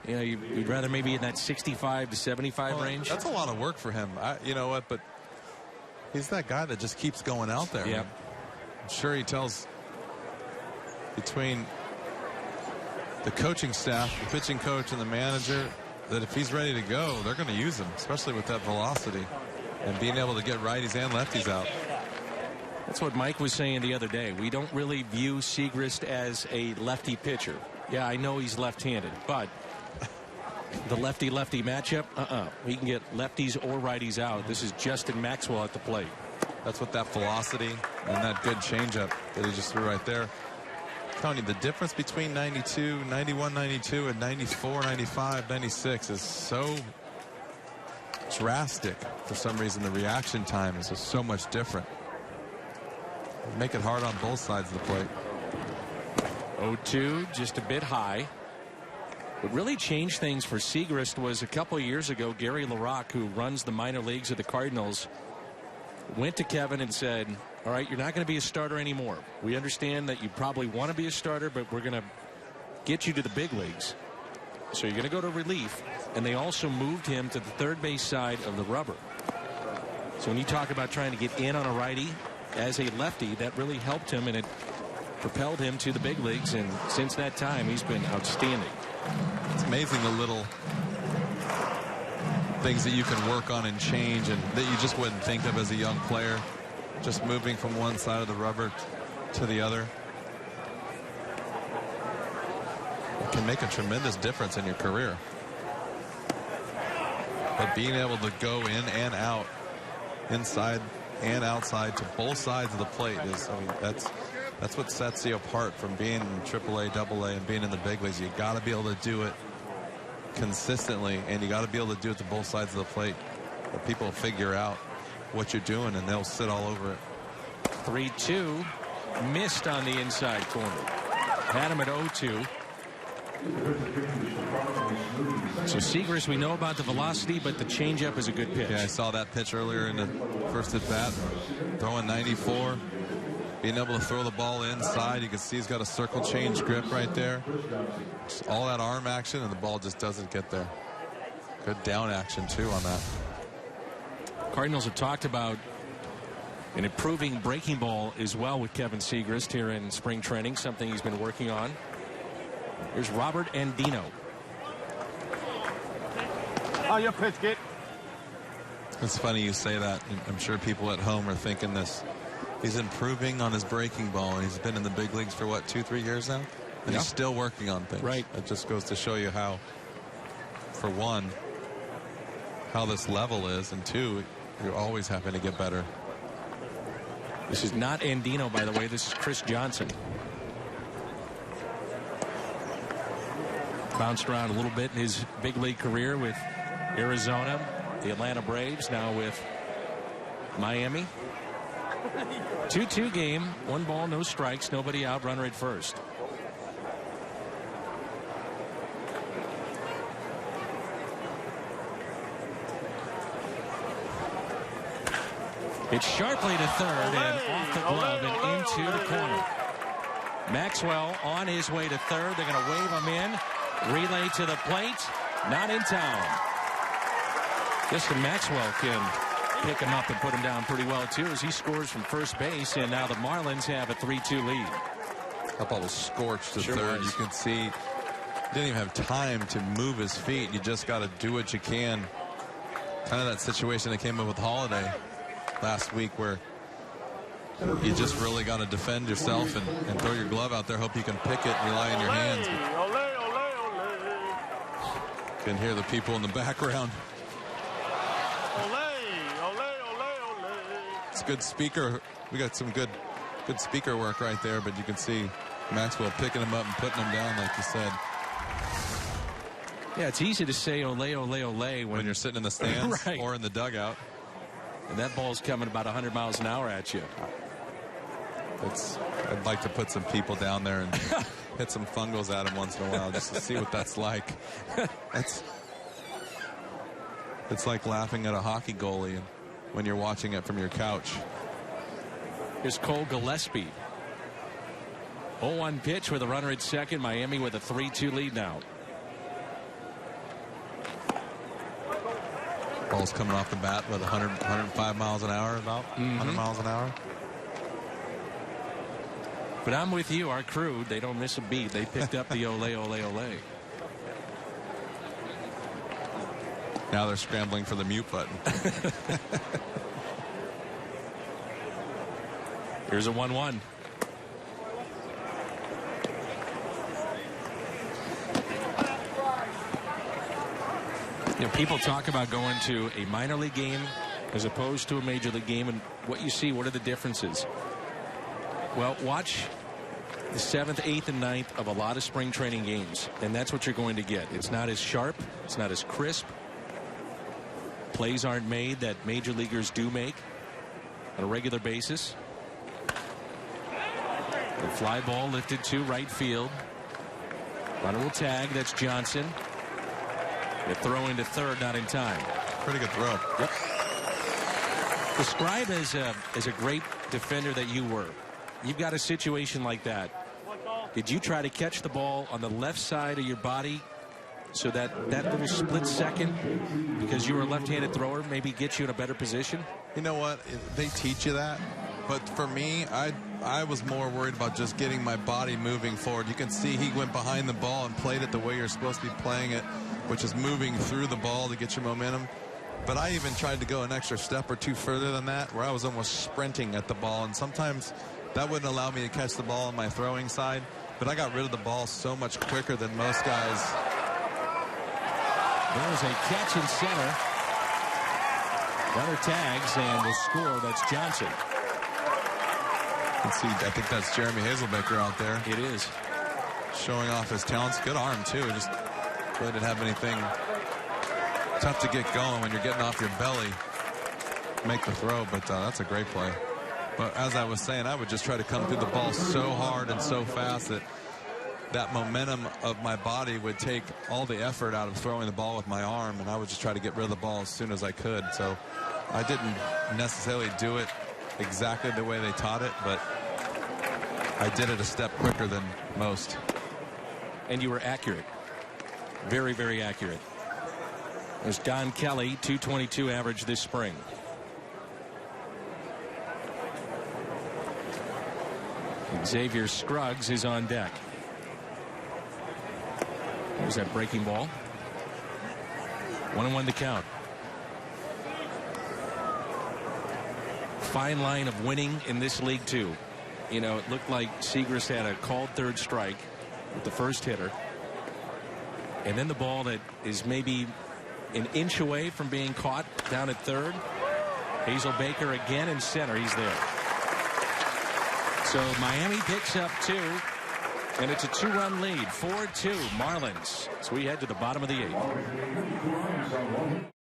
You know, you'd rather maybe in that 65 to 75 range. That's a lot of work for him. You know what? But he's that guy that just keeps going out there. Yeah. I'm sure he tells between the coaching staff, the pitching coach, and the manager that if he's ready to go, they're going to use him, especially with that velocity and being able to get righties and lefties out. That's what Mike was saying the other day. We don't really view Segrist as a lefty pitcher. Yeah, I know he's left-handed, but the lefty-lefty matchup, we can get lefties or righties out. This is Justin Maxwell at the plate. That's what that velocity and that good changeup that he just threw right there. Tony, the difference between 92, 91, 92, and 94, 95, 96 is so drastic. For some reason, the reaction time is just so much different. Make it hard on both sides of the plate. 0-2, just a bit high. What really changed things for Segrist was a couple of years ago, Gary LaRocque, who runs the minor leagues of the Cardinals, went to Kevin and said, all right, you're not going to be a starter anymore. We understand that you probably want to be a starter, but we're going to get you to the big leagues. So you're going to go to relief. And they also moved him to the third base side of the rubber. So when you talk about trying to get in on a righty as a lefty, that really helped him, and it propelled him to the big leagues. And since that time, he's been outstanding. It's amazing the little things that you can work on and change and that you just wouldn't think of as a young player. Just moving from one side of the rubber to the other. It can make a tremendous difference in your career. But being able to go in and out, inside and outside to both sides of the plate is, I mean, that's what sets you apart from being in AAA, AA, and being in the big leagues. You got to be able to do it consistently, and you got to be able to do it to both sides of the plate. Where people figure out what you're doing, and they'll sit all over it. 3-2, missed on the inside corner. Had him at 0-2. So Segrist, we know about the velocity, but the changeup is a good pitch. Yeah, I saw that pitch earlier in the first at bat. Throwing 94, being able to throw the ball inside. You can see he's got a circle change grip right there. Just all that arm action, and the ball just doesn't get there. Good down action too on that. Cardinals have talked about an improving breaking ball as well with Kevin Segrist here in spring training, something he's been working on. Here's Robert Andino. Oh, your pitch, kid. It's funny you say that. I'm sure people at home are thinking this. He's improving on his breaking ball, and he's been in the big leagues for what, 2-3 years now? And he's still working on things. Right. It just goes to show you how, for one, how this level is, and two, you're always having to get better. This is not Andino, by the way. This is Chris Johnson. Bounced around a little bit in his big league career with Arizona, the Atlanta Braves, now with Miami. 2-2 game, 1 ball, no strikes, nobody out, runner at first. It's sharply to third and off the glove and into the corner. Maxwell on his way to third. They're going to wave him in. Relay to the plate. Not in time. Justin Maxwell can pick him up and put him down pretty well, too, as he scores from first base. And now the Marlins have a 3-2 lead. That ball was scorched to Sure third. was. You can see he didn't even have time to move his feet. You just got to do what you can. Kind of that situation that came up with Holiday last week, where you just really got to defend yourself and throw your glove out there, hope you can pick it and rely on your hands. You can hear the people in the background. It's good speaker. We got some good speaker work right there, but you can see Maxwell picking him up and putting him down, like you said. Yeah, it's easy to say ole, ole, ole when you're sitting in the stands right. or in the dugout. And that ball's coming about 100 miles an hour at you. I'd like to put some people down there and hit some fungos at him once in a while just to see what that's like. It's like laughing at a hockey goalie when you're watching it from your couch. Here's Cole Gillespie. 0-1 pitch with a runner at second. Miami with a 3-2 lead now. Ball's coming off the bat with 105 miles an hour, about 100 miles an hour. But I'm with you. Our crew, they don't miss a beat. They picked up the ole, ole, ole. Now they're scrambling for the mute button. Here's a 1-1. You know, people talk about going to a minor league game as opposed to a major league game, and what you see, what are the differences? Well, watch the 7th, 8th, and 9th of a lot of spring training games, and that's what you're going to get. It's not as sharp. It's not as crisp. Plays aren't made that major leaguers do make on a regular basis. The fly ball lifted to right field. Runner will tag. That's Johnson. The throw into third, not in time. Pretty good throw. Yep. Describe as a great defender that you were. You've got a situation like that. Did you try to catch the ball on the left side of your body so that little split second, because you were a left-handed thrower, maybe get you in a better position? You know what? They teach you that. But for me, I was more worried about just getting my body moving forward. You can see he went behind the ball and played it the way you're supposed to be playing it, which is moving through the ball to get your momentum. But I even tried to go an extra step or two further than that, where I was almost sprinting at the ball. And sometimes that wouldn't allow me to catch the ball on my throwing side. But I got rid of the ball so much quicker than most guys. There's a catch in center. Runner tags and the score. That's Johnson. You can see, I think that's Jeremy Hazelbaker out there. It is. Showing off his talents. Good arm, too. Just really didn't have anything. Tough to get going when you're getting off your belly. Make the throw, but that's a great play. But as I was saying, I would just try to come through the ball so hard and so fast that momentum of my body would take all the effort out of throwing the ball with my arm, and I would just try to get rid of the ball as soon as I could. So I didn't necessarily do it exactly the way they taught it, but I did it a step quicker than most. And you were accurate. Very, very accurate. There's Don Kelly, 222 average this spring. Xavier Scruggs is on deck. There's that breaking ball. 1-1 to count. Fine line of winning in this league, too. You know, it looked like Segrist had a called third strike with the first hitter. And then the ball that is maybe an inch away from being caught down at third. Hazelbaker again in center. He's there. So Miami picks up 2, and it's a 2-run lead, 4-2 Marlins. So we head to the bottom of the 8th.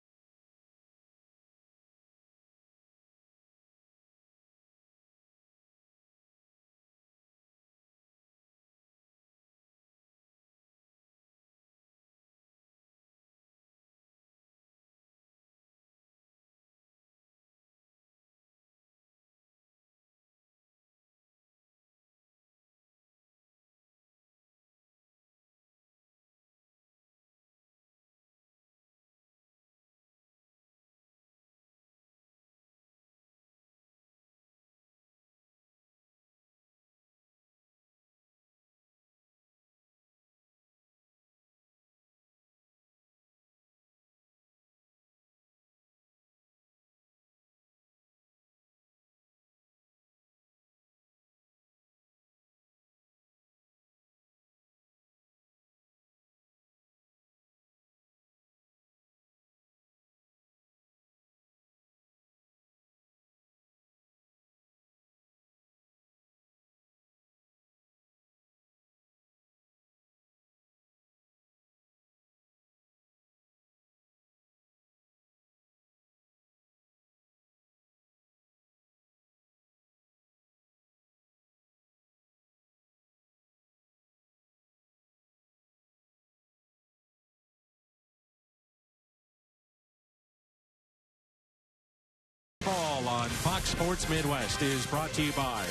Sports Midwest is brought to you by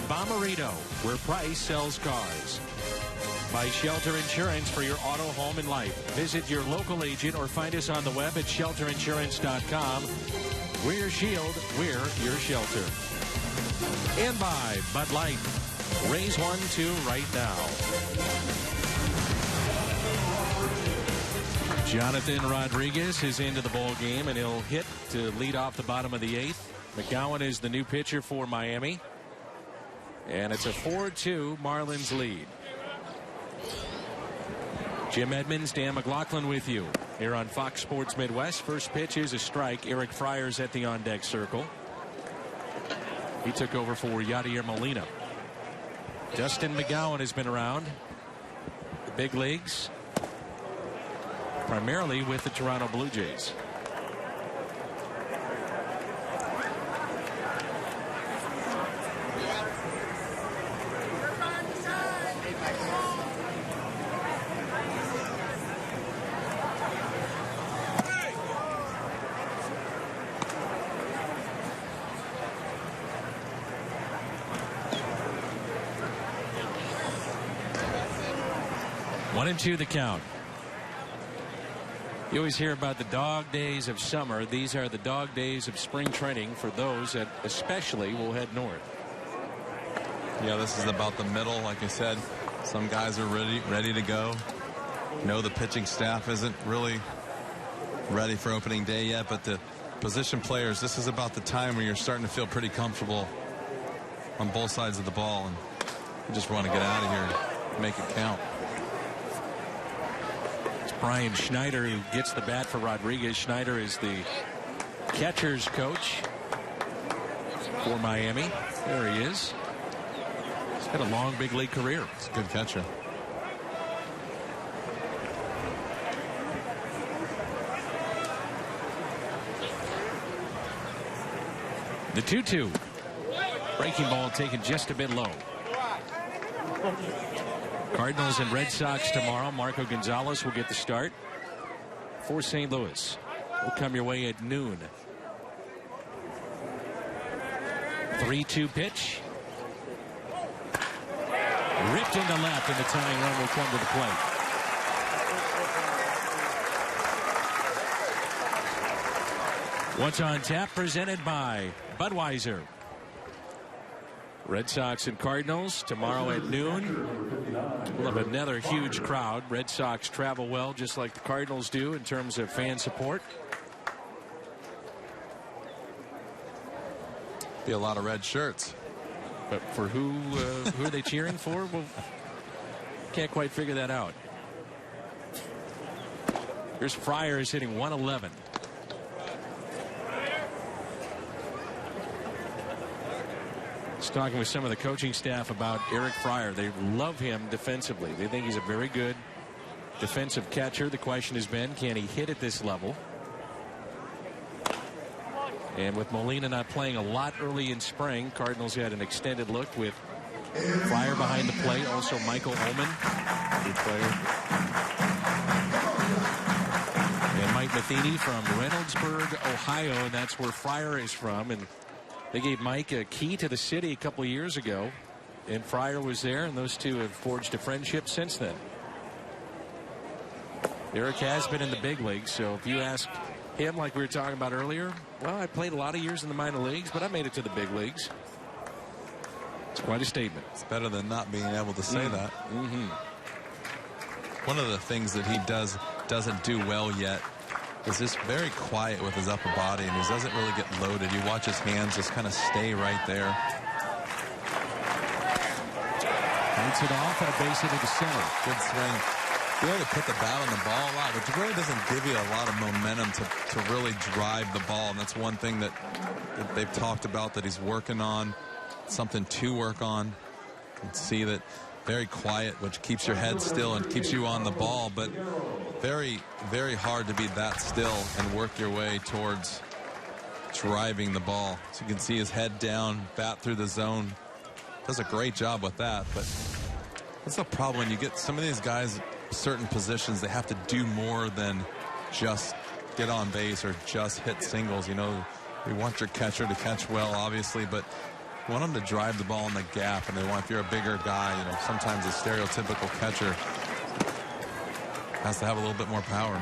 Bommarito, where price sells cars. By Shelter Insurance for your auto, home, and life. Visit your local agent or find us on the web at shelterinsurance.com. We're your shield. We're your shelter. And by Bud Light. Raise 1-2 right now. Jonathan Rodriguez is into the ball game, and he'll hit to lead off the bottom of the 8th. McGowan is the new pitcher for Miami. And it's a 4-2 Marlins lead. Jim Edmonds, Dan McLaughlin with you here on Fox Sports Midwest. First pitch is a strike. Eric Fryer's at the on-deck circle. He took over for Yadier Molina. Dustin McGowan has been around the big leagues, primarily with the Toronto Blue Jays. One and two the count. You always hear about the dog days of summer. These are the dog days of spring training for those that especially will head north. Yeah, this is about the middle. Like I said, some guys are ready to go. No, the pitching staff isn't really ready for opening day yet, but the position players, this is about the time where you're starting to feel pretty comfortable on both sides of the ball, and you just want to get out of here and make it count. Brian Schneider who gets the bat for Rodriguez. Schneider is the catcher's coach for Miami. There he is. He's had a long big league career. He's a good catcher. The 2-2. Breaking ball taken just a bit low. Cardinals and Red Sox tomorrow. Marco Gonzalez will get the start for St. Louis. Will come your way at noon. 3-2 pitch. Ripped into left, and the tying run will come to the plate. What's on tap, presented by Budweiser. Red Sox and Cardinals tomorrow at noon. We'll have another huge crowd. Red Sox travel well, just like the Cardinals do in terms of fan support. Be a lot of red shirts. But for who are they cheering for? Well, can't quite figure that out. Here's Fryer is hitting 111. Talking with some of the coaching staff about Eric Fryer. They love him defensively. They think he's a very good defensive catcher. The question has been, can he hit at this level? And with Molina not playing a lot early in spring, Cardinals had an extended look with Fryer behind the plate. Also Michael Ullman, good player. And Mike Matheny from Reynoldsburg, Ohio, and that's where Fryer is from. And they gave Mike a key to the city a couple of years ago, and Fryer was there, and those two have forged a friendship since then. Eric has been in the big leagues, so if you ask him, like we were talking about earlier, well, I played a lot of years in the minor leagues, but I made it to the big leagues. It's quite a statement. It's better than not being able to say that. One of the things that he doesn't do well yet is just very quiet with his upper body, and he doesn't really get loaded. You watch his hands just kind of stay right there. Points it off and a base hit to the center. Good swing. Be able to put the bat on the ball a lot, which really doesn't give you a lot of momentum to really drive the ball. And that's one thing that they've talked about that he's working on, something to work on. You can see that very quiet, which keeps your head still and keeps you on the ball, but very, very hard to be that still and work your way towards driving the ball. So you can see his head down, bat through the zone. Does a great job with that, but that's the problem when you get some of these guys certain positions. They have to do more than just get on base or just hit singles. You know, You want your catcher to catch well, obviously, but you want him to drive the ball in the gap. And they want, if you're a bigger guy, you know, sometimes a stereotypical catcher has to have a little bit more power.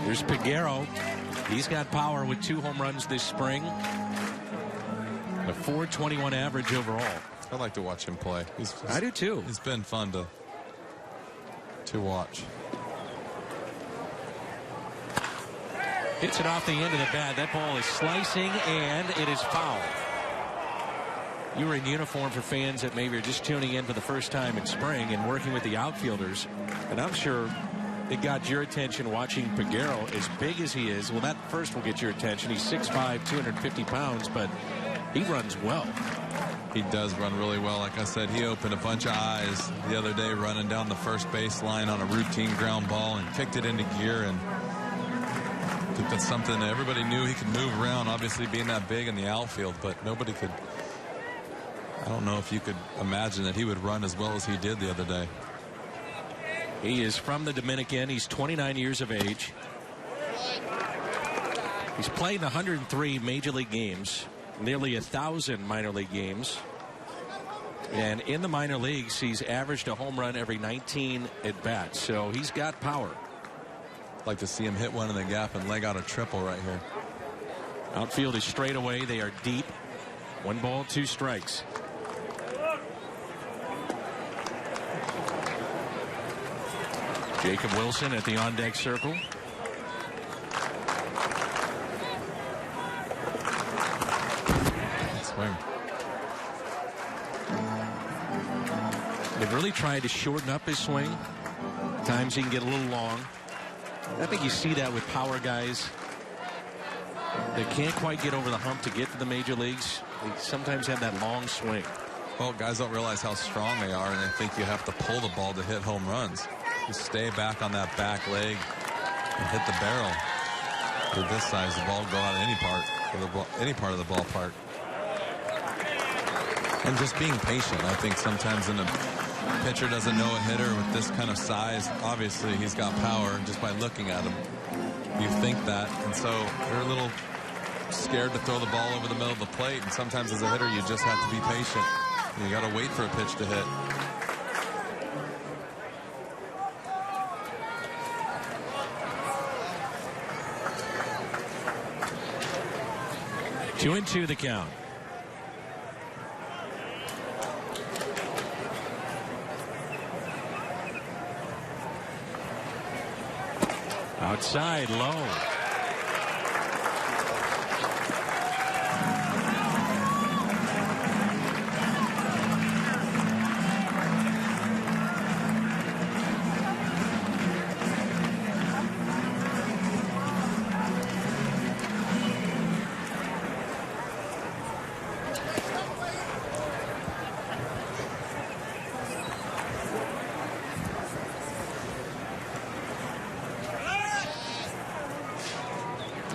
Here's Peguero. He's got power with 2 home runs this spring. A .421 average overall. I like to watch him play. I do too. It's been fun to watch. Hits it off the end of the bat. That ball is slicing, and it is foul. You were in uniform for fans that maybe are just tuning in for the first time in spring and working with the outfielders. And I'm sure it got your attention watching Peguero, as big as he is. Well, that first will get your attention. He's 6'5", 250 pounds, but he runs well. He does run really well. Like I said, he opened a bunch of eyes the other day running down the first base line on a routine ground ball and kicked it into gear. And I think that's something that everybody knew he could move around, obviously being that big in the outfield, but nobody could. I don't know if you could imagine that he would run as well as he did the other day. He is from the Dominican. He's 29 years of age. He's played 103 major league games, nearly 1,000 minor league games. And in the minor leagues, he's averaged a home run every 19 at bats. So he's got power. Like to see him hit one in the gap and leg out a triple right here. Outfield is straight away. They are deep. 1 ball, 2 strikes. Jacob Wilson at the on-deck circle. Swing. They've really tried to shorten up his swing. Times he can get a little long. I think you see that with power guys. They can't quite get over the hump to get to the major leagues. They sometimes have that long swing. Well, guys don't realize how strong they are, and they think you have to pull the ball to hit home runs. You stay back on that back leg and hit the barrel. With this size, the ball will go out of any part of the ballpark. And just being patient. I think sometimes when a pitcher doesn't know a hitter with this kind of size, obviously he's got power, and just by looking at him, you think that. And so they're a little scared to throw the ball over the middle of the plate. And sometimes as a hitter, you just have to be patient. You got to wait for a pitch to hit. Two and two the count. Outside, low.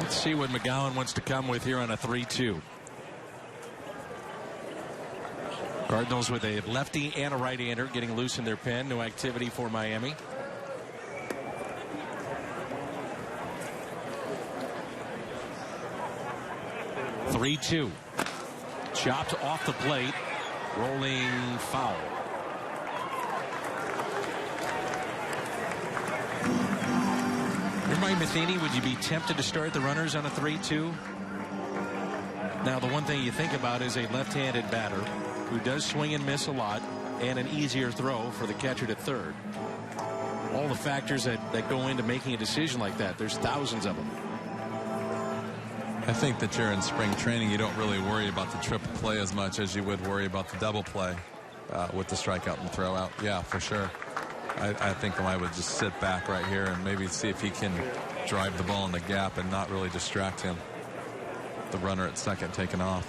See what McGowan wants to come with here on a 3-2. Cardinals with a lefty and a right-hander getting loose in their pen. No activity for Miami. (3-2). Chopped off the plate. Rolling foul. Mike Matheny, would you be tempted to start the runners on a 3-2? Now, the one thing you think about is a left-handed batter who does swing and miss a lot, and an easier throw for the catcher to third. All the factors that go into making a decision like that. There's thousands of them. I think that you're in spring training. You don't really worry about the triple play as much as you would worry about the double play with the strikeout and throw out. Yeah, for sure. I think I would just sit back right here and maybe see if he can drive the ball in the gap and not really distract him. The runner at second taking off.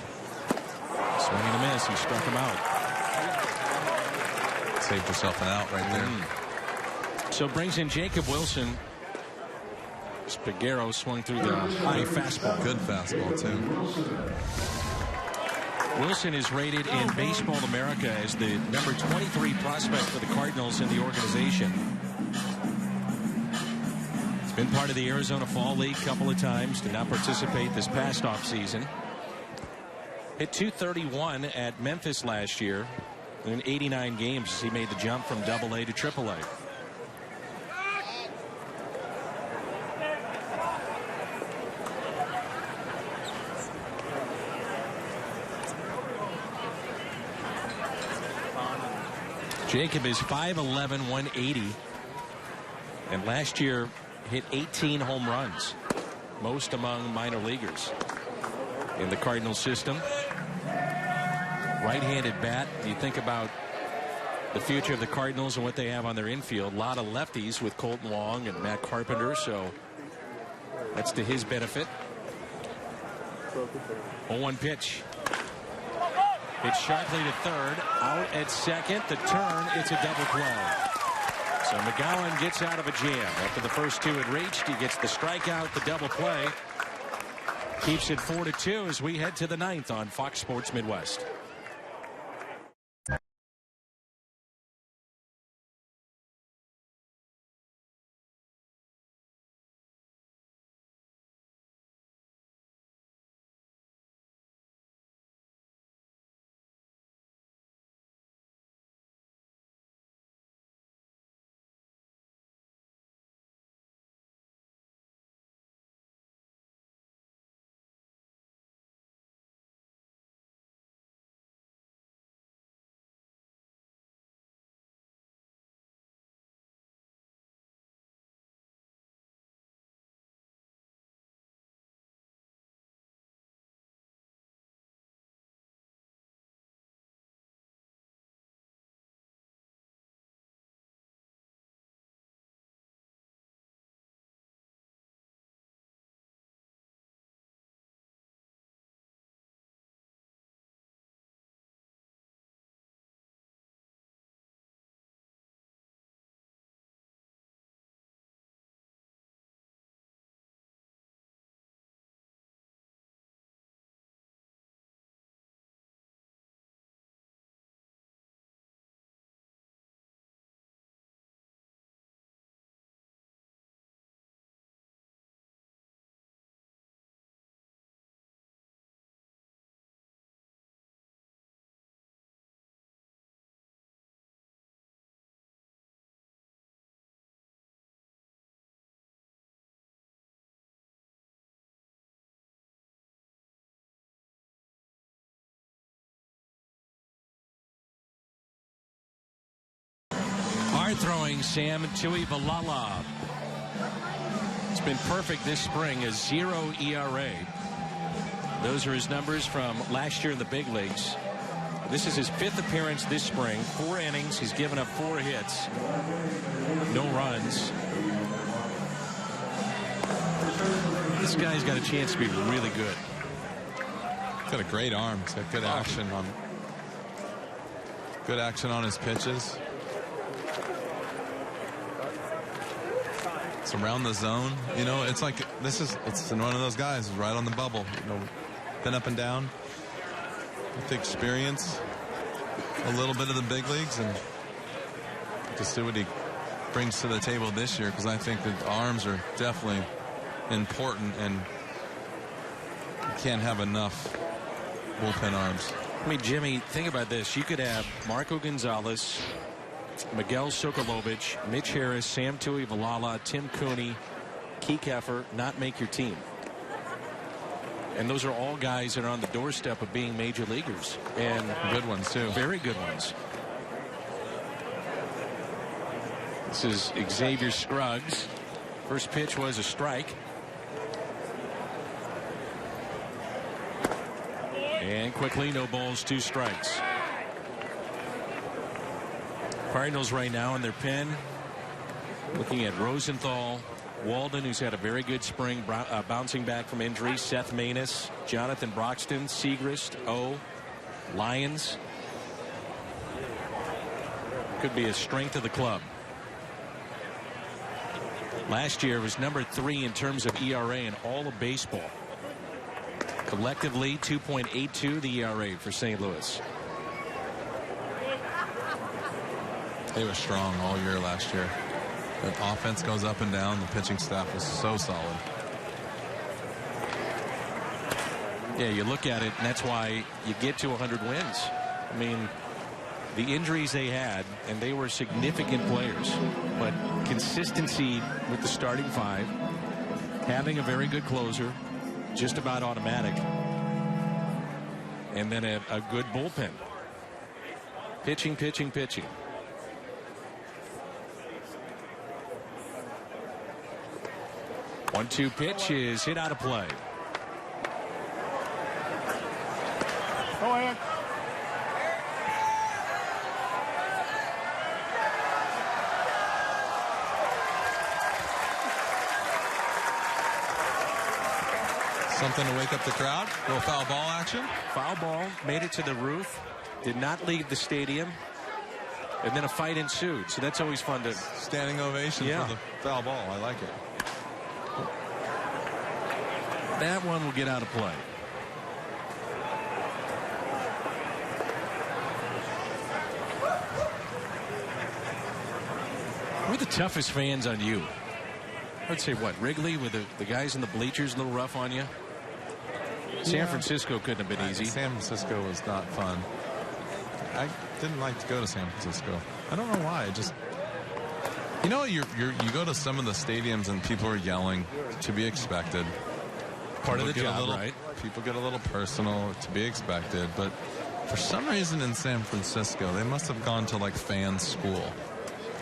Swing and a miss. He struck him out. Saved yourself an out right there. So brings in Jacob Wilson. Peguero swung through the high fastball. Good fastball, too. Wilson is rated in Baseball America as the number 23 prospect for the Cardinals in the organization. Been part of the Arizona Fall League a couple of times. Did not participate this past offseason. Hit .231 at Memphis last year. In 89 games, he made the jump from AA to AAA. Jacob is 5'11", 180. And last year hit 18 home runs, most among minor leaguers in the Cardinals system. Right-handed bat. You think about the future of the Cardinals and what they have on their infield. A lot of lefties with Colton Wong and Matt Carpenter, so that's to his benefit. 0-1 pitch. Hit sharply to third. Out at second. The turn. It's a double play. So McGowan gets out of a jam. After the first two had reached, he gets the strikeout, the double play. Keeps it 4-2 as we head to the ninth on Fox Sports Midwest. Hard throwing Sam Tuivailala. It's been perfect this spring, a 0 ERA. Those are his numbers from last year in the big leagues. This is his 5th appearance this spring. 4 innings. He's given up 4 hits. No runs. This guy's got a chance to be really good. He's got a great arm. He's got good action on his pitches. It's around the zone. You know, it's like it's one of those guys right on the bubble. You know, been up and down with experience, a little bit of the big leagues, and to see what he brings to the table this year, because I think that arms are definitely important, and you can't have enough bullpen arms. I mean, Jimmy, think about this. You could have Marco Gonzalez, Miguel Sokolovich, Mitch Harris, Sam Tuivailala, Tim Cooney, Keek Effer not make your team. And those are all guys that are on the doorstep of being major leaguers. And good ones, too. Very good ones. This is Xavier Scruggs. First pitch was a strike. And quickly, no balls, 2 strikes. Cardinals right now in their pen, looking at Rosenthal, Walden, who's had a very good spring, bouncing back from injury, Seth Maness, Jonathan Broxton, Siegrist, Lyons. Could be a strength of the club. Last year was number 3 in terms of ERA in all of baseball. Collectively, 2.82 the ERA for St. Louis. They were strong all year last year. The offense goes up and down. The pitching staff was so solid. Yeah, you look at it, and that's why you get to 100 wins. I mean, the injuries they had, and they were significant players, but consistency with the starting five, having a very good closer, just about automatic, and then a good bullpen. Pitching, pitching, pitching. One-two pitch is hit out of play. Go ahead. Something to wake up the crowd. A little foul ball action. Foul ball made it to the roof. Did not leave the stadium. And then a fight ensued. So that's always fun to... Standing ovation for the foul ball. I like it. That one will get out of play. We're the toughest fans on you. I'd say what, Wrigley with the guys in the bleachers a little rough on you? San Francisco couldn't have been easy. San Francisco was not fun. I didn't like to go to San Francisco. I don't know why. Just, you know, you go to some of the stadiums and people are yelling, to be expected. Part of the job, right? People get a little personal, to be expected. But for some reason in San Francisco, they must have gone to like fan school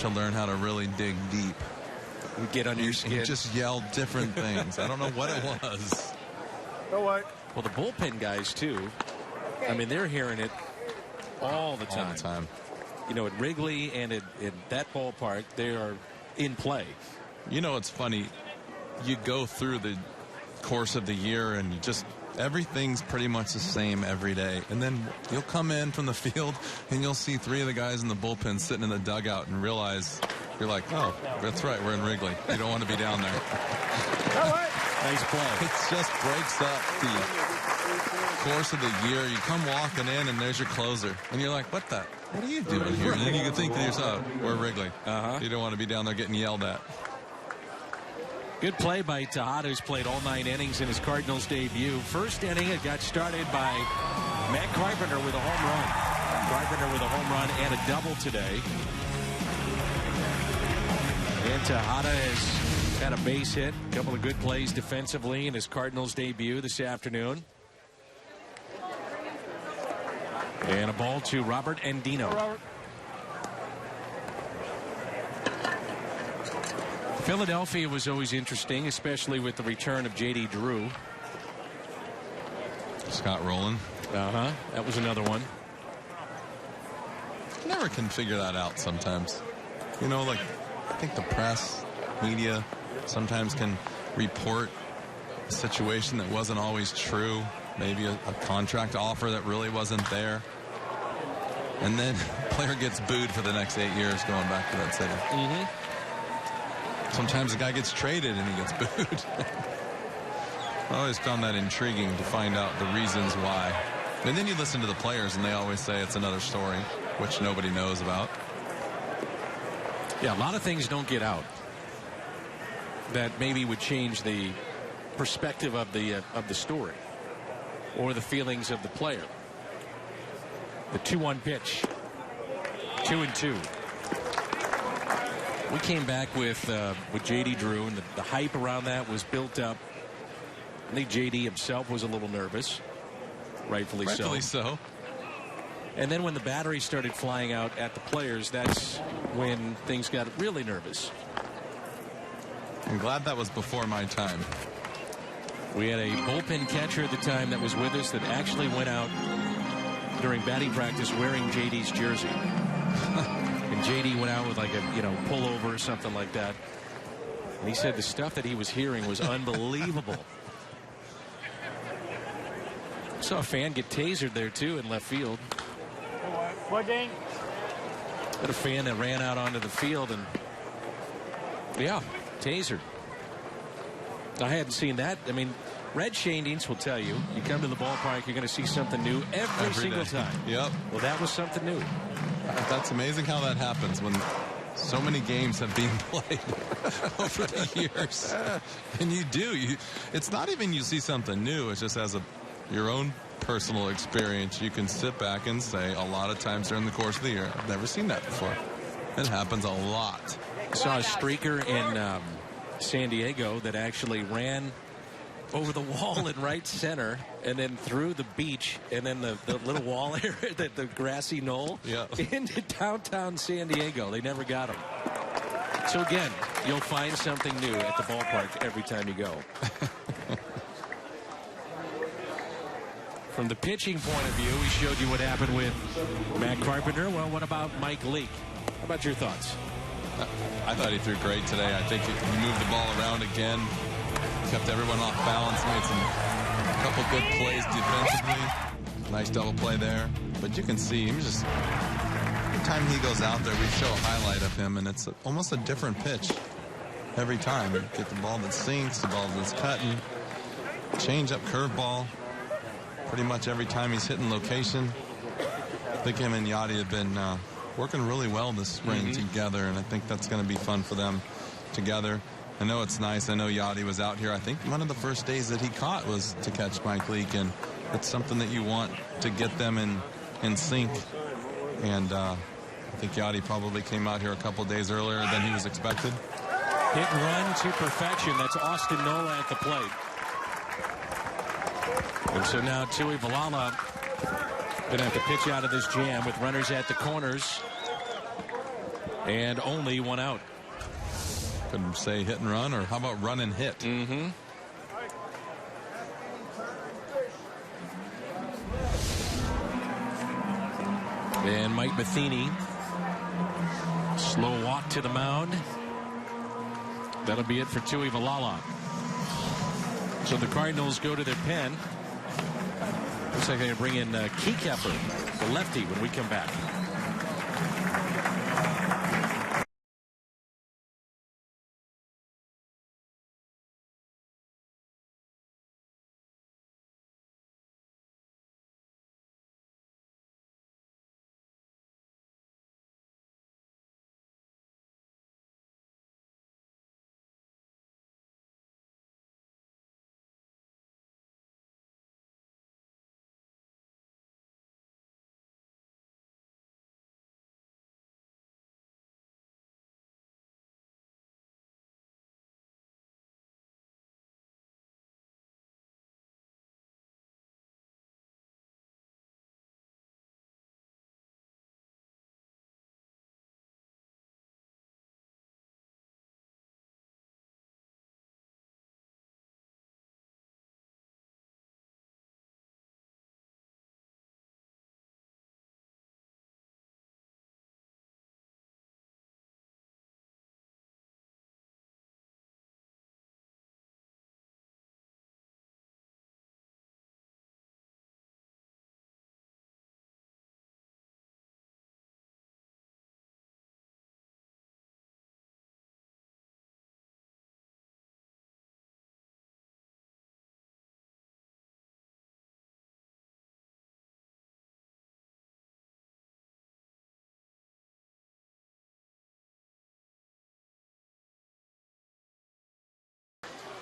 to learn how to really dig deep. We get under your skin. He just yelled different things. I don't know what it was. Go away. Well, the bullpen guys, too. I mean, they're hearing it all the time. All the time. You know, at Wrigley and at that ballpark, they are in play. You know, it's funny. You go through the course of the year and you just, everything's pretty much the same every day. And then you'll come in from the field and you'll see three of the guys in the bullpen sitting in the dugout and realize, you're like, oh, that's right, we're in Wrigley. You don't want to be down there. Nice play. It just breaks up the course of the year. You come walking in and there's your closer. And you're like, what are you doing here? And then you can think to yourself, we're Wrigley. You don't want to be down there getting yelled at. Good play by Tejada, who's played all 9 innings in his Cardinals debut. First inning, it got started by Matt Carpenter with a home run. Carpenter with a home run and a double today. And Tejada has had a base hit, a couple of good plays defensively in his Cardinals debut this afternoon. And a ball to Robert Andino. Philadelphia was always interesting, especially with the return of J.D. Drew. Scott Rowland. That was another one. Never can figure that out sometimes. You know, like, I think the press, media, sometimes can report a situation that wasn't always true. Maybe a contract offer that really wasn't there. And then the player gets booed for the next 8 years going back to that city. Sometimes the guy gets traded and he gets booed. I always found that intriguing to find out the reasons why. And then you listen to the players and they always say it's another story, which nobody knows about. Yeah, a lot of things don't get out that maybe would change the perspective of the story or the feelings of the player. The 2-1 pitch. 2-2. We came back with J.D. Drew, and the hype around that was built up. I think J.D. himself was a little nervous. Rightfully so. And then when the battery started flying out at the players, that's when things got really nervous. I'm glad that was before my time. We had a bullpen catcher at the time that was with us that actually went out during batting practice wearing J.D.'s jersey. And J.D. went out with like a, pullover or something like that. And he said the stuff that he was hearing was unbelievable. Saw a fan get tasered there, too, in left field. What game? Had a fan that ran out onto the field and, tasered. I hadn't seen that. I mean, Red Shandings will tell you, you come to the ballpark, you're going to see something new every single time. Yep. Well, that was something new. That's amazing how that happens when So many games have been played over the years. And it's not even you see something new. It's just as your own personal experience, you can sit back and say a lot of times during the course of the year, I've never seen that before. It happens a lot. I saw a streaker in San Diego that actually ran over the wall in right center and then through the beach and then the little wall area, the grassy knoll, into downtown San Diego. They never got him. So again, you'll find something new at the ballpark every time you go. From the pitching point of view, we showed you what happened with Matt Carpenter. Well, what about Mike Leake? How about your thoughts? I thought he threw great today. I think he moved the ball around again. Kept everyone off balance, made a couple good plays defensively. Nice double play there. But you can see him just, every time he goes out there, we show a highlight of him, and it's almost a different pitch every time. You get the ball that sinks, the ball that's cutting, change up, curveball. Pretty much every time he's hitting location. I think him and Yadier have been working really well this spring together, and I think that's going to be fun for them together. I know it's nice. I know Yadier was out here. I think one of the first days that he caught was to catch Mike Leake, and it's something that you want to get them in sync. And I think Yadier probably came out here a couple days earlier than he was expected. Hit and run to perfection. That's Austin Nola at the plate. And so now Tui Valala going to have to pitch out of this jam with runners at the corners and only one out. Couldn't say hit and run, or how about run and hit? And Mike Matheny, slow walk to the mound. That'll be it for Tui Valala. So the Cardinals go to their pen. Looks like they're going to bring in Keykeeper, the lefty, when we come back.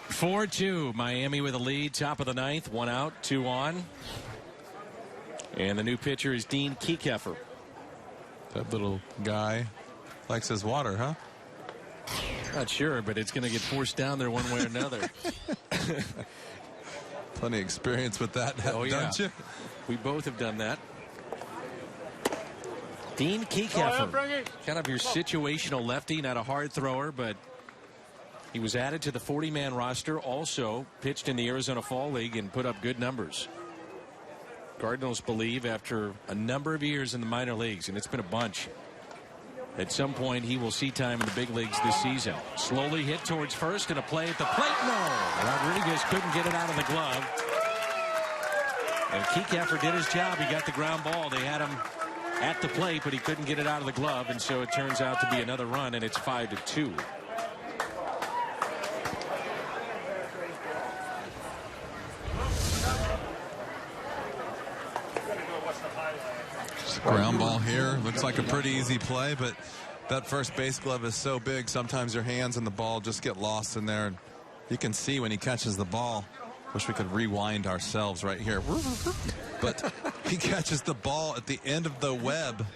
(4-2) Miami with a lead, top of the ninth, 1 out, 2 on. And the new pitcher is Dean Keykeeper. That little guy likes his water, huh? Not sure, but it's going to get forced down there one way or another. Plenty of experience with that, don't you? We both have done that. Dean Keykeeper, kind of your situational lefty, not a hard thrower, but he was added to the 40-man roster, also pitched in the Arizona Fall League and put up good numbers. Cardinals believe after a number of years in the minor leagues, and it's been a bunch, at some point he will see time in the big leagues this season. Slowly hit towards first, and a play at the plate. No! Rodriguez couldn't get it out of the glove. And Keykeeper did his job. He got the ground ball. They had him at the plate, but he couldn't get it out of the glove, and so it turns out to be another run, and it's 5-2. Ground ball here. Looks like a pretty easy play, but That first base glove is so big, sometimes your hands and the ball just get lost in there. And you can see when he catches the ball. Wish we could rewind ourselves right here. But he catches the ball at the end of the web.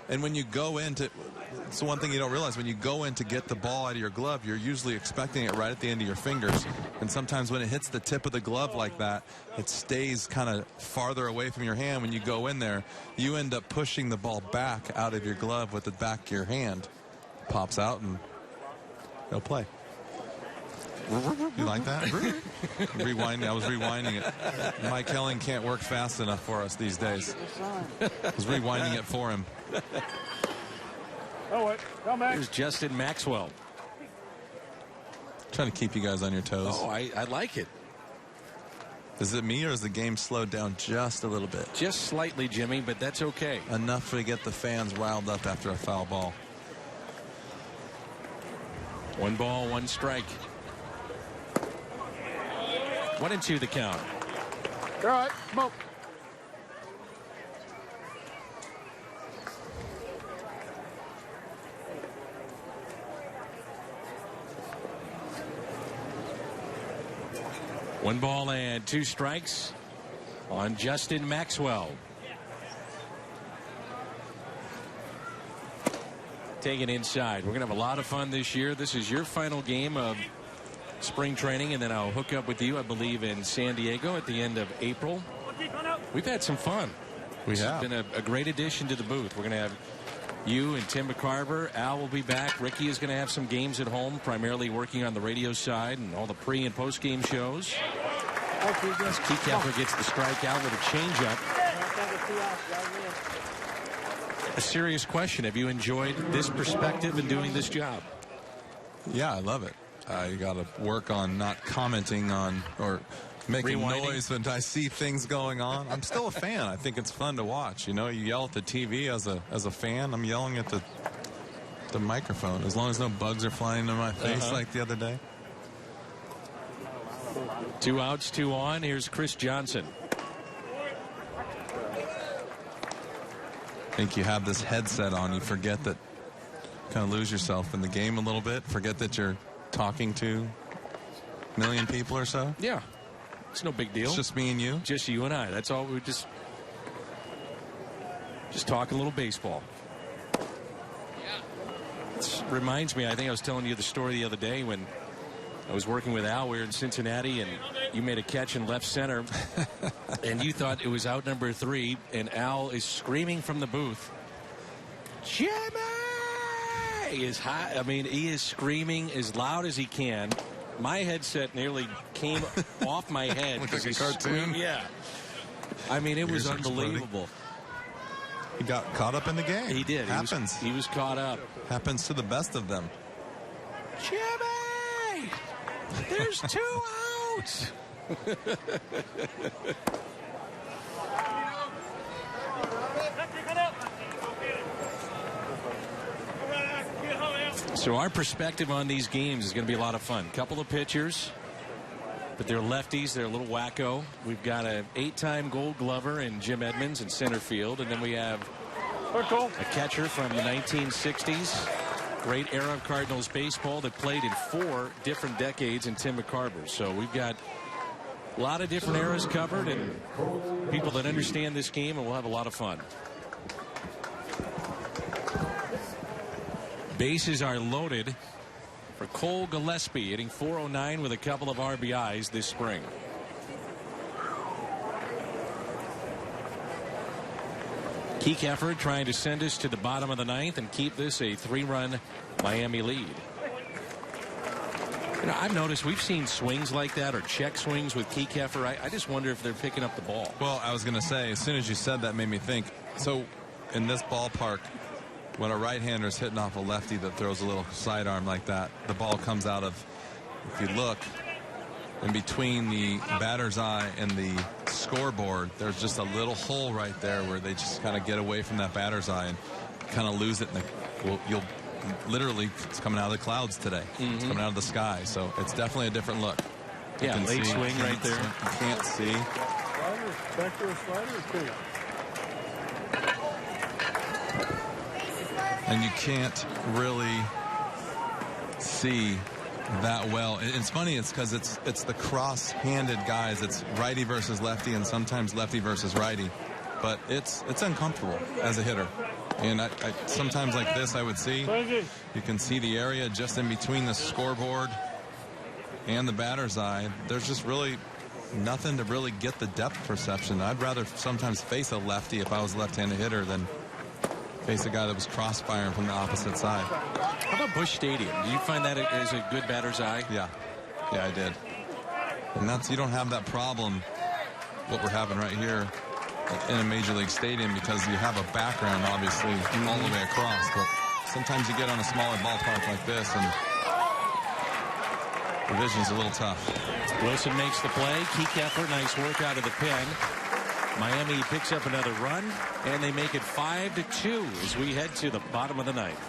And when you go into, it's the one thing you don't realize, when you go in to get the ball out of your glove, you're usually expecting it right at the end of your fingers. And sometimes when it hits the tip of the glove like that, it stays kind of farther away from your hand. When you go in there, you end up pushing the ball back out of your glove with the back of your hand. Pops out and no play. You like that? Rewinding. I was rewinding it. Mike Helling can't work fast enough for us these days. I was rewinding it for him. Oh, wait. Come back. Here's Justin Maxwell. Trying to keep you guys on your toes. Oh, I like it. Is it me or is the game slowed down just a little bit? Just slightly, Jimmy, but that's okay. Enough to get the fans riled up after a foul ball. 1 ball, 1 strike. 1-2 the count. All right. Smoke. One ball and 2 strikes on Justin Maxwell. Taking inside. We're going to have a lot of fun this year. This is your final game of spring training, and then I'll hook up with you, I believe, in San Diego at the end of April. We've had some fun. It's been a great addition to the booth. We're going to have you and Tim McCarver. Al will be back. Ricky is going to have some games at home, primarily working on the radio side and all the pre- and post-game shows. As Keycapper gets the strikeout with a changeup. A serious question. Have you enjoyed this perspective in doing this job? Yeah, I love it. You got to work on not commenting on or making noise when I see things going on. I'm still a fan. I think it's fun to watch. You know, you yell at the TV as a fan. I'm yelling at the microphone. As long as no bugs are flying in my face like the other day. 2 outs, 2 on. Here's Chris Johnson. I think you have this headset on. You forget that, kind of lose yourself in the game a little bit. Forget that you're talking to a million people or so. Yeah. It's no big deal. It's just me and you. Just you and I. That's all. We just talk a little baseball. It reminds me, I think I was telling you the story the other day when I was working with Al. We were in Cincinnati, and you made a catch in left center, and you thought it was out number 3, and Al is screaming from the booth, Jimmy! Is high. I mean, he is screaming as loud as he can. My headset nearly came off my head. Like a cartoon? Yeah. I mean, it was unbelievable. He got caught up in the game. He did. Happens. He was caught up. Happens to the best of them. Jimmy! There's 2 outs! So our perspective on these games is going to be a lot of fun. Couple of pitchers, but they're lefties. They're a little wacko. We've got an 8-time Gold Glover in Jim Edmonds in center field, and then we have a catcher from the 1960s. Great era of Cardinals baseball that played in 4 different decades in Tim McCarver. So we've got a lot of different eras covered and people that understand this game, and we'll have a lot of fun. Bases are loaded for Cole Gillespie, hitting .409 with a couple of RBIs this spring. Keycapper trying to send us to the bottom of the 9th and keep this a 3-run Miami lead. You know, I've noticed we've seen swings like that or check swings with Keycapper. I just wonder if they're picking up the ball. Well, I was going to say, as soon as you said that, made me think. So in this ballpark, when a right-hander is hitting off a lefty that throws a little sidearm like that, the ball comes out of, if you look, in between the batter's eye and the scoreboard, there's just a little hole right there where they just kind of get away from that batter's eye and kind of lose it. You'll literally, it's coming out of the clouds today. It's coming out of the sky, so it's definitely a different look. Yeah, late swing right there. You can't see. and you can't really see that well. It's funny, it's because it's the cross-handed guys. It's righty versus lefty, and sometimes lefty versus righty. But it's uncomfortable as a hitter. And I sometimes like this, I would see, you can see the area just in between the scoreboard and the batter's eye. There's just really nothing to really get the depth perception. I'd rather sometimes face a lefty if I was a left-handed hitter than face a guy that was cross-firing from the opposite side. How about Busch Stadium? Do you find that as a good batter's eye? Yeah, I did. And you don't have that problem, what we're having right here in a Major League Stadium, because you have a background, obviously, all the way across. But sometimes you get on a smaller ballpark like this, and the vision's a little tough. Wilson makes the play. Keycapper, nice work out of the pen. Miami picks up another run, and they make it 5-2 as we head to the bottom of the ninth.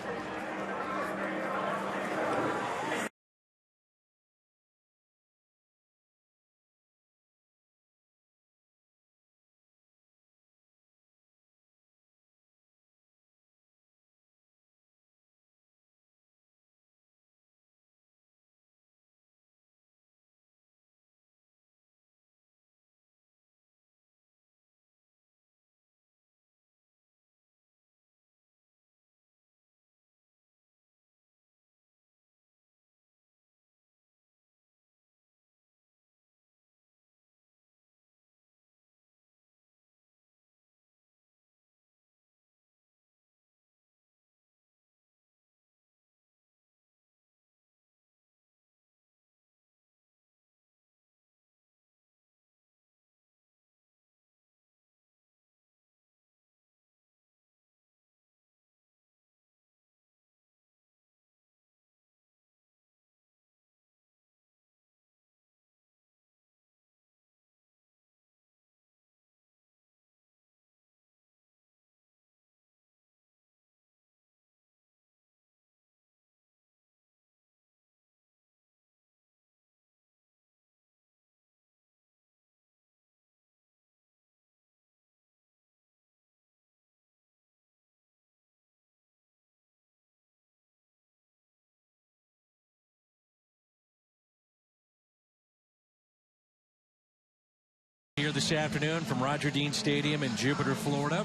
Here this afternoon from Roger Dean Stadium in Jupiter, Florida.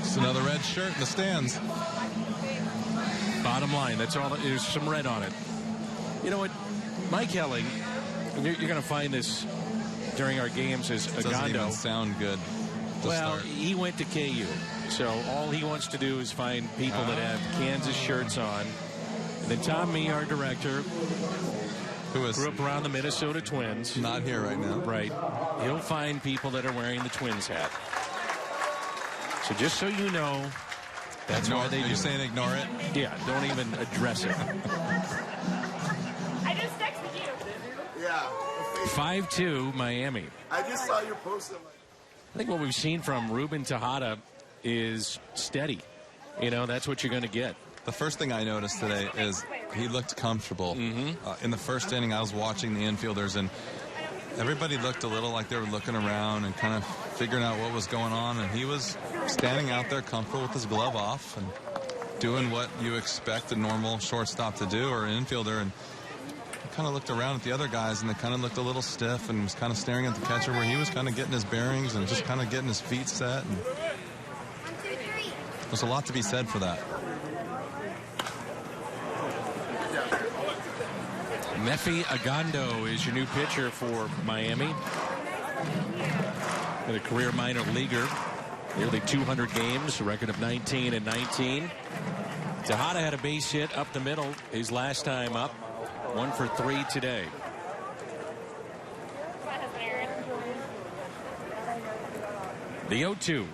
Just another red shirt in the stands. Bottom line, that's all. There's some red on it. You know what, Mike Helling, you're going to find this during our games, is Agando. Doesn't even sound good. Well, he went to KU, so all he wants to do is find people that have Kansas shirts on. And then Tom Mee, our director, who grew up around the Minnesota Twins. Not here right now. Right. He'll find people that are wearing the Twins hat. So just so you know, that's why they do. Are you saying ignore it? Yeah, don't even address it. I just texted you. Yeah. 5-2 Miami. I just saw your post. I think what we've seen from Ruben Tejada is steady. You know, that's what you're going to get. The first thing I noticed today is he looked comfortable. In the first inning, I was watching the infielders, and everybody looked a little like they were looking around and kind of figuring out what was going on, and he was standing out there comfortable with his glove off and doing what you expect a normal shortstop to do, or an infielder, and kind of looked around at the other guys, and they kind of looked a little stiff and was kind of staring at the catcher, where he was kind of getting his bearings and just kind of getting his feet set. And there's a lot to be said for that. Meffy Agando is your new pitcher for Miami. And a career minor leaguer. Nearly 200 games, a record of 19-19. Tejada had a base hit up the middle his last time up. 1 for 3 today. The 0-2.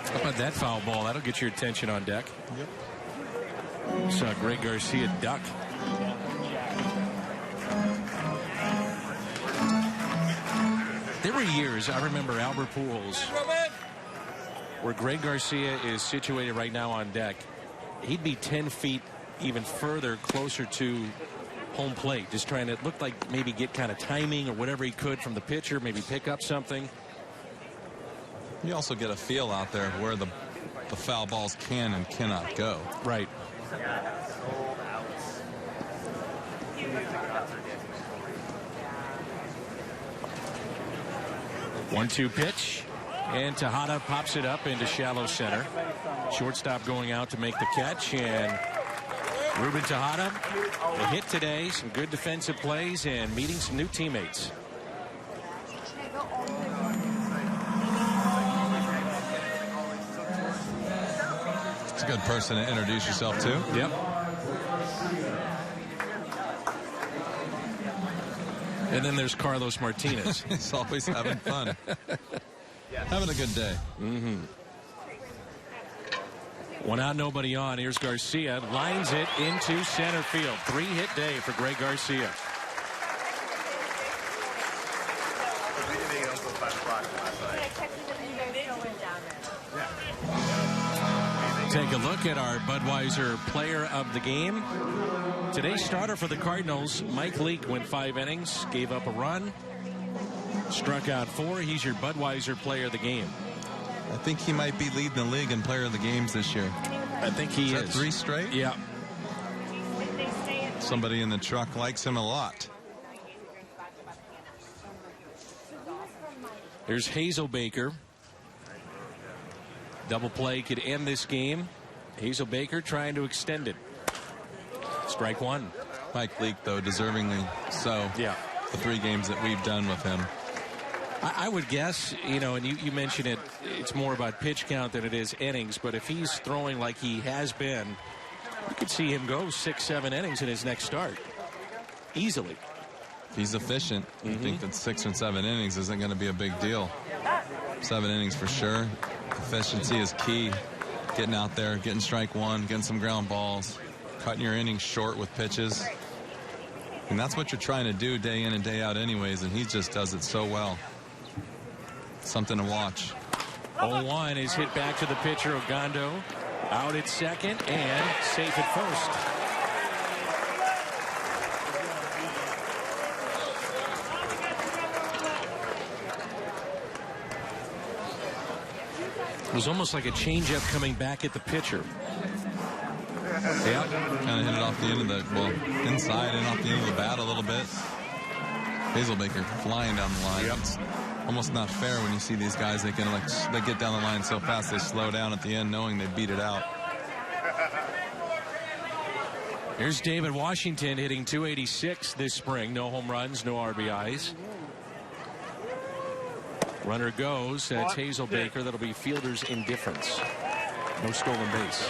How about that foul ball? That'll get your attention on deck. Yep. Saw Greg Garcia duck. There were years, I remember Albert Pujols, where Greg Garcia is situated right now on deck. He'd be 10 feet even further closer to home plate, just trying to look like maybe get kind of timing or whatever he could from the pitcher, maybe pick up something. You also get a feel out there of where the foul balls can and cannot go. Right. 1-2 pitch. And Tejada pops it up into shallow center. Shortstop going out to make the catch. And Ruben Tejada, a hit today. Some good defensive plays and meeting some new teammates. It's a good person to introduce yourself to. Yep. And then there's Carlos Martinez. He's always having fun. Having a good day. Mm-hmm. One out, nobody on. Here's Garcia. Lines it into center field. 3-hit day for Greg Garcia. Take a look at our Budweiser player of the game. Today's starter for the Cardinals, Mike Leake, went 5 innings, gave up a run, struck out 4. He's your Budweiser player of the game. I think he might be leading the league in player of the games this year. I think he is. That 3 straight? Yeah. Somebody in the truck likes him a lot. Here's Hazelbaker. Double play could end this game. Hazelbaker trying to extend it. Strike 1. Mike Leake, though, deservingly so. Yeah. The 3 games that we've done with him. I would guess, you know, and you mentioned it, it's more about pitch count than it is innings, but if he's throwing like he has been, you could see him go 6-7 innings in his next start. Easily. He's efficient. I think that 6 and 7 innings isn't going to be a big deal. 7 innings for sure. Efficiency is key. Getting out there, getting strike 1, getting some ground balls, cutting your innings short with pitches. And that's what you're trying to do day in and day out anyways, and he just does it so well. Something to watch. 0-1 is hit back to the pitcher, Ogando. Out at second and safe at first. It was almost like a changeup coming back at the pitcher. Yeah, kind of hit it off the end of the, well, inside and off the end of the bat a little bit. Hazelbaker flying down the line. Yep. It's almost not fair when you see these guys. They can they get down the line so fast they slow down at the end, knowing they beat it out. Here's David Washington hitting .286 this spring. No home runs, no RBIs. Runner goes. That's Hazelbaker. That'll be fielder's indifference. No stolen base.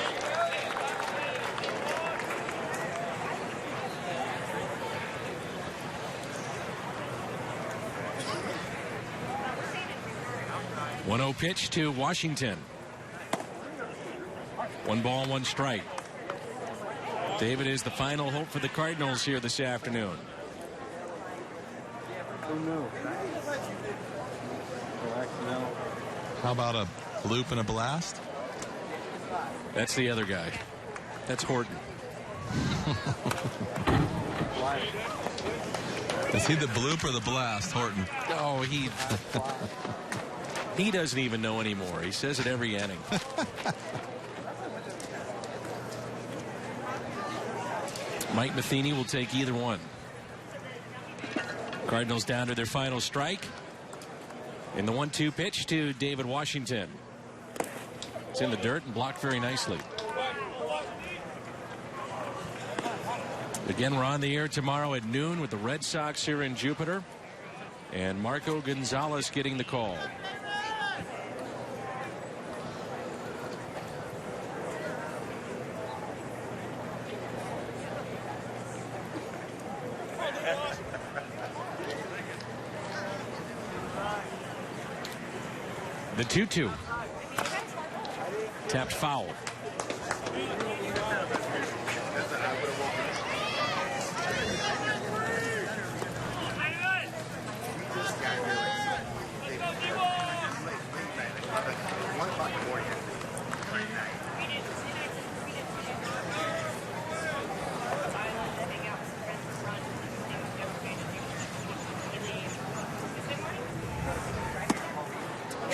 .1-0 pitch to Washington. 1 ball, 1 strike. David is the final hope for the Cardinals here this afternoon. How about a bloop and a blast? That's the other guy. That's Horton. Is he the bloop or the blast, Horton? Oh, he doesn't even know anymore. He says it every inning. Mike Matheny will take either one. Cardinals down to their final strike. In the 1-2 pitch to David Washington. It's in the dirt and blocked very nicely. Again, we're on the air tomorrow at noon with the Red Sox here in Jupiter. And Marco Gonzalez getting the call. The 2-2. Tapped foul.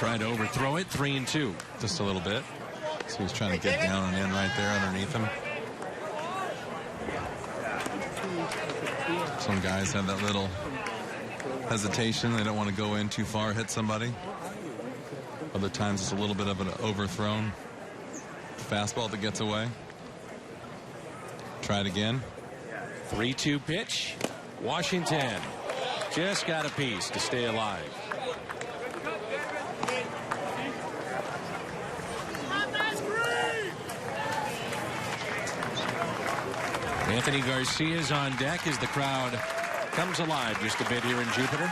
Tried to overthrow it, 3-2. Just a little bit. So he's trying to get down and in right there underneath him. Some guys have that little hesitation. They don't want to go in too far, hit somebody. Other times it's a little bit of an overthrown fastball that gets away. Try it again. 3-2 pitch. Washington just got a piece to stay alive. Anthony Garcia's on deck as the crowd comes alive just a bit here in Jupiter. A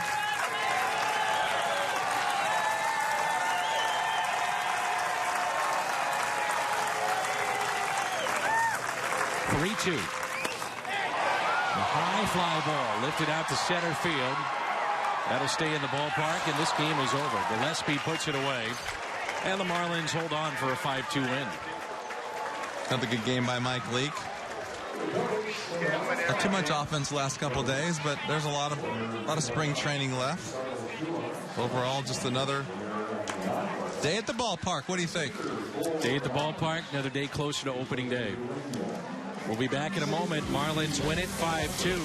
high fly ball lifted out to center field. That'll stay in the ballpark, and this game is over. Gillespie puts it away, and the Marlins hold on for a 5-2 win. Another good game by Mike Leake. Not too much offense last couple days, but there's a lot of spring training left. Overall, just another day at the ballpark. What do you think? Day at the ballpark, another day closer to opening day. We'll be back in a moment. Marlins win it 5-2.